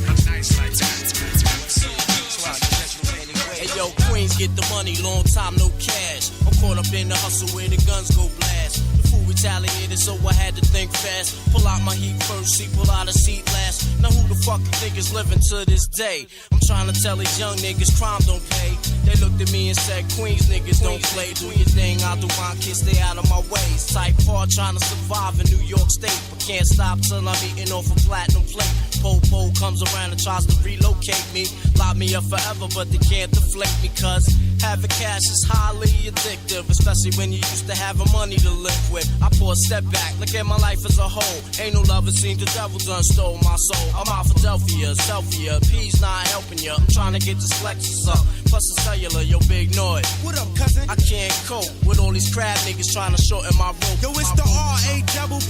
I'm nice like that. It's all good. So I suggest you anyway. Hey yo, Queens get the money, long time no cash. I'm caught up in the hustle where the guns go blast. The fool retaliated, so I had to think fast. Pull out my heat first, see, pull out a seat last. Now who the fuck you think is living to this day? I'm trying to tell these young niggas crime don't pay. They look looked at me and said, Queens niggas don't play. Do your thing, I'll do mine, kids, stay out of my way. Type hard trying to survive in New York State, but can't stop till I'm eating off a platinum plate. Po comes around and tries to relocate me. Lock me up forever, but they can't deflate me, cause having cash is highly addictive, especially when you used to having money to live with. I pour a step back, look at my life as a whole. Ain't no love, it seems the devil done stole my soul. I'm out Philadelphia, Selfia, P's not helping ya. I'm trying to get this Lexus up, plus a cellular, yo, big noise. What up, cousin? I can't cope with all these crab niggas trying to shorten my rope. Yo, it's the R-A-P-P-E-R-N-O-Y-D.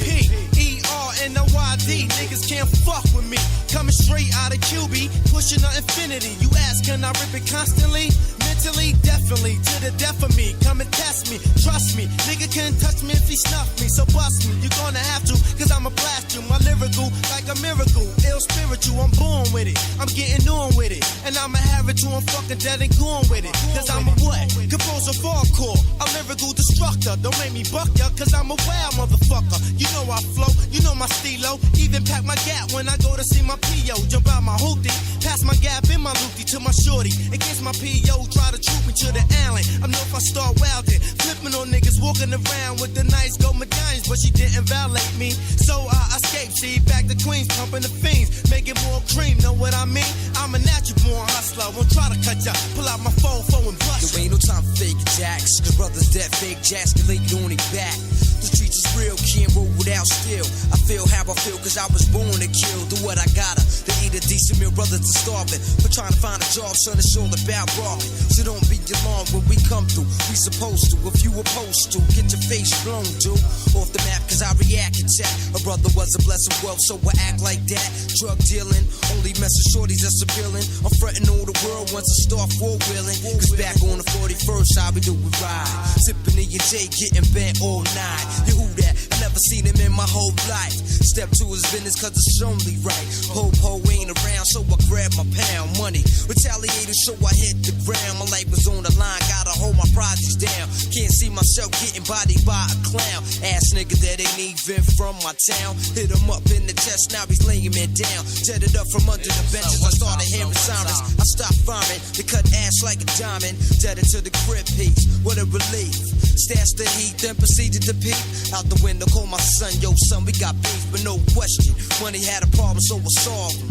Niggas can't fuck with me. Coming straight out of QB, pushing the infinity. You ask, can I rip it constantly? Mentally, definitely, to the death of me. Come and test me, trust me. Nigga can't touch me if he snuff me, so bust me. You're gonna have to, cause I'ma blast you. My lyrical, like a miracle. Ill spiritual, I'm born with it. I'm getting on with it. And I'ma have it till I'm fucking dead and gone with it. Cause I'm a what? Composer hardcore. A lyrical destructor. Don't make me buck ya, cause I'm a wild motherfucker. You know I flow, you know my stilo. Even pack my gap when I go to see my P.O. Jump out my hoopty, pass my gap in my loopty to my shorty. Against my P.O. try to troop me to the alley. I know if I start wildin', flipping on niggas walking around with the nice gold medallions, but she didn't violate me. So I escaped, see, back to Queens, pumping the fiends, making more cream, know what I mean? I'm a natural born hustler, won't try to cut ya, pull out my phone and bust. There ain't no time for fake jacks, cause brothers dead fake jacks can lay you on their back. The streets is real, can't roll without skill. I feel how I feel, cause I was born to kill. Do what I gotta, to eat a decent meal, brothers are starving. For trying to find a job, son, it's all about robbing. So don't be alarmed when we come through. We supposed to, if you opposed to, get your face blown, dude. Off the map, cause I react attack. A brother was a blessing wealth, so I act like that. Drug dealing, only messing shorties that's appealing. I'm fretting all the world once I start four-wheeling. Cause back on the 41st, how we do we ride. Sipping E&J, getting bent all night. You who that? I never seen him in my whole life. Step to his business cause it's only right. Ho ain't around, so I grab my pound money. Retaliated, so I hit the ground. My life was on the line, gotta hold my projects down. Can't see myself getting bodied by a clown. Ass nigga that ain't even from my town. Hit him up in the chest, now he's laying me down. Jetted up from under the benches, I started hearing sirens. I stopped farming, they cut ass like a diamond. Jetted to the crib piece, what a relief. Stashed the heat, then proceeded to peep. Out the window, call my son, yo son, we got beef, but no question. Money had a problem, so I solved them.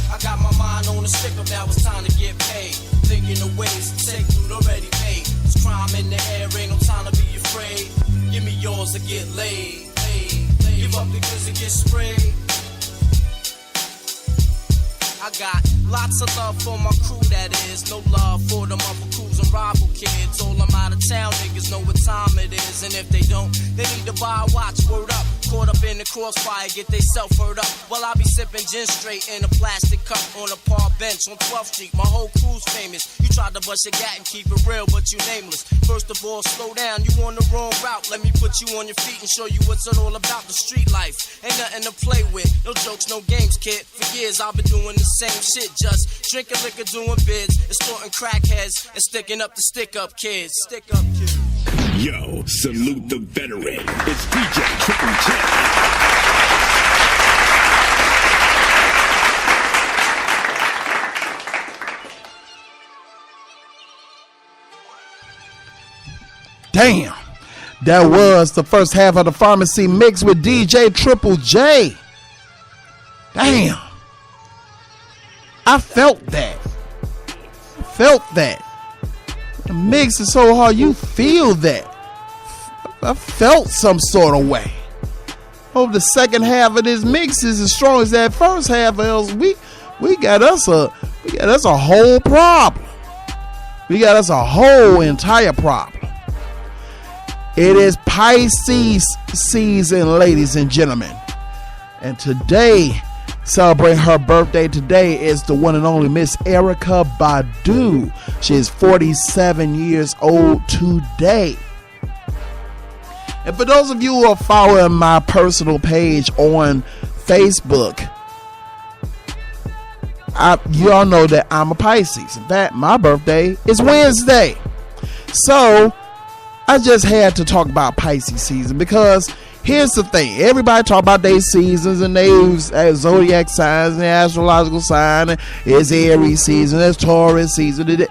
I got my mind on the stick up, now it's time to get paid. Thinking of ways to take food already made. It's crime in the air, ain't no time to be afraid. Give me yours or get laid. Give up the goods and get sprayed. I got lots of love for my crew, that is. No love for them other crews and rival kids. All them out of town niggas know what time it is. And if they don't, they need to buy a watch, word up. Caught up in the crossfire, get they self hurt up. While I be sipping gin straight in a plastic cup on a park bench on 12th Street. My whole crew's famous. You tried to bust your gat and keep it real, but you nameless. First of all, slow down, you on the wrong route. Let me put you on your feet and show you what's it all about. The street life ain't nothing to play with. No jokes, no games, kid. For years I've been doing the same shit, just drinking liquor, doing bids, extorting crackheads, and sticking up the stick-up kids. Stick-up kids. Yo, salute the veteran. It's DJ Triple J. Damn, that was the first half of the Pharmacy Mix with DJ Triple J. Damn, I felt that. The mix is so hard, you feel that. I felt some sort of way. Hope the second half of this mix is as strong as that first half, else we got us a whole problem. We got us a whole entire problem. It is Pisces season, ladies and gentlemen. And today, celebrating her birthday today is the one and only Miss Erykah Badu. She is 47 years old today. And for those of you who are following my personal page on Facebook, you all know that I'm a Pisces. In fact, my birthday is Wednesday. So I just had to talk about Pisces season because here's the thing. Everybody talk about their seasons and their zodiac signs and their astrological sign. It's Aries season. It's Taurus season.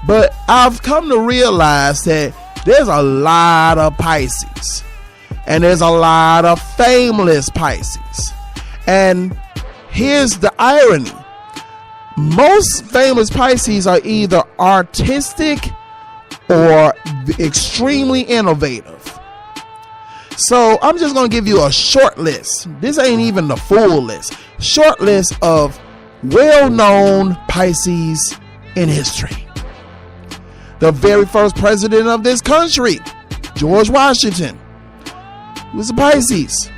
But I've come to realize that there's a lot of Pisces. And there's a lot of fameless Pisces. And here's the irony. Most famous Pisces are either artistic or extremely innovative. So I'm just going to give you a short list. This ain't even the full list. Short list of well-known Pisces in history. The very first president of this country, George Washington, he was a Pisces.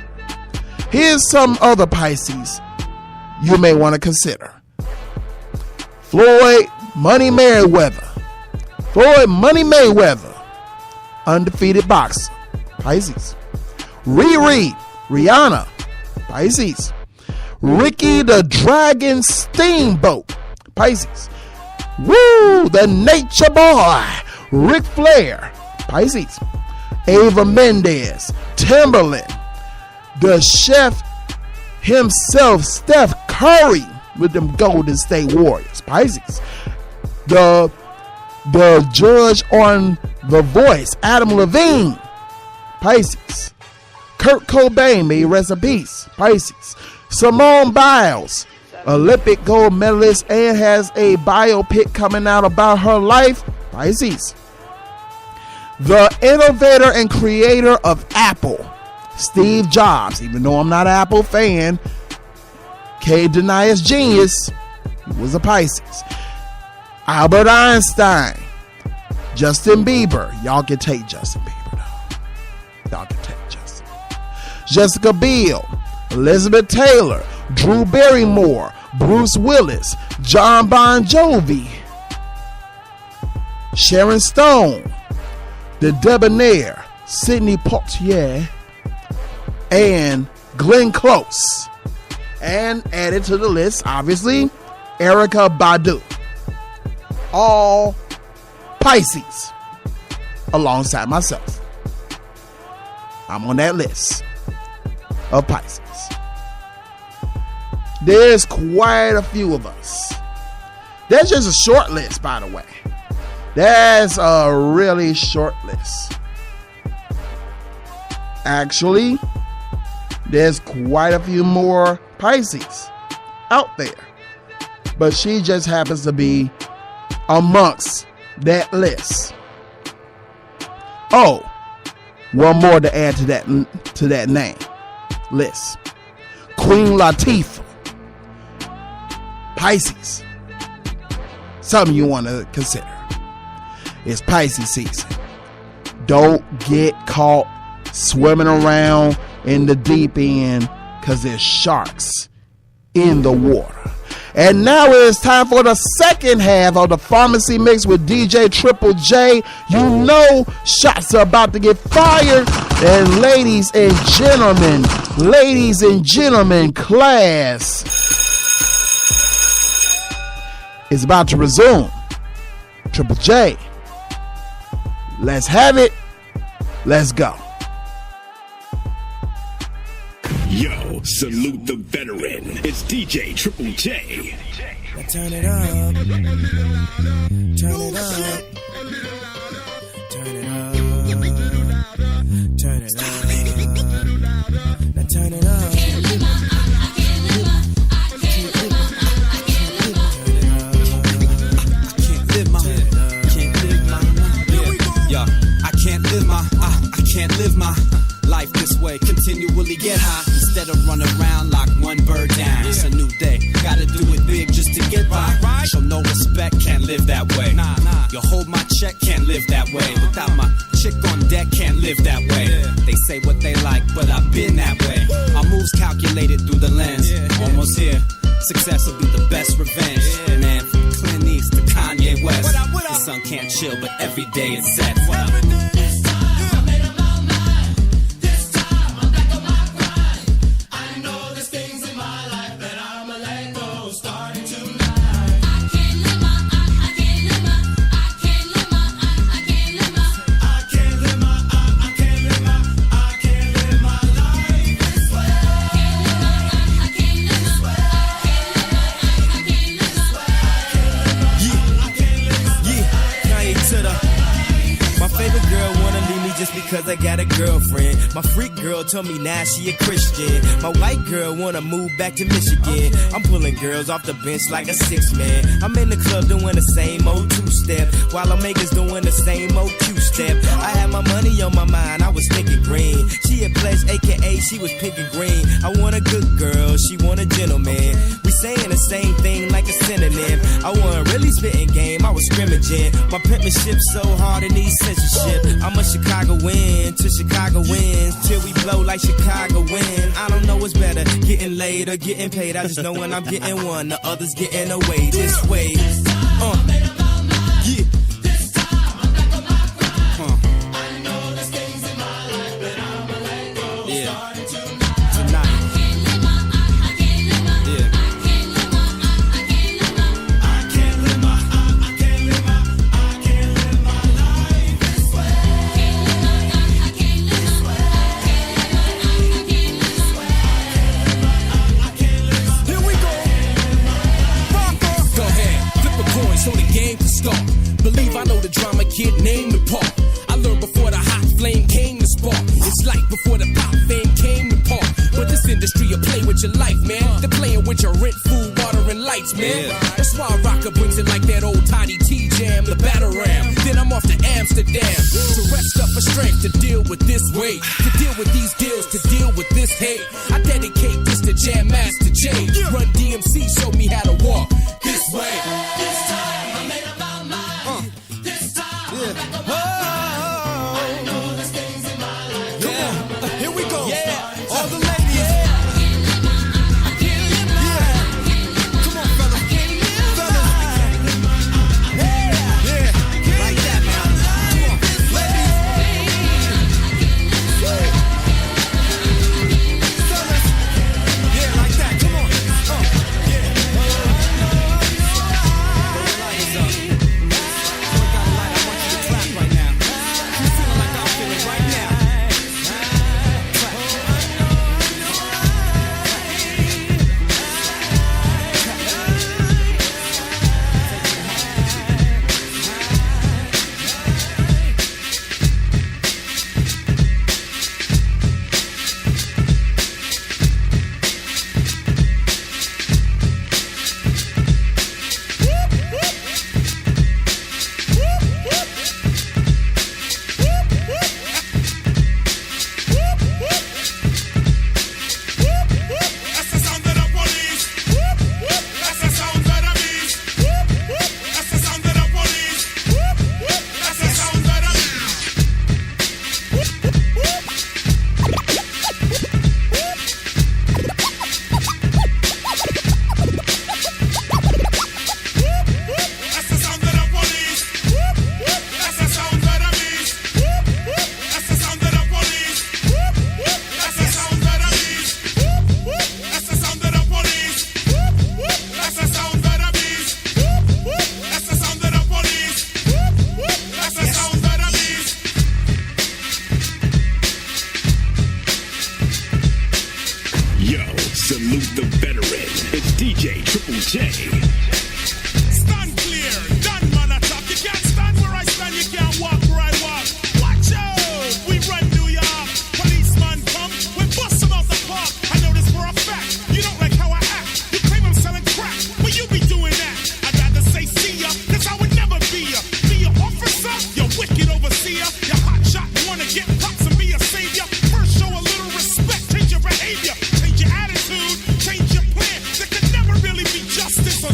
Here's some other Pisces you may want to consider. Floyd Money Mayweather. Undefeated boxer, Pisces. Rihanna, Pisces. Ricky the Dragon Steamboat, Pisces. Woo, the Nature Boy, Ric Flair, Pisces. Ava Mendes, Timberland. The chef himself, Steph Curry, with them Golden State Warriors, Pisces. The judge on The Voice, Adam Levine, Pisces. Kurt Cobain, may he rest in peace, Pisces. Simone Biles, Olympic gold medalist and has a biopic coming out about her life, Pisces. The innovator and creator of Apple, Steve Jobs. Even though I'm not an Apple fan, can't deny his genius. He was a Pisces. Albert Einstein, Justin Bieber. Y'all can take Justin Bieber though. Y'all can take Justin. Jessica Biel, Elizabeth Taylor, Drew Barrymore, Bruce Willis, John Bon Jovi, Sharon Stone, The Debonair, Sidney Poitier, and Glenn Close. And added to the list, obviously, Erykah Badu. All Pisces, alongside myself. I'm on that list of Pisces. There's quite a few of us. That's just a short list, by the way. That's a really short list. Actually, there's quite a few more Pisces out there. But she just happens to be amongst that list. Oh, one more to add to that name list. Queen Latifah, Pisces. Something you want to consider. It's Pisces season. Don't get caught swimming around in the deep end because there's sharks in the water. And now it's time for the second half of the Pharmacy Mix with DJ Triple J. You know shots are about to get fired. And ladies and gentlemen, class is about to resume. Triple J, let's have it. Let's go. Yo, salute the veteran. It's DJ Triple J. Now turn it up. Turn it up. Turn it up. Turn it up. Now turn it up. I can't live my life this way. Continually get high instead of run around like one bird down. It's a new day, gotta do it big just to get by. Show no respect, can't live that way. You hold my check, can't live that way. Without my chick on deck, can't live that way. They say what they like, but I've been that way. My moves calculated through the lens. Almost here, success will be the best revenge. Man, from Clint East to Kanye West. The sun can't chill, but every day it's set. just because I got a girlfriend. My freak girl told me now she a Christian. My white girl wanna move back to Michigan. I'm pulling girls off the bench like a 6-man. I'm in the club doing the same old two-step, while I'm makers doing the same old two-step. I had my money on my mind, I was thinking green. She a pledge, aka she was pink and green. I want a good girl, she want a gentleman. We saying the same thing like a synonym. I wasn't really spitting game, I was scrimmaging. My penmanship so hard it needs censorship. I'm a Chicago win to Chicago wins till we blow like Chicago win. I don't know what's better, getting laid or getting paid. I just know when I'm getting one, the others getting away. This way, yeah. So the game can start. Believe I know the drama kid named the part. I learned before the hot flame came to spark. It's like before the pop fame came to park. But this industry will play with your life, man. They're playing with your rent, food, water, and lights, man. That's why a rocker brings it like that old Toddy T jam, the battle ram. Then I'm off to Amsterdam to rest up for strength to deal with this weight, to deal with these deals, to deal with this hate. I dedicate this to Jam Master J. Run DMC, show me how to walk this way. This time. Stand clear, done man attack. You can't stand where I stand, you can't walk where I walk. Watch out, we run New York. Policeman come, we bust them out the park. I know this for a fact, you don't like how I act. You claim I'm selling crack, well you be doing that. I'd rather say see ya, cause I would never be ya. Be your officer, you wicked overseer. Your hot shot, wanna get pops and be a savior. First show a little respect, change your behavior. Change your attitude, change your plan. There could never really be justice or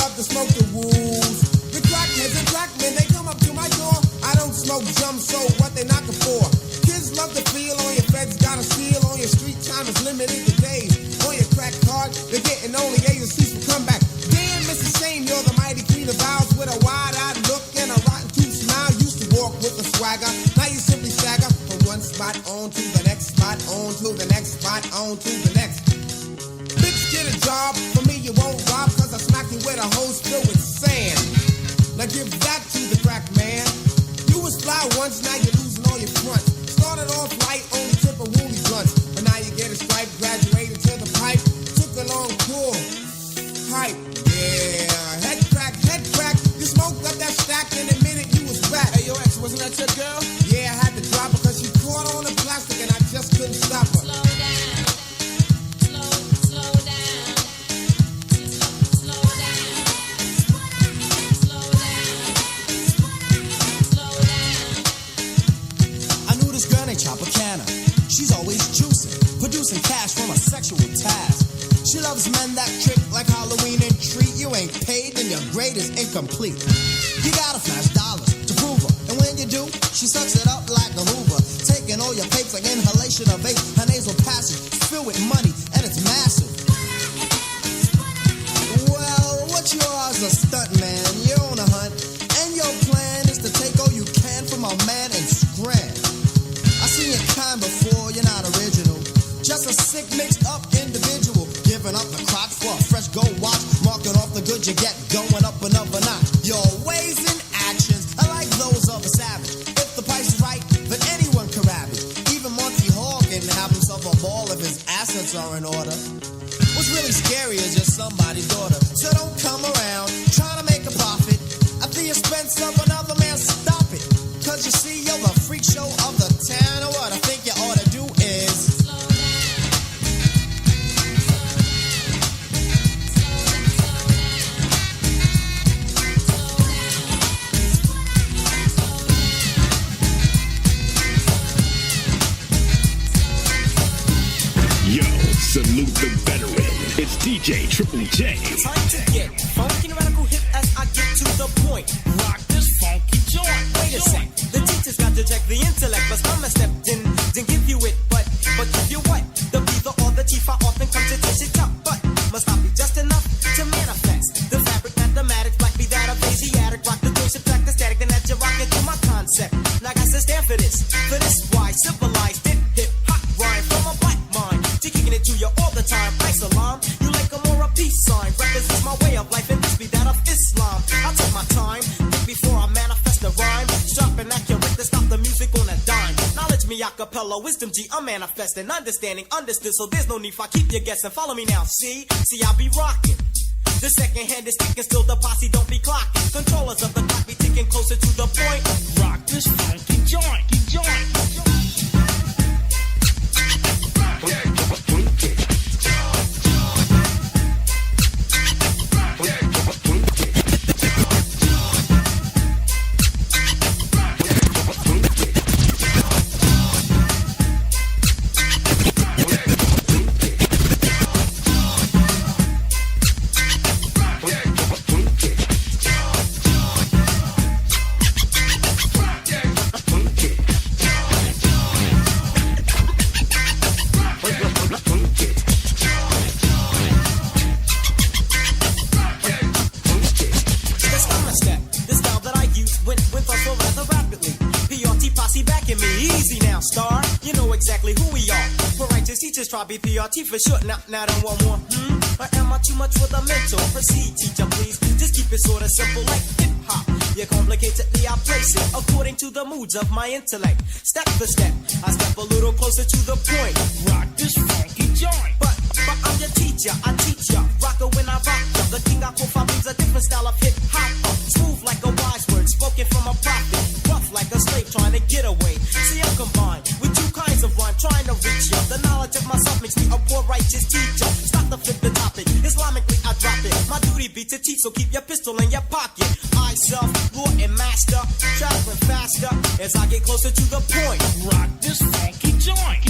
love to smoke the rules. The crackheads and crackmen, they come up to my door. I don't smoke jump, so what they knocking for? Kids love to feel on your feds, got a seal on your street time is limited to days. On your crack card, they're getting only agencies for comeback. Damn, Mrs. Shame, you're the mighty queen of vows with a wide-eyed look and a rotten tooth smile. Used to walk with a swagger, now you simply stagger from one spot on to the next spot, on to the next spot, on to the next. Bitch, get a job, for me you won't rob, cause I smack you with a hose filled with sand. Now give that to the crack man. You was fly once, now you're losing all your fronts. Started off light, only tip of woolly blunts, but now you get a stripe, graduated to the pipe. Took a long pull, hype, yeah. Head crack, you smoked up that stack and admitted you was back. Hey, yo, X, wasn't that your girl? Yeah, I had to drop her cause she caught on the plastic and I just couldn't stop her. Slow down, slow down, slow down, slow down. I knew this girl named Tropicana. She's always juicing, producing cash from a sexual task. She loves men that trick like Halloween and treat. You ain't paid, then your grade is incomplete. You gotta flash dollars to prove her, and when you do, she sucks it up like a Hoover, taking all your papes like inhalation of vape. Her nasal passage is filled with money, and it's massive. Well, what you are is a stunt man. You're on a hunt, and your plan is to take all you can from a man and scram. I've seen your kind before, you're not original. Just a sick, mixed up individual, giving up the crotch for a fresh gold watch, marking off the goods you get, going up another notch. Your ways and actions are like those of a savage. If the price is right, then anyone can rap it. Even Monty Hall can have himself a ball if his assets are in order. What's really scary is you're somebody's daughter, so don't come around trying to make a profit at the expense of another man. Stop it, cause you see you're the freak show of the town. Or what I think you ought to do is salute the veteran. It's DJ Triple J. Time to get funky and radical hip as I get to the point. Rock this funky joint. Wait a sec, the teacher's got to check the intellect, but I'm a step in, didn't give you it, but give you what? The B, the or the T, I often come to taste it tough, but must not be just enough to manifest. The fabric, mathematics, black be that of Asiatic, rock the doors, subtract the static, then that you rock into my concept. Now I got to stand for this why civilized it, hip hop rhyme from a black mind. To kicking it to you all the time, Islam, you like a more a peace sign. Represents my way of life and this be that of Islam. I take my time, think before I manifest a rhyme. Sharp and accurate to stop the music on a dime. Knowledge me acapella, wisdom G, I'm manifesting, understanding, understood, so there's no need for I keep you guessing. Follow me now, see, I be rocking. The second hand is ticking, still the posse don't be clocking. Controllers of the clock be ticking closer to the point. Rock this funky joint, teachers try BPRT for short, now then one more. Or am I too much for the mental? Proceed, teacher, please. Just keep it sorta simple like hip-hop. Yeah, complicatedly I place it according to the moods of my intellect. Step for step, I step a little closer to the point. Rock this funky joint. But I'm your teacher, I teach ya. Rocker when I rock ya. The king I profile means a different style of hip-hop. Smooth like a wise word, spoken from a prophet. Rough like a slave trying to get away. See, I'm combined with two kinds of rhyme trying to reach ya. The knowledge of myself makes me a poor righteous teacher. Stop to flip the topic, Islamically I drop it. My duty be to teach, so keep your pistol in your pocket. I self, lord and master, traveling faster as I get closer to the point. Rock this funky joint,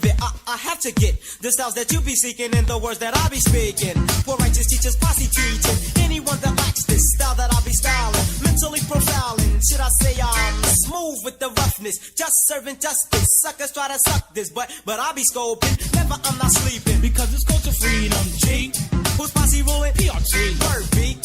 fit. I have to get the styles that you be seeking and the words that I be speaking. For righteous teachers, posse teaching. Anyone that likes this style that I be styling, mentally profiling. Should I say I'm smooth with the roughness, just serving justice. Suckers try to suck this, but I be scoping. Never, I'm not sleeping because it's culture freedom. G, who's posse ruling? PRT. Word beat.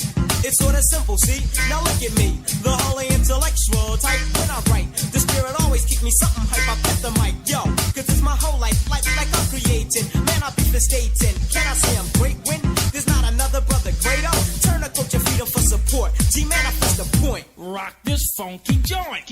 It's sorta simple, see? Now look at me, the holy intellectual type. When I write, the spirit always keep me something hype. I pet the mic, yo, cause it's my whole life, like I'm creating. Man, I be stating. Can I say I'm great when there's not another brother greater? Turn a coach and freedom for support. G, manifest the point. Rock this funky joint,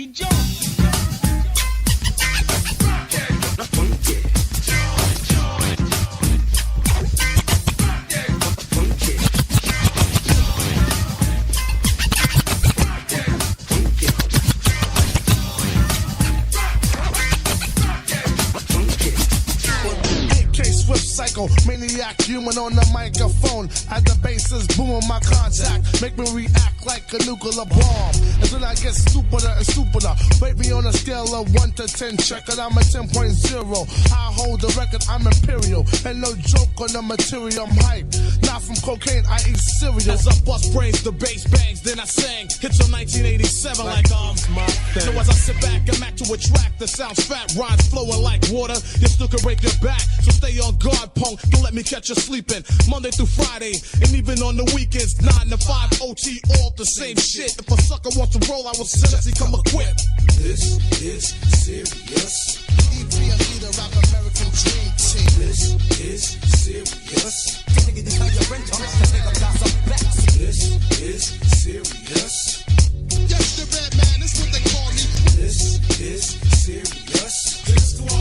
Psycho, maniac, human on the microphone. As the bass is booming my contact, make me react like a nuclear bomb. And then I get stupider and stupider. Rate me on a scale of 1 to 10, check it, I'm a 10.0. I hold the record, I'm imperial. And no joke on the material, I'm hype. Not from cocaine, I eat cereal. As I bust brains, the bass bangs, then I sang. Hits from 1987 like my thing. So as I sit back, I'm at to a track that sounds fat, rhymes flowing like water. You still can break your back, so stay on guard, punk. Don't let me catch you sleeping. Monday through Friday, and even on the weekends, 9 to 5 OT, all the same shit. If a sucker wants to roll, I will seriously come equipped. This is serious. EPMD, the rap American dream team. This is serious. This is serious. Yes, the red man, that's what they call me. This is serious. This one.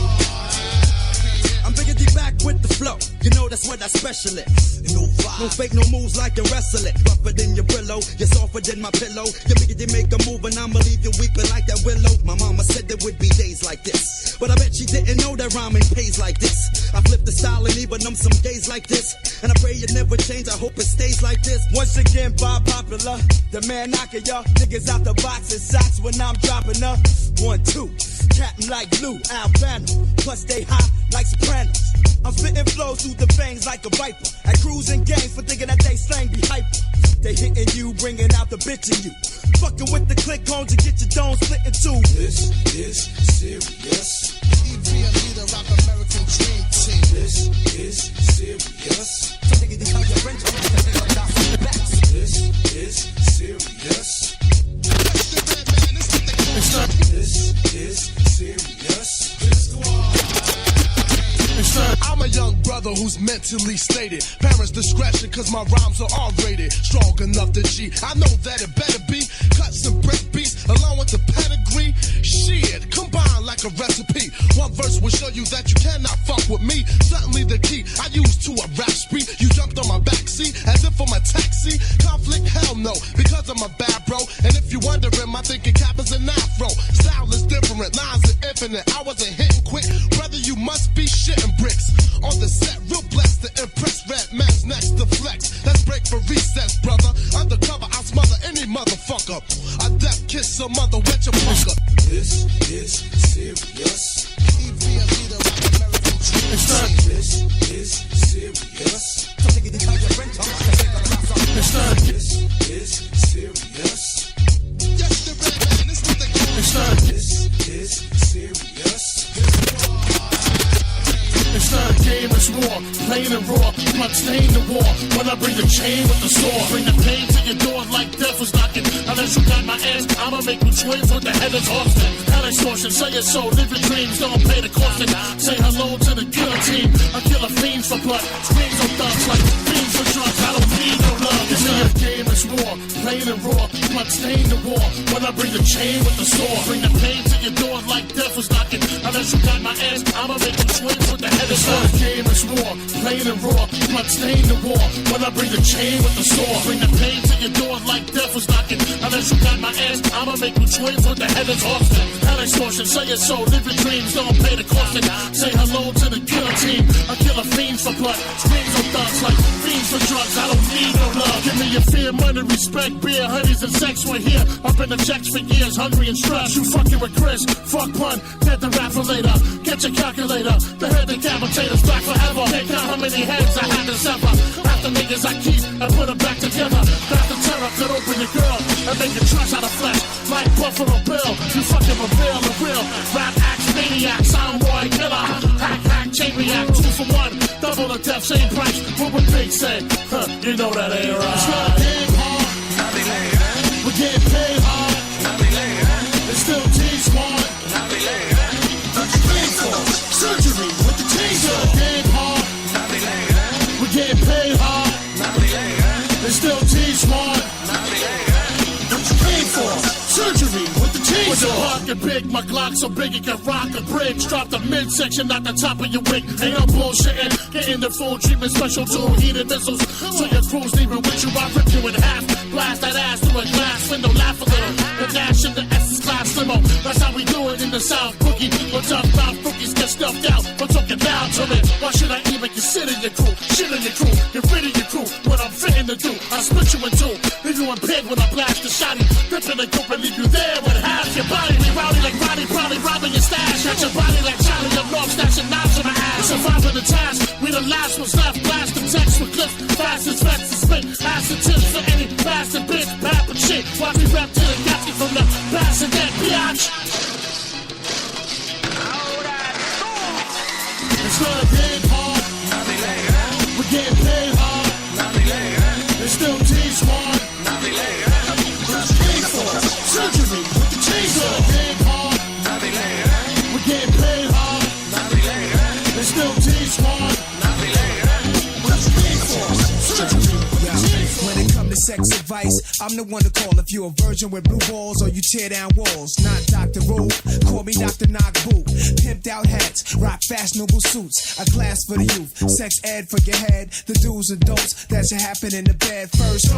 I'm bringing you back with the flow. You know that's what I specialist. No fake, no moves like you wrestle it. Rougher than your Brillo, you're softer than my pillow. You make a move and I'ma leave you weeping like that willow. My mama said there would be days like this, but I bet she didn't know that rhyming pays like this. I flip the style and even them some days like this, and I pray it never change. I hope it stays like this. Once again, Bob Popular, the man knocking y'all niggas out the box and socks when I'm dropping up. 1, 2, captain like Lou Albano, plus they high like Sopranos. I'm spitting flows through the fangs like a viper. At cruising gangs for thinking that they slang be hyper. They hitting you, bringing out the bitch in you. Fucking with the click on to get your dome split in two. This is serious. EPMD, the rap American dream team. This is serious. This is serious. This is serious. I'm a young brother who's mentally stated. Parents' discretion, cause my rhymes are R-rated. Strong enough to G. I know that it better be. Cuts and break beats along with the pedigree. Shit, combined like a recipe. One verse will show you that you cannot fuck with me. Certainly the key I used to a rap spree. You jumped on my backseat as if I'm a taxi. Conflict, hell no, because I'm a bad bro. And if you're wondering, my thinking cap is an afro. Style is different, lines are infinite. I wasn't hitting quick. Brother, you must be shitting bricks. On the set, real blessed to impress. Red man's next to flex. Let's break for recess, brother. Undercover, I'll smother any motherfucker. A death kiss a mother, wet your fucker. This is serious. EPMD, the rap American dream team. This is serious. This is serious. Yes, the red man, this what they call me. This is serious. It's not a game, it's war, plain and raw. Blood stain the war. When I bring the chain with the sword, bring the pain to your door like death was knocking. Unless you got my ass, I'ma make you twins with the head of Austin. Hell extortion, say your soul, live your dreams, don't pay the cost. Say hello to the guillotine. I kill a fiends for blood, screams on thugs like fiends for drugs. I don't need no love. It's not a game, it's war, plain and raw. Blood stain the war. When I bring the chain with the sword, bring the pain to your door like death was knocking. Unless you got my ass, I'ma make you twins with the head. It's not a game, it's war, plain and raw. Blood stain the war. When I bring the chain with the sword, bring the pain to your door like death was knocking. Unless you got my ass, I'ma make you twins with the head of Austin. Hell extortion, say your soul, live your dreams, don't pay the cost. Say hello to the guillotine. I kill a fiends for blood, screams on thugs like fiends for drugs, I don't need no love. Give me your fear, money, respect, beer, honeys, and sex. We're here, up in the checks for years, hungry and stressed. You fucking with Chris, fuck pun, dead the rapper later. Get your calculator, the head decapitators back forever. Can't count how many heads I had to sever. Half the niggas I keep and put them back together. That's the terror could open your girl and make you trash out of flesh. Like Buffalo Bill, you fucking reveal the real rap axe maniac, soundboy killer. Hack, chain react, 2 for 1, double the death, same price. What would Big say? You know that ain't right. It's not game hard, we're getting paid hard. It's still T-Squad. What you paying for? Surgery with the T-Squad. It's still game hard, we're getting paid hard. It's still T-Squad. What you paying for? Surgery with the T-Squad. With the heart get big, my Glock so big it can rock a bridge. Drop the midsection, not the top of your wig. Ain't no bullshitting. Getting the full treatment, special tool, heated missiles. So your crew's leaving with you, I rip you in half. Blast that ass through a glass window, laugh a little. The dash in the S's class limo. That's how we do it in the South. Boogie, but tough mouth rookies get stuffed out. I'm talking loud to it. Why should I even consider your crew? Shit in your crew, get rid of your crew. What I'm fitting to do, I split you in two. Leave you impaired when I blast the shotty. Ripping the group and leave you there with half your body. We rowdy like Roddy, probably robbing your stash. Got your body like Charlie up north, stashing knives in my ass. Surviving the task, we the last ones left. Blast them text with clips, fast as vets and spit. Acid tips for any bastard bitch, bad for shit. Watch me rap till it got you from the bastard that biatch. It's not getting hard, we're getting paid hard. It's still T-Squad. What you paying for? Surgery with the T-Squad. Getting hard, we're getting paid hard. It's still T-Squad. What you paying for? Surgery with the T-Squad. When it comes to sex advice, I'm the one to call if you're a virgin with blue balls or you tear down walls. Not Dr. Rule, call me Dr. Knock Boot. Pimped out hats, rock fashionable suits. A class for the youth, sex ed for your head. The do's and don'ts that should happen in the bed first.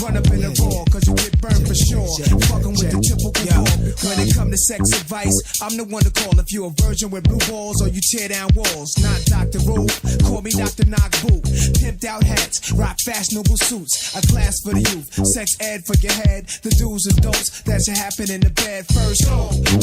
Run up in the raw, cause you get burned for sure. Fucking with the typical ball. When it comes to sex advice, I'm the one to call if you're a virgin with blue balls or you tear down walls. Not Dr. Rule, call me Dr. Knock Boot. Pimped out hats, rock fashionable suits. A class for the youth, sex ed for your head. The do's and don'ts that should happen in the bed first.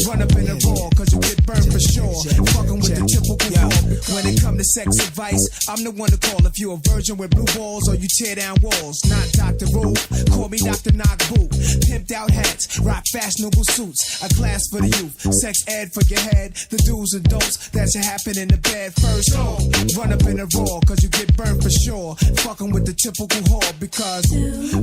Run up in the raw, cause you get burned for sure. Fucking with the typical ball. When it comes to sex advice, I'm the one to call if you're a virgin with blue balls or you tear down walls. Not Dr. Rule, call me Dr. Knock Boot. Pimped out hats, rock fashionable suits. A class for the youth, sex ed for your head. The do's and don'ts that should happen in the bed first. Run up in the raw, cause you get burned for sure. Fucking with the typical whore, because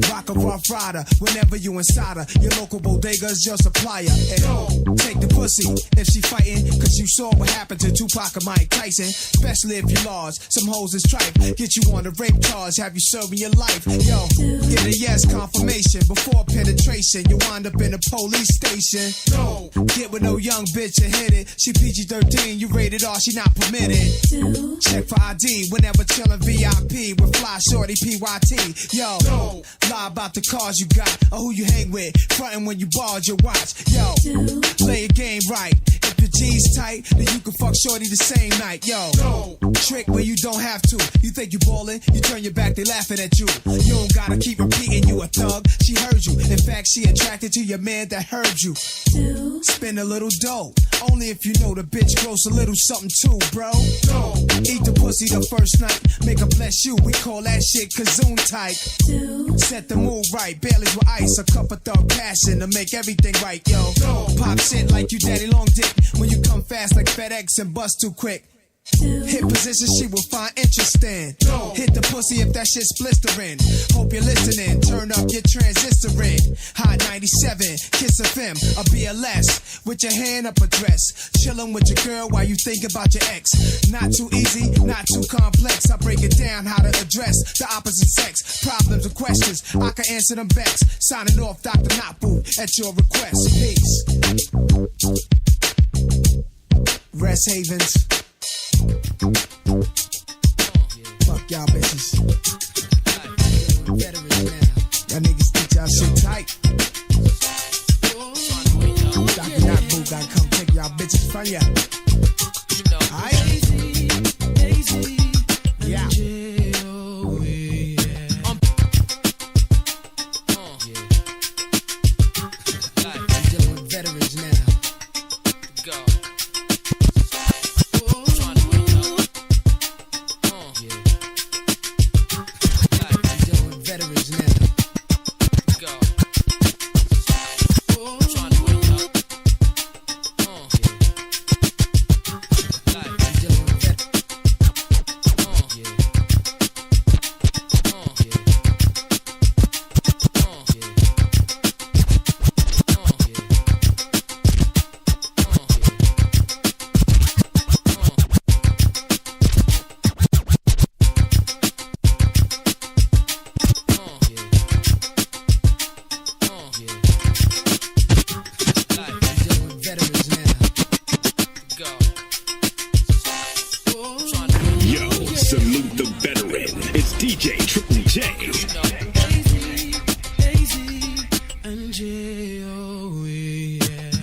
rock a rough rider whenever you inside her. Your local bodega's your supplier. And take the pussy if she fighting, cause you saw what happened to Tupac and Mike Tyson. Especially if you lost, some hoes is tripe. Get you on a rape charge, have you serving your life. Yo, get a yes confirmation before penetration. You wind up in a police station. Get with no young bitch and hit it. She PG-13, you rated R, she not permitted. Check for ID whenever chillin' VIP with fly shorty PYT. Yo, lie about the cars you got or who you hang with. Frontin' when you borrowed your watch. Yo, play your game right. If your G's tight, then you can fuck shorty the same night. Yo, trick when you don't have to. You think you ballin', you turn your back, they laughing at you. You don't gotta keep repeating you a thug. She heard you. In fact, she attracted to your man that heard you. Spend a little dough, only if you know the bitch grows a little something too, bro. Eat the pussy the first night, make her bless you. We call that shit kazoon type. Set the mood right, Baileys with ice, a cup of thug passion to make everything right, yo. Pop shit like you daddy long dick when you come fast like FedEx and bust too quick. Hit position she will find interesting. Hit the pussy if that shit's blistering. Hope you're listening, turn up your transistoring. Hot 97, Kiss FM, a BLS. With your hand up a dress, chillin' with your girl while you think about your ex. Not too easy, not too complex. I break it down how to address the opposite sex. Problems and questions, I can answer them best. Signing off, Dr. Napu, at your request. Peace. Rest Havens. Fuck y'all bitches. Veterans now. Y'all niggas think y'all shit tight. Dr. Napu gotta come take y'all bitches from ya. Aight? Yeah. Salute the veteran. It's DJ Triple J.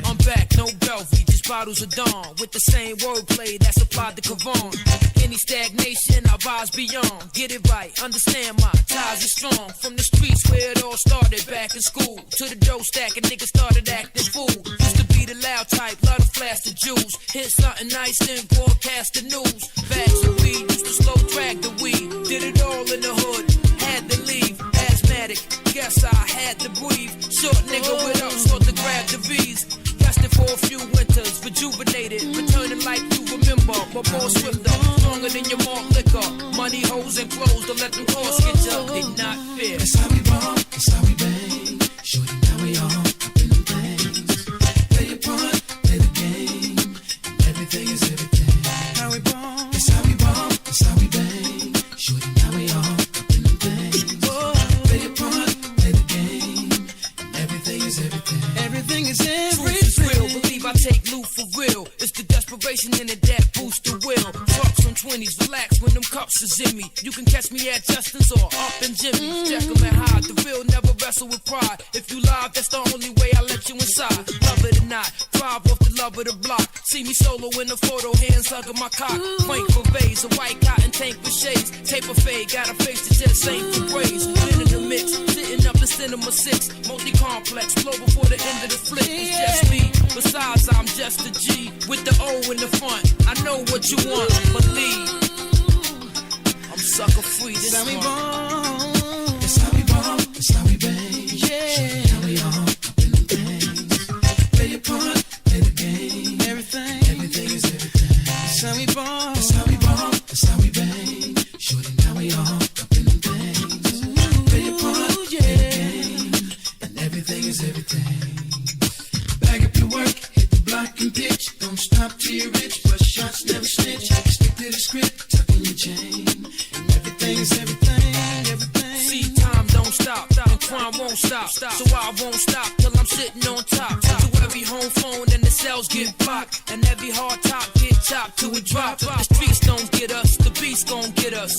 I'm back, no Belvy, just bottles of Dawn with the same wordplay that's applied to Kavon. Any stagnation, I rise beyond. Get it right, understand my ties are strong. From the streets where it all started back in school to the dough stack and niggas started acting fool. Used to be the loud type, love to flash the jewels. Hit something nice, then broadcast the news. Bags of weed, used to slow drag the weed. Did it all in the hood, had to leave. Asthmatic, guess I had to breathe. Short nigga with ups, sought to grab the V's. Rested for a few winters, rejuvenated, returning like you remember, but more swifter, stronger than your malt liquor. Money, hoes, and clothes, don't let them costs get you. They not fair. That's how we ball, that's how we bang. Shorty, now we all up in them things. Play your part, play the game, and everything is everything. How we ball, that's how we ball, that's how we bang. Shorty, now we all up in them things. Play your part, play the game, and everything is everything. Everything is everything. Real, believe I take loot for real. It's the desperation in it that boosts the will. Fucks on 20s, relax when them cups is in me. You can catch me at Justin's or up in Jimmy's. Check 'em and hide. The real never wrestle with pride. If you live, that's the only way I let you inside. Love it or not, drive off the love of the block. See me solo in the photo, hands hugging my cock. Frank for vase, a white cotton tank with shades. Taper fade, got a face that just ain't for praise. Been in the mix, sitting up in Cinema 6. Multi-complex, flow before the end of the flip. It's just me. Besides, I'm just a G with the O in the front. I know what you want, believe. I'm sucker free. This how we ball. That's how we ball. That's how we bang. Yeah. Now we all up in them things. Play your part, play the game. Everything is everything. That's how we ball. That's how we ball. That's how we bang. Shorty, now we all up in them things. Play your part, play the game, and everything is everything. Bag up your work, hit the block and pitch. Don't stop till you're rich, but shots never snitch. Stick to the script, tuck in your chain, and everything is everything, everything. See, time don't stop, and crime won't stop. So I won't stop till I'm sitting on top. To every home phone and the cells get blocked, and every hard top get chopped till we drop. The streets don't get us, the beats gon' get us.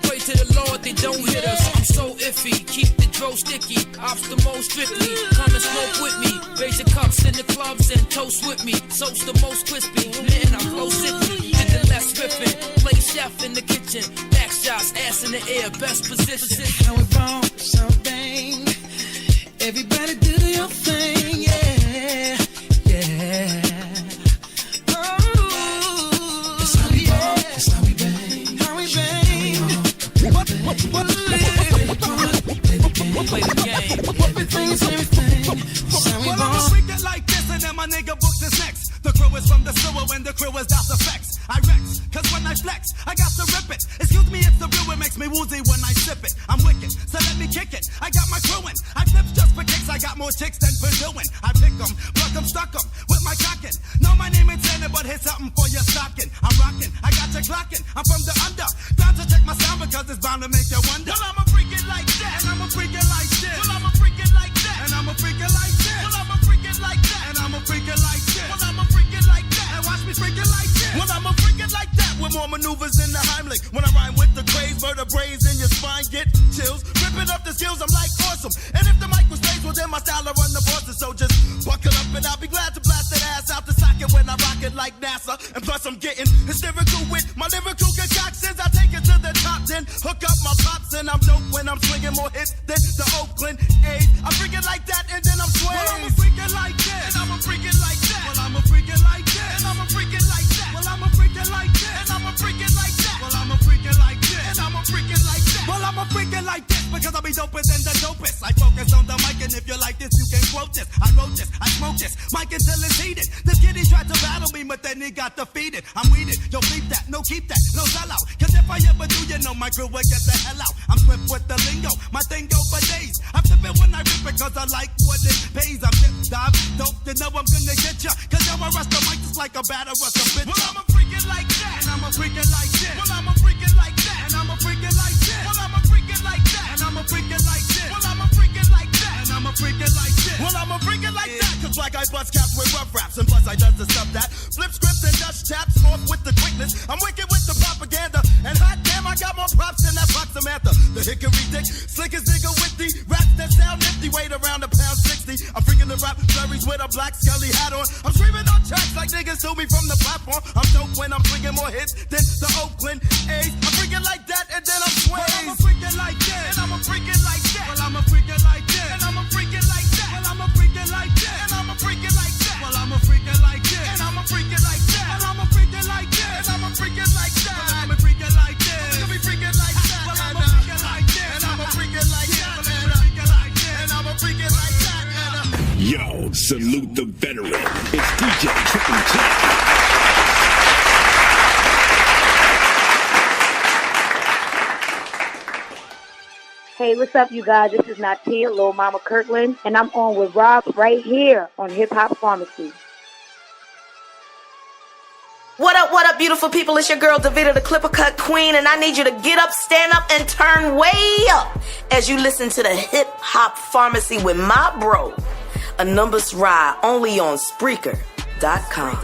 Pray to the Lord they don't hit us. I'm so iffy, keep the dro sticky. Ops the most strictly, come and smoke with me. Raise your cups in the clubs and toast with me. Soast the most crispy, man I flow sickly. Get the less ripping, play chef in the kitchen. Back shots, ass in the air, best position. How we ball, so bang. Everybody do your thing, yeah, yeah. Oh, that's how we ball, that's how we bang. How we bang. Play the game. Everything is everything. Well, I'm a freak it like this, and then my nigga books is next. The crew is from the sewer, and the crew is out the facts. I rex, cause when I flex, I got to rip it. Excuse me if the real it makes me woozy when I sip it. I'm wicked, so let me kick it. I got my crew in. I flip just for kicks, I got more chicks than for doing. I pick 'em, plug 'em, stuck 'em with my cockin'. No, my name ain't Santa, but here's something for your stocking. I'm rockin', I got you clockin'. I'm from the under. Bound to check my sound because it's bound to make you wonder. Well, I'm a freak it like that, and I'm a freak it like this. Well, I'm a freak it like that, and I'm a freak it like this. Well, I'm a freak it like that, and I'm a freak it like this. Well, I'm a freak it like that, and watch me freak it like this. Well, I'm a freak it like that with more maneuvers than the Heimlich. When I rhyme with the craze, vertebrae in your spine get chills. Ripping up the skills, I'm like awesome. And if the mic was raised, well then my style I run the bosses. So just buckle up and I'll be glad to blast that ass out the socket when I rock it like NASA. And plus I'm getting hysterical with my lyrical concoctions. I take it to the top, then hook up my pops, and I'm dope when I'm swinging more hits than the Oakland A's. I freak it like that, and then I'm swaying. Well, I'm a freak it like this, and I'm a freak it like that. Well, I'm a freak it like this, and I'm a freak it like that. Well, I'm a freak it like this, and I'm a freak it like that. Well, I'm a freak it like this, and I'm a freak it like that. Well, I'm a freak it like this because I'll be doper than the dopest. I focus on the mic, and if you like this, you can quote this. I wrote this, I smoke this, mic until it's heated. This kitty tried to battle me, but then he got defeated. I'm weeded, yo, leave that, no keep that, no sell out. Cause if I ever do, you know my crew will get the hell out. I'm swift with the lingo, my thing go for days. I'm sipping when I rip it cause I like what it pays. I'm dip, dive, dope, you know I'm gonna get ya. Cause yo, I rush the mic just like a batter rush a bitch. Well, I'm a freak it like that, and I'm a freak it like this. Well, I'm a freak it like that, and I'm a freak it like this. Well, I'm a freak it like that, and I'm a freak it like this. Well, I'm a freak it like that, and I'm a freak it like this. Well, I'm a freak it like that, cause like I bust caps with rough raps, and plus I does the stuff that flip scripts and dust taps off with the quickness. I'm wicked with the propaganda and hot a hickory dick. Slickest nigga with the raps that sound nifty. Weight around a pound 60. I'm freaking the rap flurries with a black skelly hat on. I'm screaming on tracks like niggas sue me from the platform. I'm dope when I'm bringing more hits than the Oakland A's. I'm freaking like that and then I'm swayed. Well, I'm a freaking like that and I'm a freaking like that. Well, I'm a freaking like that and I'm a freaking like that. Well, I'm a freaking like that and I'm a freaking like that. Well, I'm a freaking like that and I'm a freaking like that. Well, I'm a freaking like that and I'm a freaking like that. Well, I'm a freaking like that. Well, I'm a freaking like that. Well, I'm a freaking like that and I'm a freaking like that. Well, I'm a freaking like that and I'm a freaking like that. Yo, salute the veteran. It's DJ Triple J. Hey, what's up, you guys? This is Natia, Lil Mama Kirkland, and I'm on with Rob right here on Hip Hop Pharmacy. What up, beautiful people? It's your girl, Davida, the Clipper Cut Queen, and I need you to get up, stand up, and turn way up as you listen to the Hip Hop Pharmacy with my bro, A Numbers Ride, only on Spreaker.com.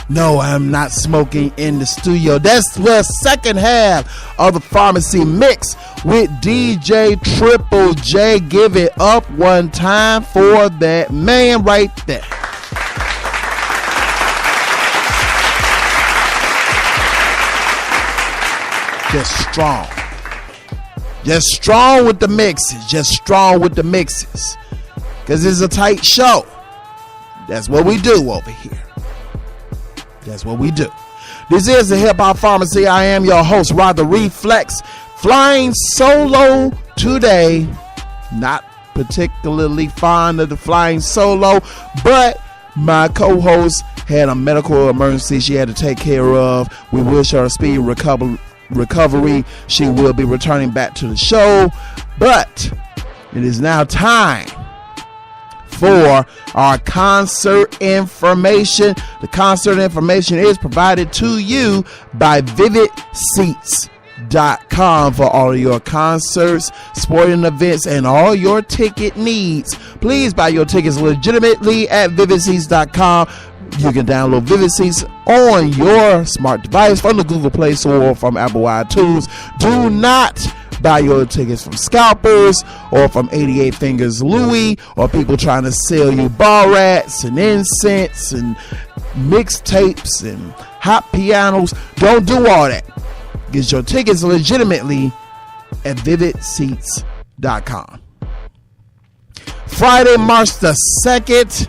No, I'm not smoking in the studio. That's the second half of the Pharmacy Mix with DJ Triple J. Give it up one time for that man right there. Just strong. Just strong with the mixes. Just strong with the mixes. Because it's a tight show. That's what we do over here. That's what we do. This is the Hip Hop Pharmacy. I am your host, Rod the Reflex, flying solo today. Not particularly fond of the flying solo, but my co-host had a medical emergency she had to take care of. We wish her a speedy recovery. She will be returning back to the show, but it is now time for our concert information. The concert information is provided to you by VividSeats.com for all of your concerts, sporting events, and all your ticket needs. Please buy your tickets legitimately at VividSeats.com. You can download Vivid Seats on your smart device from the Google Play Store or from Apple iTunes. Do not buy your tickets from scalpers or from 88 Fingers Louie or people trying to sell you bar rats and incense and mixtapes and hot pianos. Don't do all that. Get your tickets legitimately at VividSeats.com. Friday, March the 2nd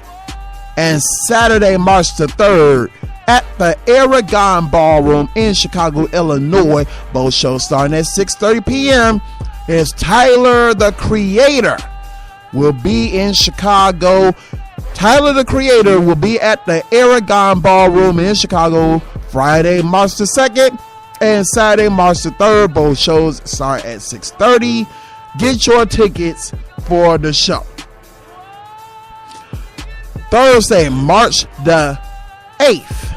and Saturday, March the 3rd at the Aragon Ballroom in Chicago, Illinois. Both shows starting at 6:30 p.m. Is Tyler the Creator will be in Chicago. Tyler the Creator will be at the Aragon Ballroom in Chicago Friday, March the 2nd and Saturday, March the 3rd. Both shows start at 6:30. Get your tickets for the show. Thursday, March the 8th,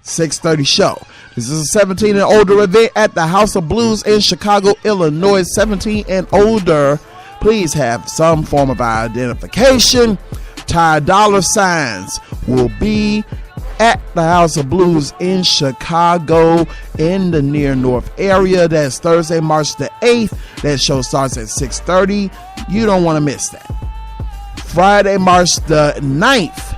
6:30 show. This is a 17 and older event at the House of Blues in Chicago, Illinois. 17 and older, please have some form of identification. Ty dollar signs will be at the House of Blues in Chicago in the near north area. That's Thursday, March the 8th. That show starts at 6:30. You don't want to miss that. Friday, March the 9th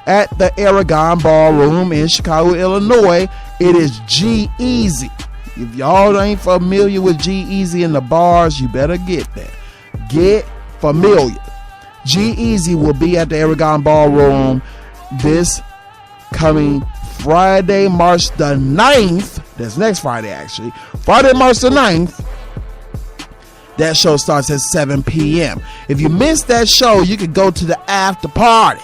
at the Aragon Ballroom in Chicago, Illinois. It is G-Eazy. If y'all ain't familiar with G-Eazy in the bars, you better get that. Get familiar. G-Eazy will be at the Aragon Ballroom this coming Friday, March the 9th. That's next Friday, actually. Friday, March the 9th. That show starts at 7 p.m. If you missed that show, you can go to the after party.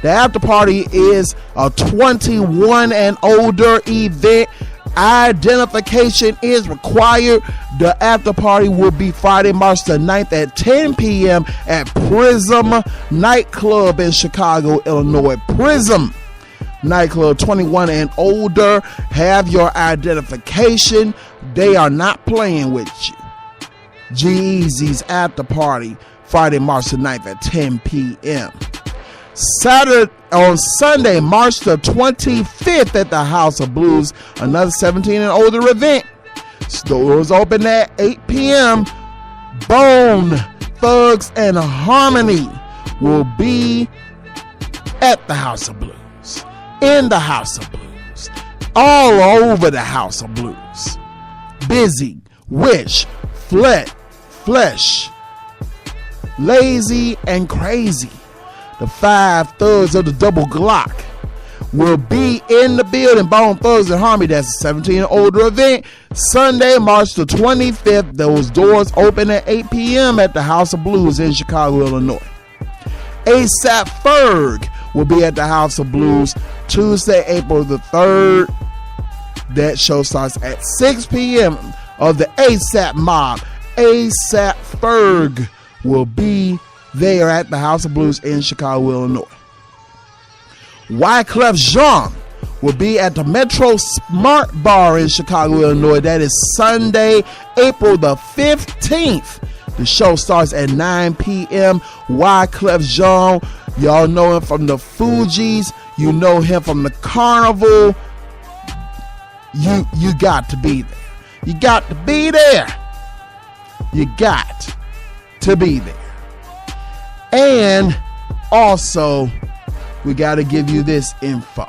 The after party is a 21 and older event. Identification is required. The after party will be Friday, March the 9th at 10 p.m. at Prism Nightclub in Chicago, Illinois. Prism Nightclub, 21 and older. Have your identification. They are not playing with you. G-Eazy's after party, Friday, March the 9th at 10 p.m. On Sunday, March the 25th at the House of Blues, another 17 and older event. Stores open at 8 p.m. Bone Thugs and Harmony will be at the House of Blues, in the House of Blues, all over the House of Blues. Busy, Wish, Flesh, Lazy, and Crazy. The 5 thugs of the Double Glock will be in the building. Bone Thugs and Harmony, that's a 17 and older event. Sunday, March the 25th. Those doors open at 8 p.m. at the House of Blues in Chicago, Illinois. ASAP Ferg will be at the House of Blues Tuesday, April the 3rd. That show starts at 6 p.m. of the ASAP mob. ASAP Ferg will be there at the House of Blues in Chicago, Illinois. Wyclef Jean will be at the Metro Smart Bar in Chicago, Illinois. That is Sunday, April the 15th. The show starts at 9 p.m. Wyclef Jean, y'all know him from the Fugees. You know him from the Carnival. You got to be there. You got to be there. You got to be there. And also, we got to give you this info.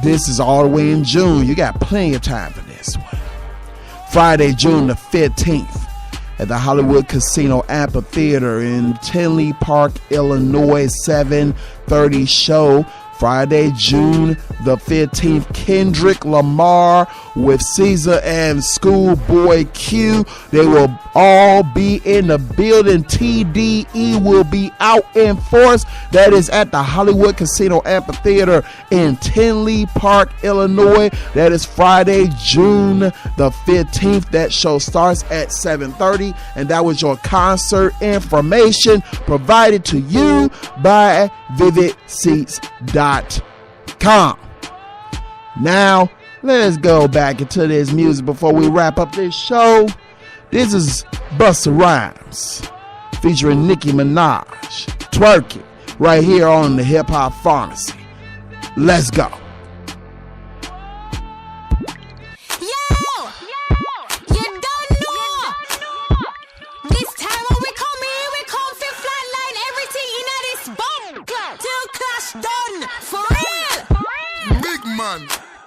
This is all the way in June. You got plenty of time for this one. Friday, June the 15th at the Hollywood Casino Amphitheater in Tinley Park, Illinois, 7:30 show. Friday, June the 15th, Kendrick Lamar with Caesar and Schoolboy Q. They will all be in the building. TDE will be out in force. That is at the Hollywood Casino Amphitheater in Tinley Park, Illinois. That is Friday, June the 15th. That show starts at 7:30. And that was your concert information provided to you by VividSeats.com. Now, let's go back into this music before we wrap up this show. This is Busta Rhymes featuring Nicki Minaj, Twerk It, right here on the Hip Hop Pharmacy. Let's go.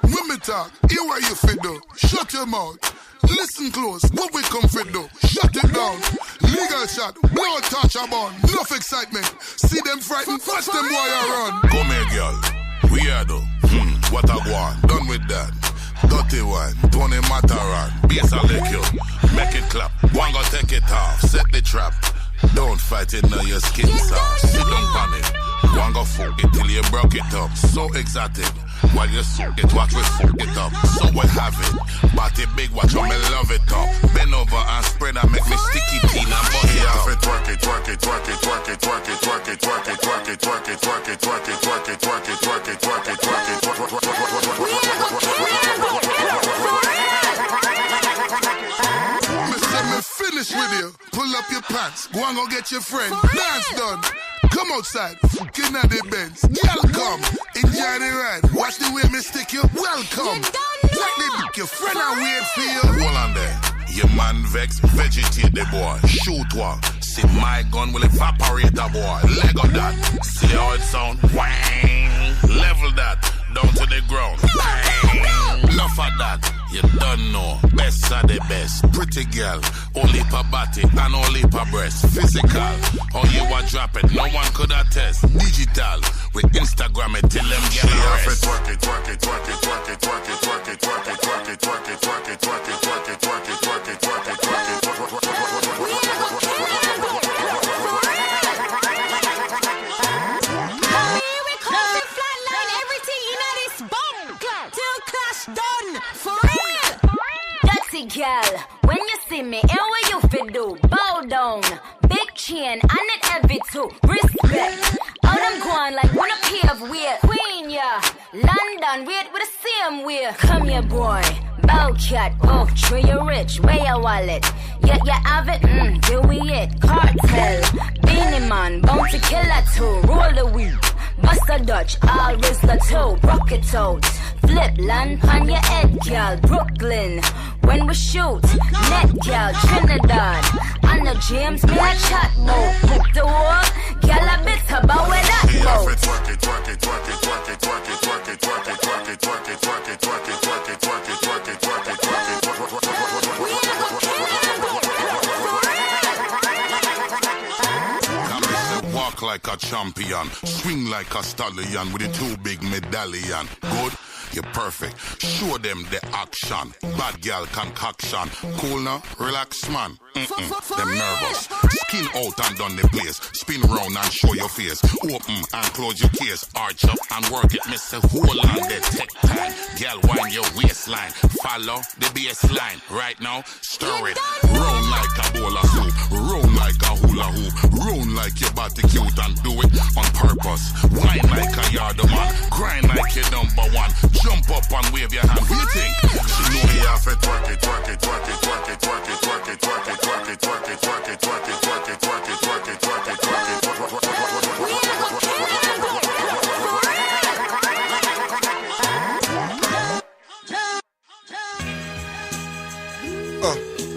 When me talk, hear what you fit do. Shut your mouth. Listen close. What we come fit do. Shut it down. Legal shot. Blood touch a bun. Enough excitement. See them frightened. Watch them boy run. Come here, girl. We are though. What a one. Done with that. Dirty one. Tony Mataran. Bass a lick you. Make it clap. One go take it off. Set the trap. Don't fight it now, your skin soft. Sit down on it. One go fuck it till you broke it up. So exotic. While you suck it, watch we fuck it up. So we have it. Body big, watch how me love it up. Bend over and spread and make me sticky teen and butt it up. Twerk it, twerk it, twerk it, twerk it, twerk it, twerk it, twerk it, twerk it, twerk it, twerk it, twerk it, twerk it, twerk it, twerk it, twerk it, twerk it, twerk it, finish with you. Pull up your pants. Go and go get your friend. Dance done. Come outside. Fucking at the Benz. Y'all come. Enjoy the ride. Watch the way me stick you. Welcome. Like the dick. Your friend I wait for you. Hold on there. Your man vex. Vegetate the boy. Shoot one. See my gun will evaporate the boy. Leg of that. See how it sound? Wang. Level that. Down to the ground. Enough of that. You don't know. Best of the best. Pretty girl. Only per body and only per breast. Physical. How you a drop it. No one could attest. Digital. With Instagram it till them get arrested. Twerk it, twerk it, twerk it, twerk it, twerk it, twerk it, twerk it, twerk it, twerk it, twerk it, twerk it, twerk it, twerk it, twerk it, twerk it, twerk it, twerk it. Girl, when you see me, and what you fit do? Bow down, big chin, and it heavy too. Respect. All them going like wanna pave way. Queen, yeah. London, wait with the same way. Come here, boy. Bow cat, oh, tree you rich. Where your wallet? Yeah, you have it, do we it? Cartel, Beanie man, bounty killer too. Roll the weed, bust a Dutch, all raise the toe, rock it out. Flip, land on your head, girl. Brooklyn, when we shoot, net girl, Trinidad. On the James, me a chat mode. Hook the wall, girl a bit about where that goes. Twerk it, twerk it, twerk it, twerk it, twerk it, twerk it, twerk it, twerk it, twerk it, twerk it, twerk it, twerk it, twerk it, twerk it, twerk it, twerk it, walk like a champion, swing like a stallion with a 2 big medallion. Good? You're perfect. Show them the action. Bad girl concoction. Cool now? Relax, man. Them nervous. Skin out and down the place. Spin round and show your face. Open and close your case. Arch up and work it. Mr. Hold on the tech time. Girl, wind your waistline. Follow the baseline. Right now, stir it. Round like a bowl of soup. Round like a hula hoop. Round like your body cute and do it on purpose. Wine like a yard man. Grind like your number one. Jump up and wave your hand. What do you think? She know you have to twerk it, twerk it, twerk it, twerk it, twerk it, twerk it, twerk it, twerk it, twerk it, twerk it, twerk it, twerk it, twerk it, twerk it, twerk it, twerk it,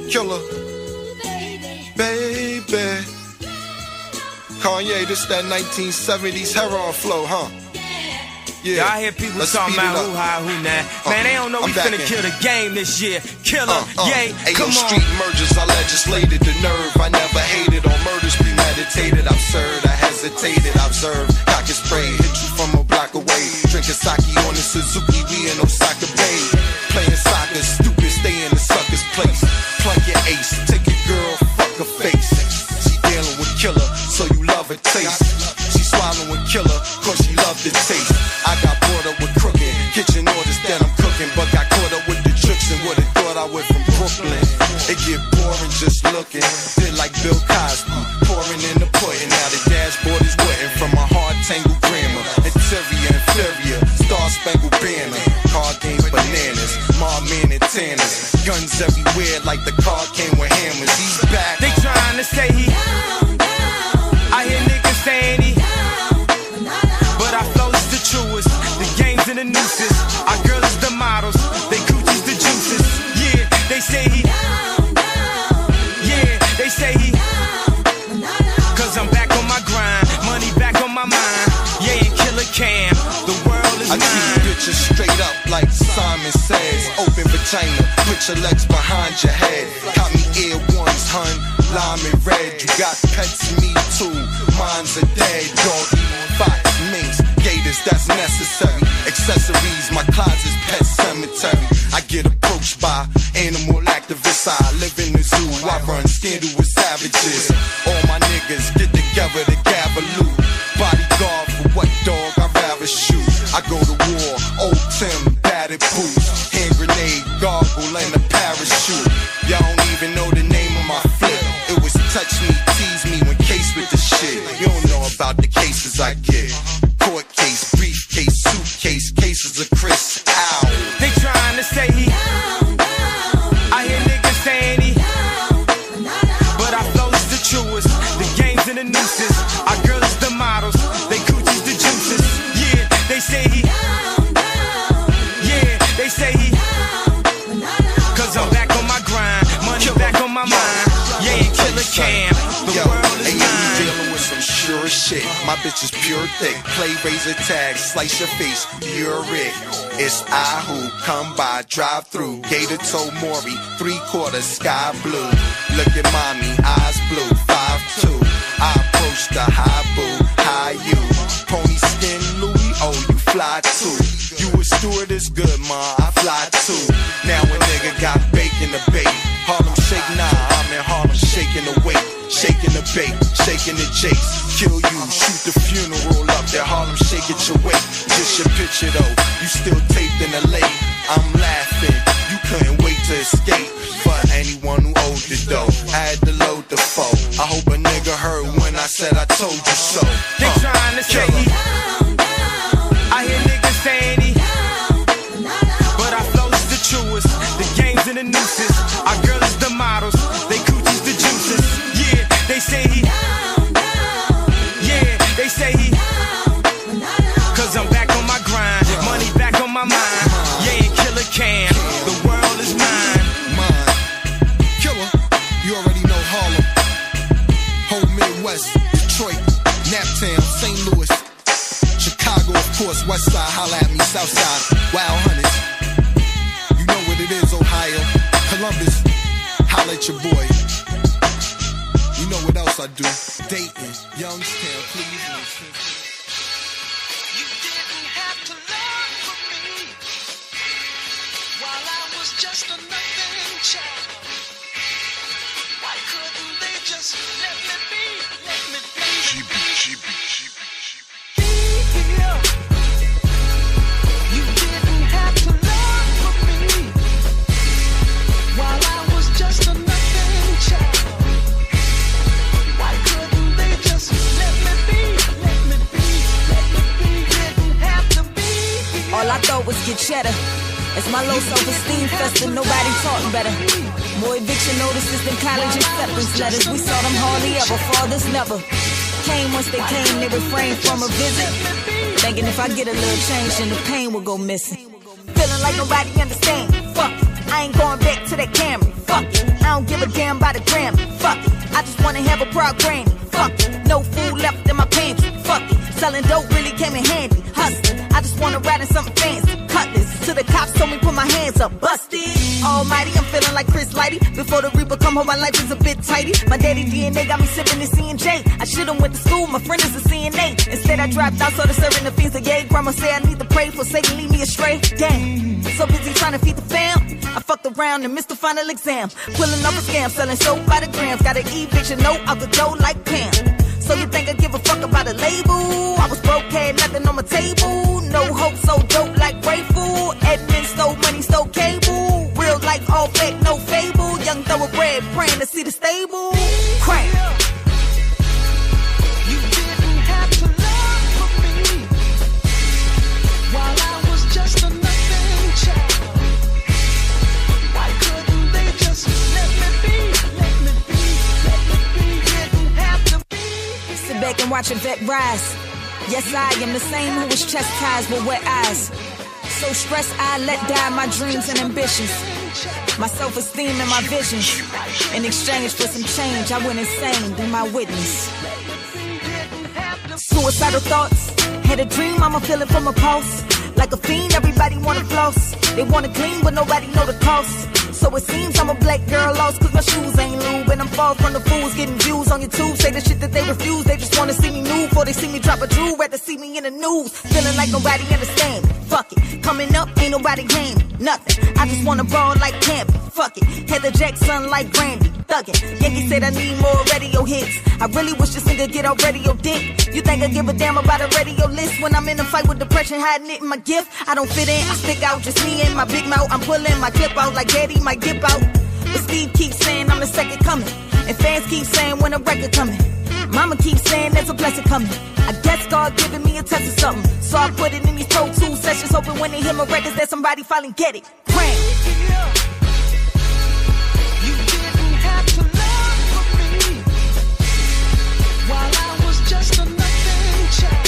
Killer, baby. Kanye, this that 1970s heroin flow, huh? Yeah, I hear people talking about who high, who not. Man, they don't know we finna kill the game this year. Killer, yay, come on. Street mergers, I legislated the nerve. I never hated on murders, premeditated, absurd. I hesitated, observed, cock and spray. Hit you from a block away. Drinking sake on the Suzuki, we in Osaka Bay. Playing soccer, stupid, stay in the sucker's place. Plug your ace, take your girl, fuck her face. She dealing with killer, so you love her taste. She swallowing killer, cause she love the taste. I got brought up with crooked kitchen orders that I'm cooking, but got caught up with the tricks and would've thought I went from Brooklyn. It get boring just looking, did like Bill Cosby, pouring in the pudding. Now the dashboard is wetting from my hard tangled grammar. Interior, inferior, star spangled banner. Card game bananas, mob men and tanners. Guns everywhere like the car came with hammers. He's back. They trying to say he I hear niggas saying he but our flows is the truest. The games and the nooses. Our girls is the models. They coochies the juices. Yeah, they say he yeah, they say he cause I'm back on my grind. Money back on my mind. Yeah, and Killer Cam. The world is mine. I keep bitches straight up like Simon says. Open vagina, put your legs behind your head. Got me ear ones, hun, lime and red. You got pets, me too. Mine's a dead doggy. Fox, minks, gators, that's necessary. Accessories, my closet's pet cemetery. I get approached by animal activists. I live in the zoo. I run scandal with savages. All my niggas get together to gather loot. Bodyguard for what dog I'd rather shoot. I go to war, old Tim, batted boots. Hand grenade, gargle, and a parachute. Y'all don't even know the name of my flip. It was touch me, tease me when case with the shit. You don't know about the cases I get. Court case, briefcase, suitcase, cases of Chris. Ow. They trying to say he I hear niggas saying he but our flows is the truest. The games and the nooses. Our girls is the models. They coochies the juices. Yeah, they say he yeah, they say he cause I'm back on my grind. Money back on my mind. Yeah, and Killer Cam. The world is mine. Dealing with some sure shit. My bitch is pure thick. Play razor tag, slice your face, you're it. It's I who come by, drive through. Gator toe Maury, 3/4 sky blue. Look at mommy, eyes blue, 5'2". I approach the high boo, high you. Pony skin Louis, oh you fly too. You a stewardess, good ma, I fly too. Now a nigga got bacon to bake. Harlem shake, nah, I'm in Harlem shaking the weight. Shaking the bait, shaking the jakes. Kill you, shoot the funeral up there. Harlem shake it your weight. Just your picture though, you still taped in the lake. I'm laughing, you couldn't wait to escape. For anyone who owed the dough, I had to load the foe. I hope a nigga heard when I said I told you so. They trying to say he I hear niggas saying he but our flows is the truest. The games and the nooses. Our girls is the models. They coochies the juices. Yeah, they say he Naptown, St. Louis, Chicago, of course, West Side, holla at me, South Side, Wild Hunters. You know what it is, Ohio, Columbus, holla at your boy. You know what else I do? Dayton, Youngstown, Cleveland. You didn't have to love for me while I was just a nothing child. Why couldn't they just let me be? Let me be. You didn't have to love for me while I was just a nothing child. Why couldn't they just let me be? Let me be. Let me be. Didn't have to be. All I thought was get cheddar. As my low self-esteem festered, nobody taught better. More eviction notices than college acceptance letters. We saw them hardly ever, fathers never came. Once they came, they refrained from a visit, thinking if I get a little change, then the pain will go missing. Feeling like nobody understands. Fuck it, I ain't going back to that camera. Fuck it, I don't give a damn about a gram. Fuck it, I just wanna have a proud granny. Fuck it, no food left in my pantry. Fuck it, selling dope really came in handy. Hustling, I just wanna ride in something fancy. Cutlass to the cops told me put my hands up. Busted, almighty, I'm feeling like Chris Lighty. Before the Reaper come home, my life is a bit tighty. My daddy DNA got me sipping this C&J. I should've went to school, my friend is a CNA. Instead I dropped out, started serving the fiends of yay. Grandma say I need to pray for Satan, lead me astray. Damn, so busy trying to feed the fam, I fucked around and missed the final exam. Pulling up a scam, selling soap by the grams. Got an eviction note out the door like Pam. So you think I give a fuck about a label? I was broke, had nothing on my table. No hope, so dope like grateful. Admin stole money, stole cable. Real life, all fake, no fable. Young thoroughbred, praying to see the stable. Crank. You didn't have to love for me while I was just a nothing child. Why couldn't they just let me be? Let me be. Let me be. Didn't have to be. Sit back and watch a vet rise. Yes, I am the same who was chastised with wet eyes. So stressed I let die my dreams and ambitions, my self-esteem and my visions. In exchange for some change, I went insane, be my witness. Suicidal thoughts, had a dream, I'ma feel it from a pulse. Like a fiend, everybody wanna floss. They wanna clean, but nobody know the cost. So it seems I'm a black girl lost, cause my shoes ain't lube. And I'm far from the fools getting views on YouTube. Say the shit that they refuse, they just wanna see me nude. Before they see me drop a jewel, rather see me in the news. Feeling like nobody understand me, fuck it. Coming up, ain't nobody game me, nothing. I just wanna ball like Campy, fuck it. Heather Jackson like Brandy, thuggin'. Yankee said I need more radio hits. I really wish this nigga get off radio dick. You think I give a damn about a radio list? When I'm in a fight with depression, hiding it in my gift. I don't fit in, I stick out, just me and my big mouth. I'm pulling my clip out like Daddy might dip out. But Steve keeps saying I'm the second coming, and fans keep saying when a record coming. Mama keeps saying there's a blessing coming. I guess God giving me a test of something, so I put it in these Pro 2 sessions, hoping when they hear my records that somebody finally get it. Crank. You didn't have to love for me while I was just a nothing child.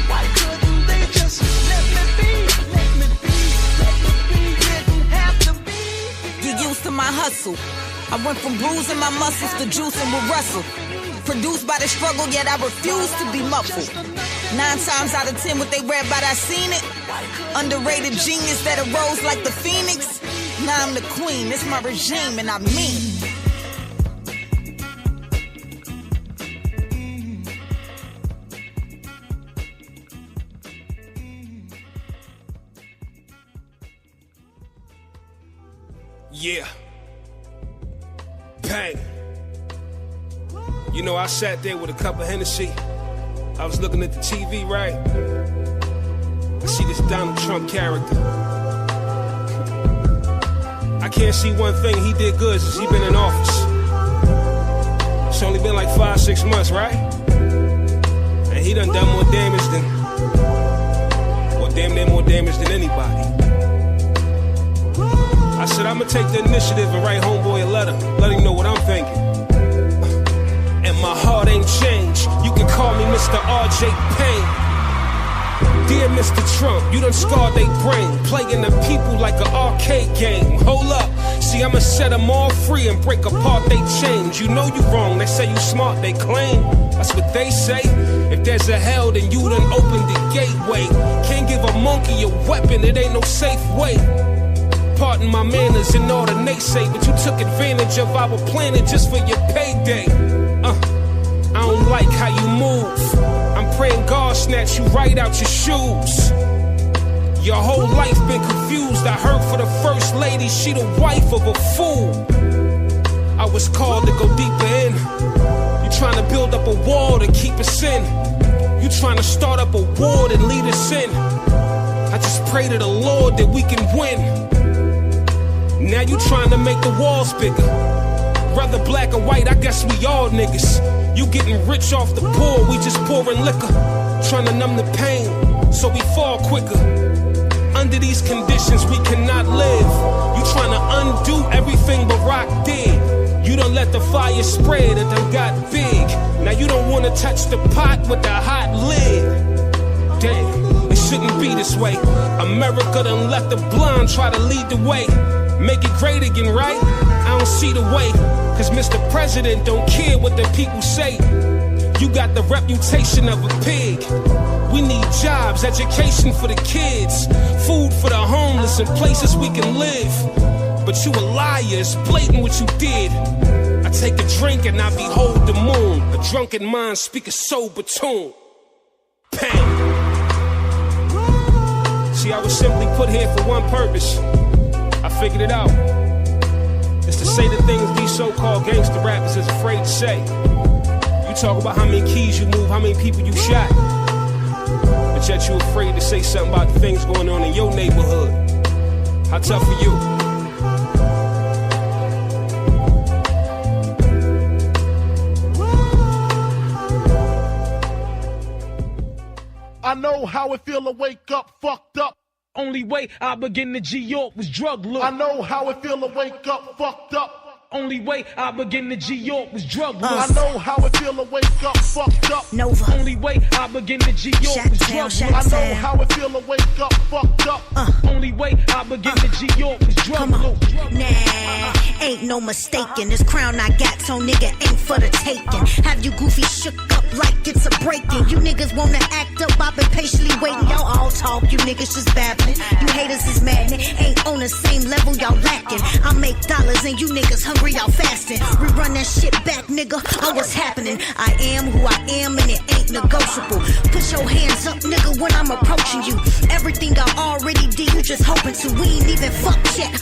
Why couldn't they just let me be? Let me be. Let me be. Didn't have to be. Get used to my hustle. I went from bruising my muscles to juicing with Russell. Produced by the struggle, yet I refuse to be muffled. 9 times out of 10 what they rap about, I seen it. Underrated genius that arose like the phoenix. Now I'm the queen, it's my regime and I mean. Yeah. Bang. You know, I sat there with a cup of Hennessy. I was looking at the TV, right? I see this Donald Trump character. I can't see one thing he did good since he been in office. It's only been like 5-6 months, right? And he done more damage than, or damn near more damage than anybody. I said, I'ma take the initiative and write homeboy a letter, let him know what I'm thinking. And my heart ain't changed. You can call me Mr. R.J. Payne. Dear Mr. Trump, you done scarred they brain, playing the people like an arcade game. Hold up, see I'ma set them all free and break apart they chains. You know you wrong, they say you smart, they claim. That's what they say. If there's a hell, then you done opened the gateway. Can't give a monkey a weapon, it ain't no safe way. Pardon my manners and all the naysay, but you took advantage of our planet just for your payday. I don't like how you move. I'm praying God snatch you right out your shoes. Your whole life been confused. I heard for the first lady, she the wife of a fool. I was called to go deeper in. You trying to build up a wall to keep us in. You trying to start up a war and lead us in. I just pray to the Lord that we can win. Now you trying to make the walls bigger. Whether black or white, I guess we all niggas. You getting rich off the poor, we just pouring liquor. Trying to numb the pain, so we fall quicker. Under these conditions, we cannot live. You trying to undo everything Barack did. You done let the fire spread, it done got big. Now you don't wanna touch the pot with the hot lid. Damn, it shouldn't be this way. America done let the blind try to lead the way. Make it great again, right? I don't see the way. Cause Mr. President don't care what the people say. You got the reputation of a pig. We need jobs, education for the kids, food for the homeless, and places we can live. But you a liar, it's blatant what you did. I take a drink and I behold the moon. A drunken mind speak a sober tune. Bang. See, I was simply put here for one purpose. I figured it out. It's to say the things these so-called gangster rappers is afraid to say. You talk about how many keys you move, how many people you shot, but yet you afraid to say something about the things going on in your neighborhood. How tough are you? I know how it feel to wake up fucked up. Only way I began to G-York was drug look. I know how it feel to wake up fucked up. Only way I began to G-York was drug look. I know how it feel to wake up fucked up. Nova. Only way I began to G-York was drug look. I know how it feel to wake up fucked up. Only way I began to G-York was drug look. Nah, ain't no mistaking. This crown I got, so nigga ain't for the taking. Have you goofy shook up like it's a breaking? You niggas wanna act up, I've been patiently waiting. Y'all all talk, you niggas just babbling. You haters is mad, ain't on the same level, y'all lacking. I make dollars and you niggas hungry, y'all fasting. Rerun that shit back, nigga, on what's happening. I am who I am and it ain't negotiable. Put your hands up, nigga, when I'm approaching you. Everything I already did, you just hoping to. We ain't even fucked yet,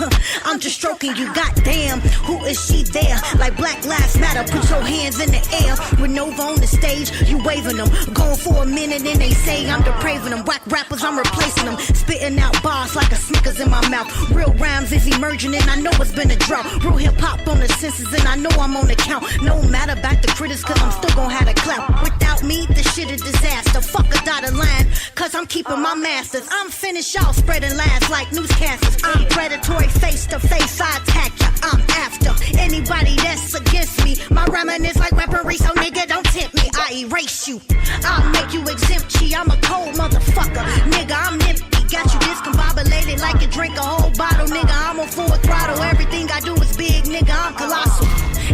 I'm just stroking you. Goddamn, who is she there? Like Black Lives Matter, put your hands in the air. With Nova on the stage, you waving them. Going for a minute and they say I'm depraving them. Whack rappers, I'm replacing them. Spitting out bars like a Snickers in my mouth. Real rhymes is emerging and I know it's been a drought. Real hip hop on the senses and I know I'm on the count. No matter about the critics, cause I'm still gon' have a clout. Without me, this shit a disaster. Fuck a dotted line, cause I'm keeping my masters. I'm finished, y'all spreading lies like newscasters. I'm predatory, face to face, I attack ya. I'm after anybody that's against me. My rhyming is like weaponry, so nigga don't tempt me. I erase you, I'll make you exempt. I'm a cold motherfucker, nigga, I'm empty. Got you discombobulated like you drink a whole bottle, nigga. I'm a full throttle, everything I do is big, nigga. I'm colossal,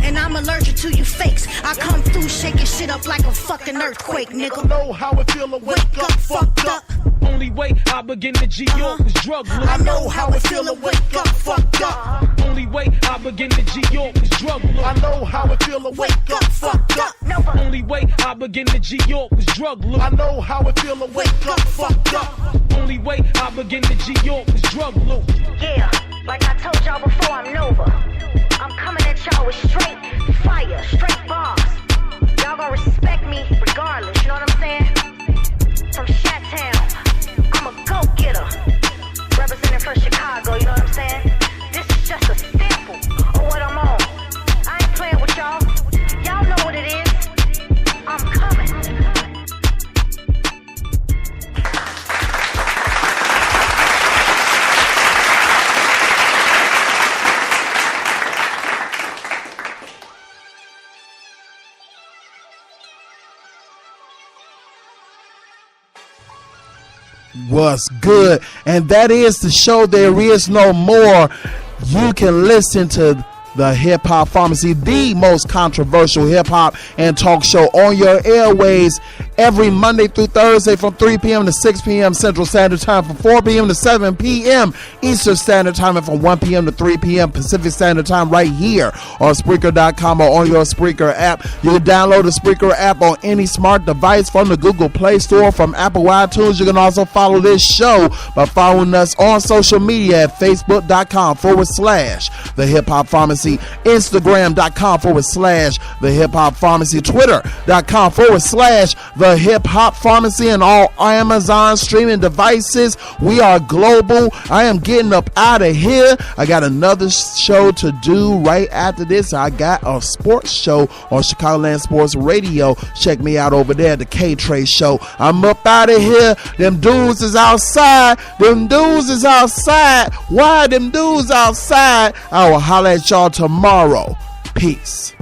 and I'm allergic to you fakes. I come through shaking shit up like a fucking earthquake, nigga. I know how it feel to wake up fucked up. Only way I began to G-York was drug look. I know how it feel to wake up fucked up. Only way I began to G-York was drug look. I know how it feel to wake up fucked up. Only way I began to G-York was drug look. I know how it feel to wake up fucked up. Only way I began to G-York was drug look. Yeah, like I told y'all before, I'm Nova. I'm coming at y'all with straight fire, straight bars. Y'all gonna respect me regardless, you know what I'm saying? From Chi-Town, I'm a go-getter. Representing from Chicago, you know what I'm saying? This is just a sample of what I'm on. I ain't playing with y'all. Y'all know what it is. I'm coming. What's good? And that is the show There Is No More. You can listen to the Hip Hop Pharmacy, the most controversial hip hop and talk show on your airways every Monday through Thursday from 3 p.m. to 6 p.m. Central Standard Time, from 4 p.m. to 7 p.m. Eastern Standard Time, and from 1 p.m. to 3 p.m. Pacific Standard Time right here on Spreaker.com or on your Spreaker app. You can download the Spreaker app on any smart device from the Google Play Store, from Apple iTunes. You can also follow this show by following us on social media at Facebook.com/The Hip Hop Pharmacy, Instagram.com/The Hip Hop Pharmacy, Twitter.com/The Hip Hop Pharmacy, and all Amazon streaming devices. We are global. I am getting up out of here. I got another show to do right after this. I got a sports show on Chicagoland Sports Radio. Check me out over there at the K-Trey Show. I'm up out of here. Them dudes is outside. Why them dudes outside? I will holler at y'all tomorrow. Peace.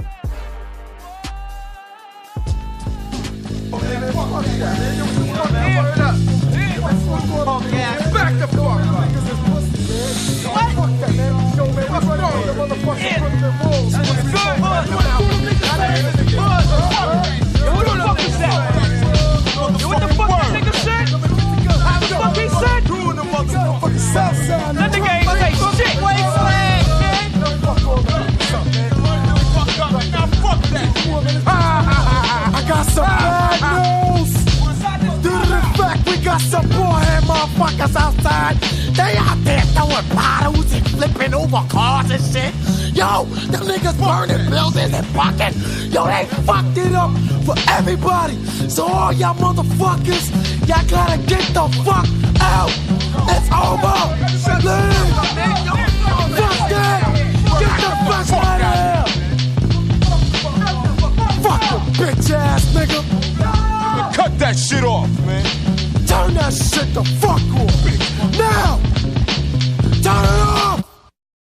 That nigga ain't say shit. I got some bad news. Due to the fact we got some boy-head motherfuckers outside. They out there throwing bottles and flipping over cars and shit. Yo, them niggas burning buildings and fucking. Yo, they fucked it up for everybody. So all y'all motherfuckers, y'all gotta get the fuck out. It's over. Leave. Fuck that. Get the